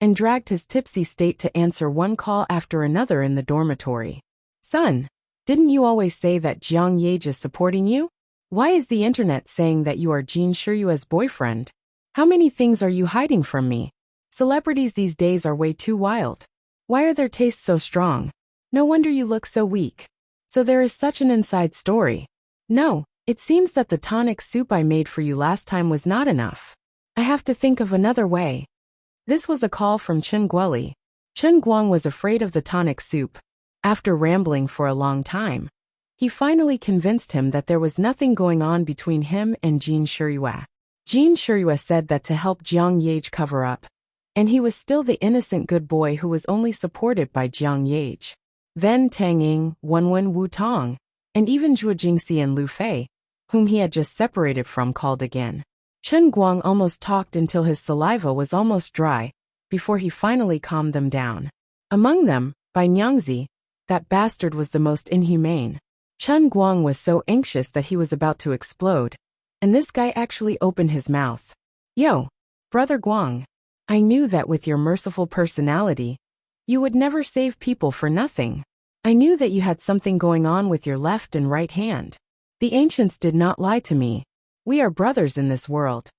and dragged his tipsy state to answer one call after another in the dormitory. Son, didn't you always say that Jiang Yage is supporting you? Why is the internet saying that you are Jin Shiryue's boyfriend? How many things are you hiding from me? Celebrities these days are way too wild. Why are their tastes so strong? No wonder you look so weak. So there is such an inside story. No, it seems that the tonic soup I made for you last time was not enough. I have to think of another way. This was a call from Chen Guoli. Chen Guang was afraid of the tonic soup. After rambling for a long time, he finally convinced him that there was nothing going on between him and Jin Shiryue. Jin Shiryue said that to help Jiang Yage cover up, and he was still the innocent good boy who was only supported by Jiang Yage. Then Tang Ying, Wenwen Wu Tong, and even Zhuo Jingxi and Lu Fei, whom he had just separated from, called again. Chen Guang almost talked until his saliva was almost dry, before he finally calmed them down. Among them, Bai Nyangzi, that bastard was the most inhumane. Chen Guang was so anxious that he was about to explode, and this guy actually opened his mouth. Yo, brother Guang, I knew that with your merciful personality, you would never save people for nothing. I knew that you had something going on with your left and right hand. The ancients did not lie to me. We are brothers in this world.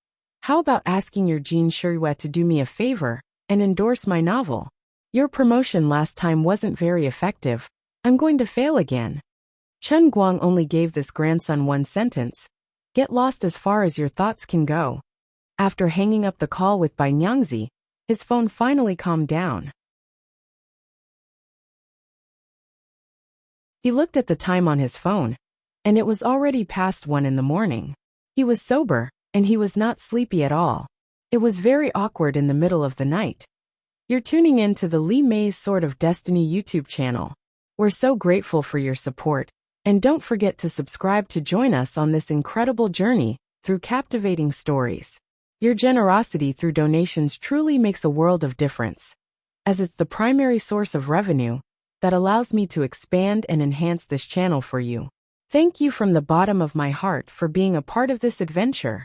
How about asking your Jin Shiryue to do me a favor and endorse my novel? Your promotion last time wasn't very effective. I'm going to fail again. Chen Guang only gave this grandson one sentence. Get lost as far as your thoughts can go. After hanging up the call with Bai Nyangzi, his phone finally calmed down. He looked at the time on his phone, and it was already past 1 in the morning. He was sober, and he was not sleepy at all. It was very awkward in the middle of the night. You're tuning in to the Li Mei's Sword of Destiny YouTube channel. We're so grateful for your support, and don't forget to subscribe to join us on this incredible journey through captivating stories. Your generosity through donations truly makes a world of difference, as it's the primary source of revenue that allows me to expand and enhance this channel for you. Thank you from the bottom of my heart for being a part of this adventure.